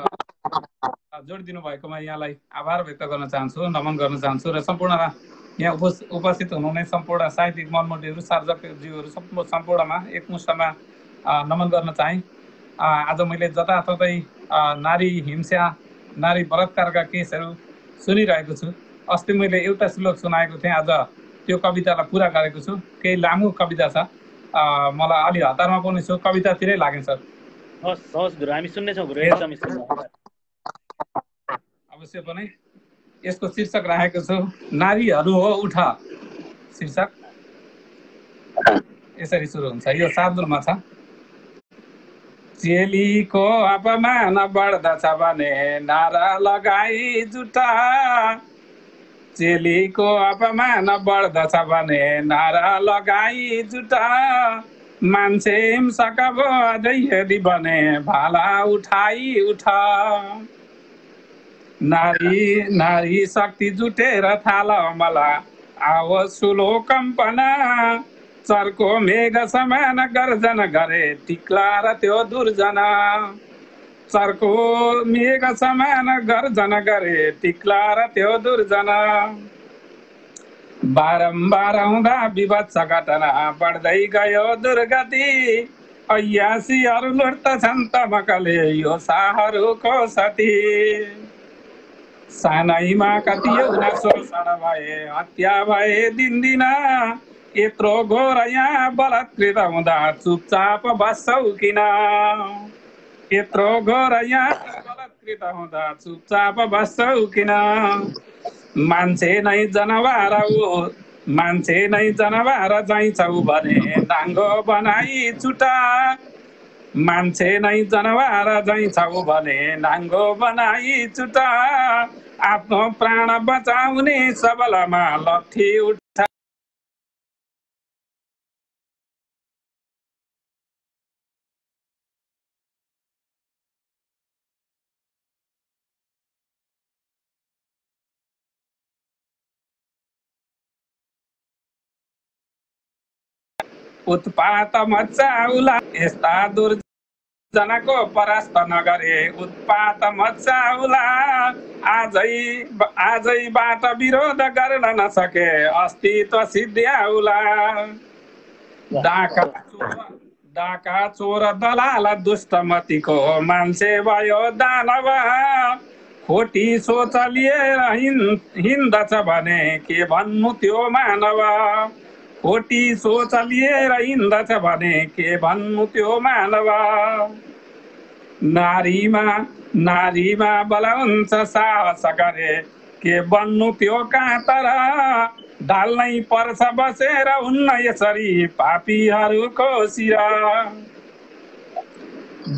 जोड दिनु भएकोमा यहाँलाई आभार व्यक्त गर्न चाहन्छु, नमन गर्न चाहन्छु र सम्पूर्ण यहाँ उपस्थित हुनुहुने सम्पूर्ण साहित्यिक मनमोटीहरू सर्जकज्यूहरू सम्पूर्णमा एकमुष्टमा नमन गर्न चाहे। आज मैले जताततै नारी हिंसा नारी बलात्कारका केसहरू सुनिरहेको छु। अस्ति मैले एउटा श्लोक सुनाएको थिएँ, आज त्यो कवितालाई पुरा गरेको छु। केही लामो कविता छ, मलाई अलि हतारमा पनि छु, कवितातिरै लागेँ सर। हस् गुरु, हामी सुन्नेछौँ गुरु, एकदमै सुन्नु। अवश्य पनि यसको शीर्षक राखेको छु नारीहरू हो उठ शीर्षक यसरी सुरु हुन्छ। यो शार्दुलमा छ। चेलीको अपमान बढ्दछ भने नारा लगाई जुटा, चेलीको अपमान बढ्दछ भने नारा लगाई जुटा, मान्छे हिंसक भो अझै यदि भने भाला उठाई उठ। नारी शक्ति जुटेर थाल मला आवोस् ठुलो कम्पना, चर्को मेघ समान गर्जन गरे टिक्ला र त्यो दुर्जना, चर्को मेघ समान गर्जन गरे टिक्ला र त्यो दुर्जना। बारम्बार हुँदा विभत्स घटना बढ्दै गयो दुर्गति, अय्यासीहरू लुट्दछन् तमकले यो शाहरुको सती। सानैमा कति यौन शोषण भए हत्या भए दिनदिन, यत्रो घोर यहाँ बलात्कृत हुँदा चुपचाप बस्छौ किन, यत्रो घोर यहाँ बलात्कृत हुँदा चुपचाप बस्छौ किन। मान्छे नै जनावर हो, मान्छे नै जनावर जाइछौ भने नाङ्गो बनाई चुटा, मान्छे नै जनावर जाइछौ भने नाङ्गो बनाई चुटा। आफ्नो प्राण बचाउने सबलमा लट्ठी उठा, उत्पात मचाउला यस्ता दुर्जनको परास्त नगरे उत्पात मचाउला। आजैबाट विरोध गर्न नसके अस्तित्व सिद्ध्याउला। डाका चोर दलाल दुष्टमतीको मान्छे भयो दानव, खोटी सोच लिएर हिँड्दछ भने के भन्नु त्यो मानव, खोटी सोच लिएर हिँड्दछ भने के भन्नु त्यो मानव। नारीमा बल हुन्छ साहस गरे के बन्नु त्यो कातर, ढाल्नै पर्छ बसेर हुन्न यसरी पापीहरूको शिर।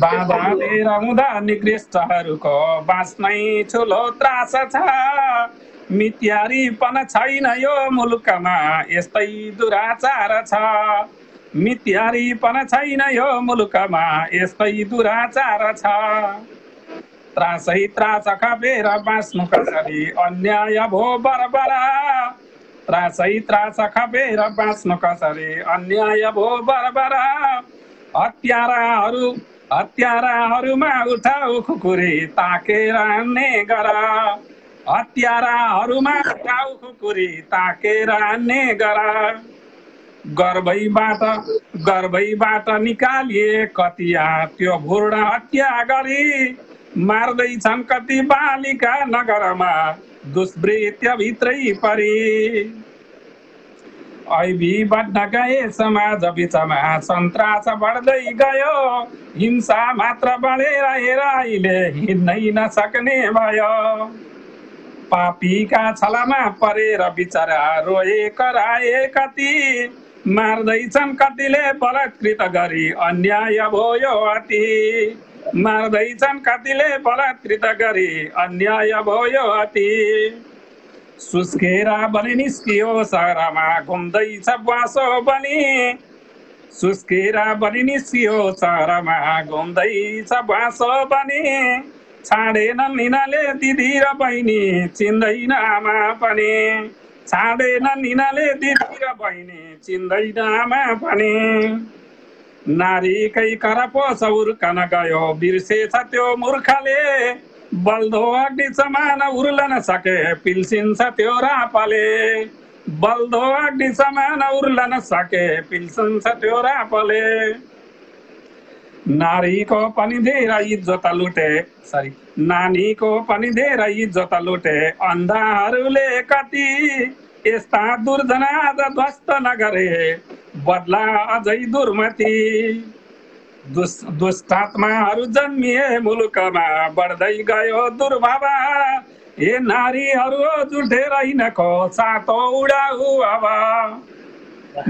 बाधा लिएर हुँदा निकृष्टहरूको बाँच्नै ठुलो त्रास छ, मित्यारीपन छैन यो मुलुकमा यस्तै दुराचार छ, मित्यारीपन छैन यो मुलुकमा यस्तै दुराचार छ। त्रासै त्रास खपेर बाँच्नु कसरी अन्याय भो बरबरा, त्रासै त्रास खपेर बाँच्नु कसरी अन्याय भो बरबरा। हत्याराहरूमा उठाउ खुकुरी ताकेर हान्ने गर, हत्याराहरूमा उठाउ खुकुरी ताकेर हान्ने गर। गर्भैबाट निकालिए कतिया त्यो भ्रूण हत्या गरी, मार्दैछन् कति बालिका नगरमा दुष्कृत्य भित्रै परी। ऐबी बढ्न गए समाज बिचमा सन्त्रास बढ्दै गयो, हिंसा मात्र बढेर हेर अहिले हिँड्नै नसक्ने भयो। पापीका छलामा परेर बिचरा रोए कराए कति, मार्दैछन् कतिले बलात्कृत गरी अन्याय भयो अति, मार्दैछन् कतिले बलात्कृत गरी अन्याय भयो अति। सुस्केर बनि निस्कियो सहरमा घुम्दैछ बाँसो बनी, सुस्केर बनि निस्कियो सहरमा घुम्दैछ बाँसो बनी। छाडेनन् यिनीले दिदी र बहिनी चिन्दैन आमा पनि, छाडेनन् यिनीले दिदी र बहिनी चिन्दैन आमा पनि। नारीकै करपोस उर्कन गयो बिर्सेछ त्यो मूर्खले, बल्दो अग्नि समान उर्लन सके पिल्सिन्छ त्यो रापले, बल्दो अग्नि समान उर्लन सके पिल्सिन्छ त्यो रापले। नारीको पनि धेरै इज्जत लुटे नानीको पनि धेरै इज्जत लुटे अन्धाहरूले कति, यस्ता दुर्जना आज ध्वस्त नगरे बदला अझै दुर्मति। दुष्टात्माहरू जन्मिए मुलुकमा बढ्दै गयो दुर्भाव, ए नारीहरू जुटेर हिँडेको सातो उडाउ अब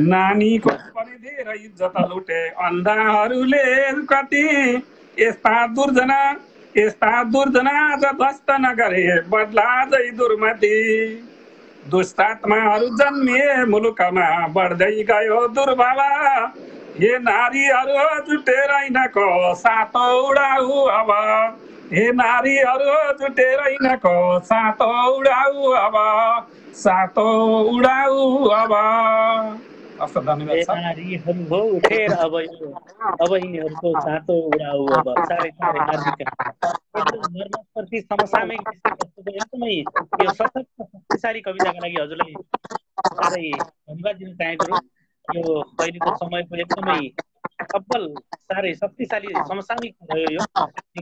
नानीको पनि धेरै इज्जत लुटे अन्धाहरूले कति यस्ता दुर्जना आज ध्वस्त नगरे बदला जै दुर्मति दुष्टात्माहरू जन्मिए मुलुकमा बढ्दै गयो दुर्भाव हे नारीहरू जुटेर हिँडेको सातो उडाउ अब हे नारीहरू जुटेर हिँडेको सातो उडाउ अब सातो उडाउ अब। हस् धन्यवाद सर। नारीहरू हो उठेर अब यिनीहरूको सातो उडाउ अब। साह्रै मार्मिक एकदम मर्मस्पर्शी समसामयिक विषयवस्तुको एकदमै यो सशक्त शक्तिशाली कविताका लागि हजुरलाई साह्रै धन्यवाद दिन चाहेको। यो अहिलेको समयको एकदमै अब्बल साह्रै शक्तिशाली समसामयिक रह्यो यो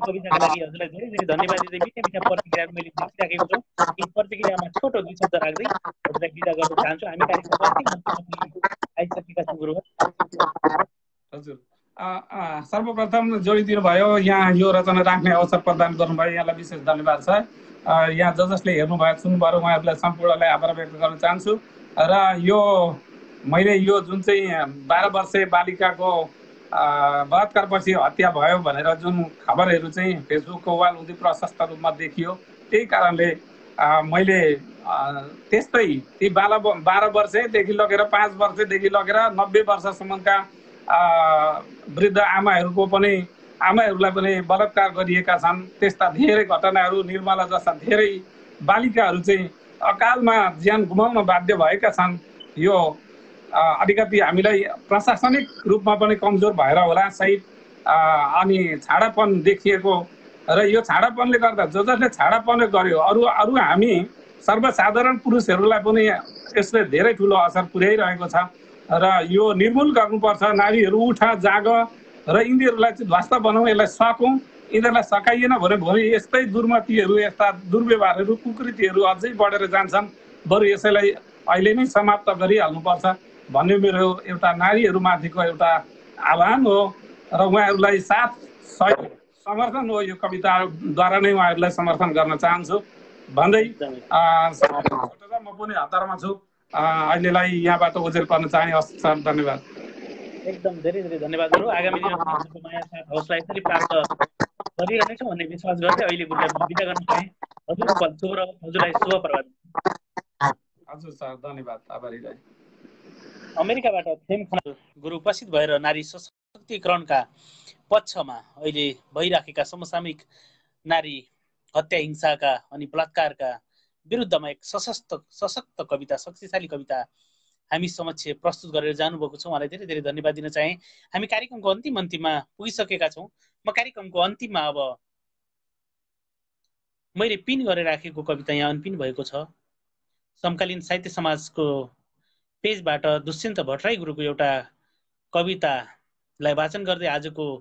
कविताका लागि हजुरलाई धेरै धेरै धन्यवाद दिँदै मिठा मिठा प्रतिक्रियाहरू मैले देखिराखेको छु। यी प्रतिक्रियामा छोटो 2 शब्द राख्दै हजुरलाई बिदा गर्न चाहन्छु। हामी कार्यक्रमको अन्तिम आइसकेका छौँ गुरुवर। हजुर सर्वप्रथम जोडिदिनु भयो, यहाँ यो रचना राख्ने अवसर प्रदान गर्नुभयो, यहाँलाई विशेष धन्यवाद छ। यहाँ जसले हेर्नुभयो सुन्नुभयो उहाँहरूलाई सम्पूर्णलाई आभार व्यक्त गर्न चाहन्छु। र यो मैले यो जुन चाहिँ 12 वर्षे बालिकाको बलात्कारपछि हत्या भयो भनेर जुन खबरहरू चाहिँ फेसबुकको वाल हुँदै प्रशस्त रूपमा देखियो, त्यही कारणले मैले त्यस्तै ती 12 वर्षदेखि लगेर 5 वर्षदेखि लगेर 90 वर्षसम्मका वृद्ध आमाहरूलाई पनि बलात्कार गरिएका छन्। त्यस्ता धेरै घटनाहरू, निर्मला जस्ता धेरै बालिकाहरू चाहिँ अकालमा ज्यान गुमाउन बाध्य भएका छन्। यो अलिकति हामीलाई प्रशासनिक रूपमा पनि कमजोर भएर होला सायद अनि छाडापन देखिएको। र यो छाडापनले गर्दा जसले छाडापन गर्यो अरू हामी सर्वसाधारण पुरुषहरूलाई पनि यसले धेरै ठुलो असर पुर्याइरहेको छ। र यो निर्मूल गर्नुपर्छ। नारीहरू उठ जाग र यिनीहरूलाई चाहिँ ध्वस्त बनाउँ, यसलाई सकौँ। यिनीहरूलाई सकाइएन भने भोलि यस्तै दुर्मतिहरू, यस्ता दुर्व्यवहारहरू, कुकृतिहरू अझै बढेर जान्छन्। बरु यसैलाई अहिले नै समाप्त गरिहाल्नुपर्छ भन्ने मेरो एउटा नारीहरूमाथिको एउटा आह्वान हो। र उहाँहरूलाई साथ सहयोग समर्थन हो, यो कविताद्वारा नै उहाँहरूलाई समर्थन गर्न चाहन्छु भन्दै म पनि हतारमा छु। अहिलेलाई यहाँबाट ओझेल पर्न चाहने। सर धन्यवाद। एकदम धेरै धेरै धन्यवाद गुरु। आगामी दिनमा हजुरको माया साथ हौसला यसरी प्राप्त गरिरहनेछौँ भन्ने विश्वास गर्दै अहिले गुरुलाई बिदा गर्न चाहे। हजुरको शुभ र हजुरलाई शुभ प्रभात। हजुर सर धन्यवाद, आभारी रहे। अमेरिकाबाट फेम खनाल गुरु उपस्थित भएर नारी सशक्तिकरणका पक्षमा अहिले भइराखेका समसामयिक नारी हत्या, हिंसाका अनि बलात्कारका विरुद्धमा एक सशक्त कविता, शक्तिशाली कविता हामी समक्ष प्रस्तुत गरेर जानुभएको छ। उहाँलाई धेरै धेरै धन्यवाद दिन चाहे। हामी कार्यक्रमको अन्तिममा पुगिसकेका छौँ। म कार्यक्रमको अन्तिममा अब मैले पिन गरेर राखेको कविता यहाँ अनपिन भएको छ। समकालीन साहित्य समाजको पेजबाट दुष्यन्त भट्टराई गुरुको एउटा कवितालाई वाचन गर्दै आजको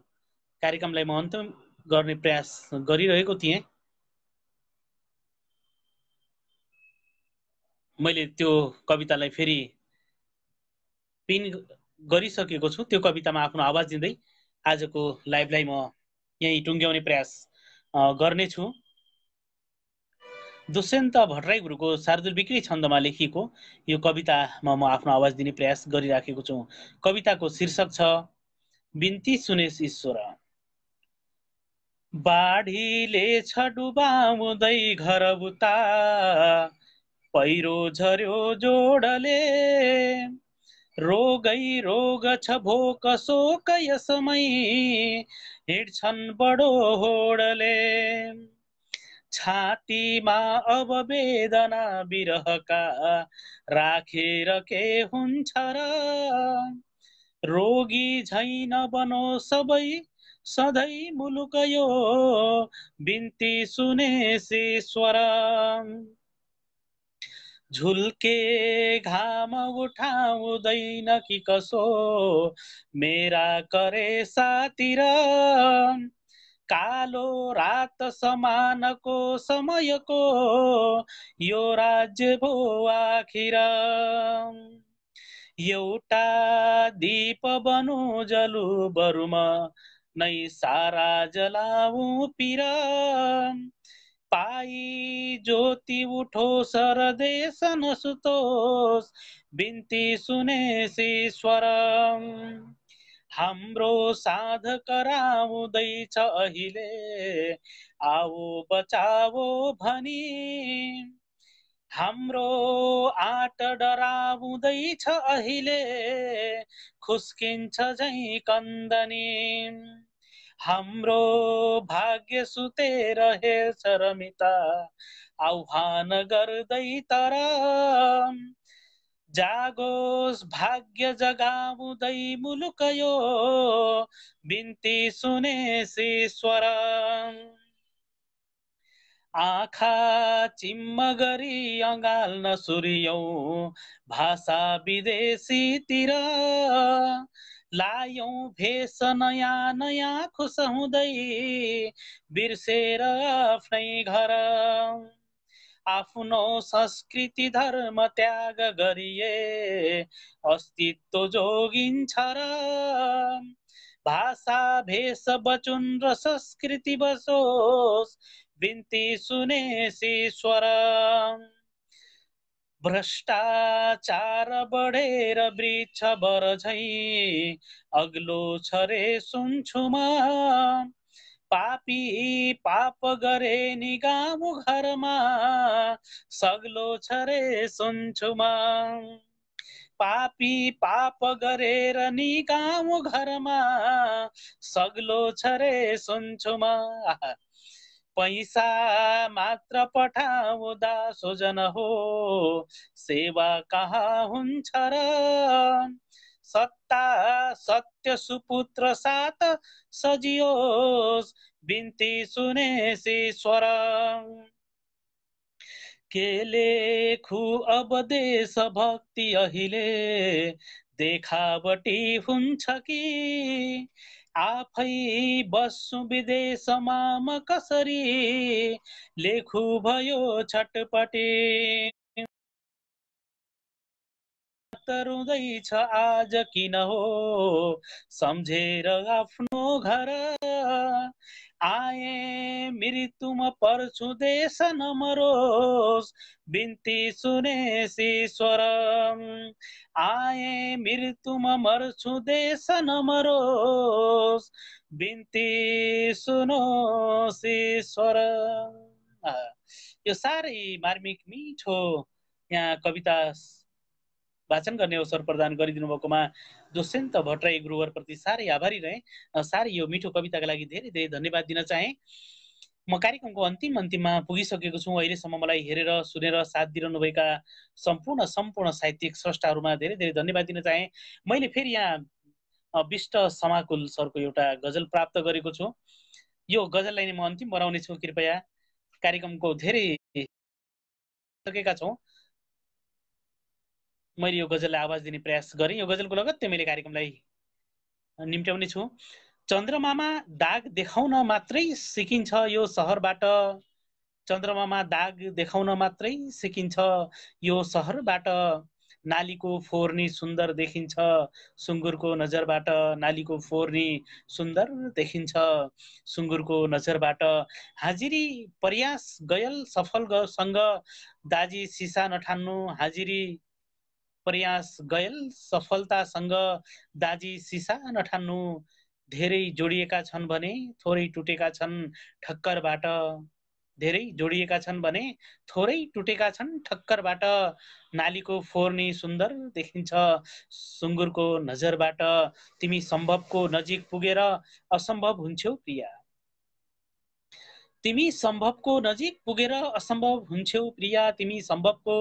कार्यक्रमलाई म अन्तिम गर्ने प्रयास गरिरहेको थिएँ। मैले त्यो कवितालाई फेरि पिन गरिसकेको छु। त्यो कवितामा आफ्नो आवाज दिँदै आजको लाइभलाई म यहीँ टुङ्ग्याउने प्रयास गर्नेछु। दुष्यन्त भट्टराई गुरुको शार्दूल बिक्री छन्दमा लेखिएको यो कवितामा म आफ्नो आवाज दिने प्रयास गरिराखेको छु। कविताको शीर्षक छ बिन्ती सुनेश ईश्वर। बाढीले छ डुबाउँदै घर बुता, पहिरो झर्यो जोडले, रोगै रोग छ भोक शोक यसमै, हिँड्छन् बडो होडले। छातीमा अब वेदना बिरहका राखेर के हुन्छ र, रोगी झैं नबनो सबै सधैँ मुलुक यो, बिन्ती सुनेश ईश्वर। झुल्के घाम उठाउँदैन कि कसो मेरा करेसातिर, कालो रात समानको समयको यो राज्य भो आखिर। एउटा दीप बनु जलु बरुम नै सारा जलाऊ पिर, पाई ज्योति उठो सरदेश नसुतोष बिन्ती सुनेश ईश्वर हाम्रो साध कराउँदैछ अहिले आओ बचाओ भनी हाम्रो आट डराउँदैछ अहिले खुस्किन्छ झै कन्दनी हाम्रो भाग्य सुतेर हेर्छ रमिता आह्वान गर्दै तर जागोस् भाग्य जगाउँदै मुलुक यो बिन्ती सुनेश ईश्वर आँखा चिम्म गरी अँगाल्न सुर्यौं भाषा विदेशीतिर लायौं भेष नयाँ नयाँ खुस हुँदै बिर्सेर आफ्नै घर आफ्नो संस्कृति धर्म त्याग गरिए अस्तित्व जोगिन्छ र भाषा भेष बचुन र संस्कृति बसोस् बिन्ती सुनेश ईश्वर भ्रष्टाचार बढेर वृक्ष बर झै अग्लो छ रे सुन्छु म पापी पाप गरे नि गाउँ घरमा सग्लो छ रे सुन्छु म पापी पाप गरेर नि गाउँ घरमा सग्लो छ रे सुन्छु म पैसा मात्र पठाउँदा सोजन हो सेवा कहाँ हुन्छ र सत्ता सत्य सुपुत्र साथ सजियोस् बिन्ती सुनेश ईश्वर के लेखु अब देश भक्ति अहिले देखावटी हुन्छ कि आफै बस्छु विदेशमा म कसरी लेखु भयो छटपटी रुँदैछ आज किन हो सम्झेर आफ्नो घर आए मृत्युमा पर्छु देश नमरोस् बिन्ती सुनेश ईश्वर आए मृत्युमा मर्छु देश नमरोस् बिन्ती सुनोस् ईश्वर यो साह्रै मार्मिक मिठो यहाँ कविता वाचन गर्ने अवसर प्रदान गरिदिनु भएकोमा दुष्यन्त भट्टराई गुरुवरप्रति साह्रै आभारी रहे साह्रै यो मिठो कविताका लागि धेरै धेरै धन्यवाद दिन चाहे म कार्यक्रमको अन्तिममा पुगिसकेको छु अहिलेसम्म मलाई हेरेर सुनेर साथ दिइरहनुभएका सम्पूर्ण साहित्यिक स्रष्टाहरूमा धेरै धेरै धन्यवाद दिन चाहे मैले फेरि यहाँ विष्ट समाकुल सरको एउटा गजल प्राप्त गरेको छु यो गजललाई नै म अन्तिम बनाउने छु कृपया कार्यक्रमको धेरै सकेका छौं मैले यो गजललाई आवाज दिने प्रयास गरेँ यो गजलको लगत्तै मैले कार्यक्रमलाई निम्त्याउने छु चन्द्रमामा दाग देखाउन मात्रै सिकिन्छ यो शहरबाट चन्द्रमामा दाग देखाउन मात्रै सिकिन्छ यो शहरबाट नालीको फोर्नी सुन्दर देखिन्छ सुँगुरको नजरबाट नालीको फोर्नी सुन्दर देखिन्छ सुँगुरको नजरबाट हाजिरी प्रयास गयल सफल सँग दाजी सिसा नठान्नु हाजिरी प्रयास गयल सफलतासँग दाजी सिसा नठान्नु धेरै जोडिएका छन् भने थोरै टुटेका छन् ठक्करबाट धेरै जोडिएका छन् भने थोरै टुटेका छन् ठक्करबाट नालीको फोर्नी सुन्दर देखिन्छ सुँगुरको नजरबाट तिमी सम्भवको नजिक पुगेर असम्भव हुन्छौ प्रिया तिमी सम्भवको नजिक पुगेर असम्भव हुन्छौ प्रिया तिमी सम्भवको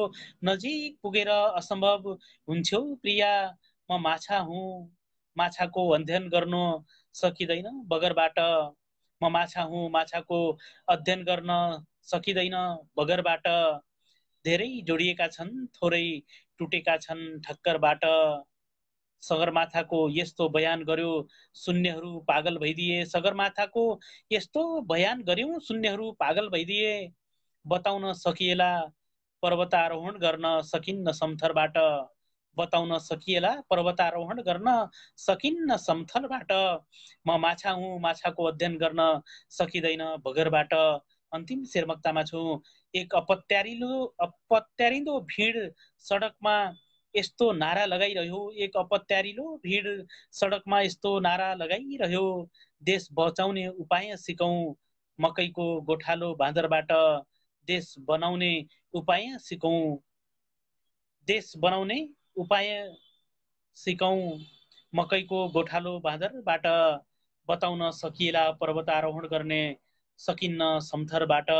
नजिक पुगेर असम्भव हुन्छौ प्रिया म माछा हुँ माछाको अध्ययन गर्न सकिँदैन बगरबाट म माछा हुँ माछाको अध्ययन गर्न सकिँदैन बगरबाट धेरै जोडिएका छन् थोरै टुटेका छन् ठक्करबाट सगरमाथाको यस्तो बयान गर्यो शून्यहरू पागल भइदिए सगरमाथाको यस्तो बयान गर्यौं शून्यहरू पागल भइदिए बताउन सकिएला पर्वतारोहण गर्न सकिन्न समथरबाट बताउन सकिएला पर्वतारोहण गर्न सकिन्न समथरबाट म माछा हुँ माछाको अध्ययन गर्न सकिँदैन बगरबाट अन्तिम शेरमक्तामा छु। एक अपत्यारिलो भिड सडकमा यस्तो नारा लगाइरह्यो, एक अपत्यारिलो भिड सडकमा यस्तो नारा लगाइरह्यो, देश बचाउने उपाय सिकौं मकैको गोठालो बाँदरबाट, देश बनाउने उपाय सिकौं, देश बनाउने उपाय सिकौं मकैको गोठालो बाँदरबाट, बताउन सकिएला पर्वतारोहण गर्ने सकिन्न समथरबाट,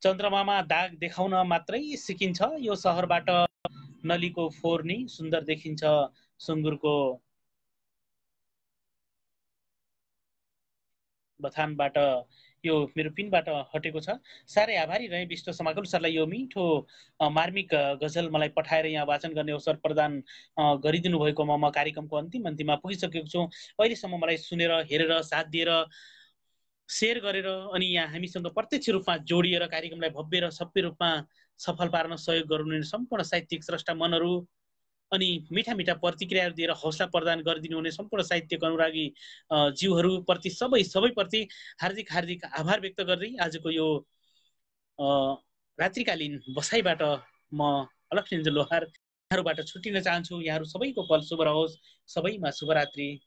चन्द्रमामा दाग देखाउन मात्रै सिकिन्छ यो सहरबाट, नलीको फोहोर नि सुन्दर देखिन्छ सुँगुरको बथानबाट। यो मेरो पिनबाट हटेको छ। साह्रै आभारी रहेँ विष्ट समाकल सरलाई यो मिठो मार्मिक गजल मलाई पठाएर यहाँ वाचन गर्ने अवसर प्रदान गरिदिनु भएकोमा म कार्यक्रमको अन्तिममा पुगिसकेको छु। अहिलेसम्म मलाई सुनेर हेरेर साथ दिएर शेयर गरेर अनि यहाँ हामीसँग प्रत्यक्ष रूपमा जोडिएर कार्यक्रमलाई भव्य र सभ्य रूपमा सफल पार्न सहयोग गर्नुहुने सम्पूर्ण साहित्यिक स्रष्टा मनहरू अनि मिठा मिठा प्रतिक्रियाहरू दिएर हौसला प्रदान गरिदिनुहुने सम्पूर्ण साहित्यिक अनुरागी जीवहरूप्रति सबैप्रति हार्दिक हार्दिक आभार व्यक्त गर्दै आजको यो रात्रिकालीन बसाइबाट म अलख निरञ्जन लोहार यहाँहरूबाट छुट्टिन चाहन्छु। यहाँहरू सबैको पल शुभ रहोस्। सबैमा शुभरात्रि।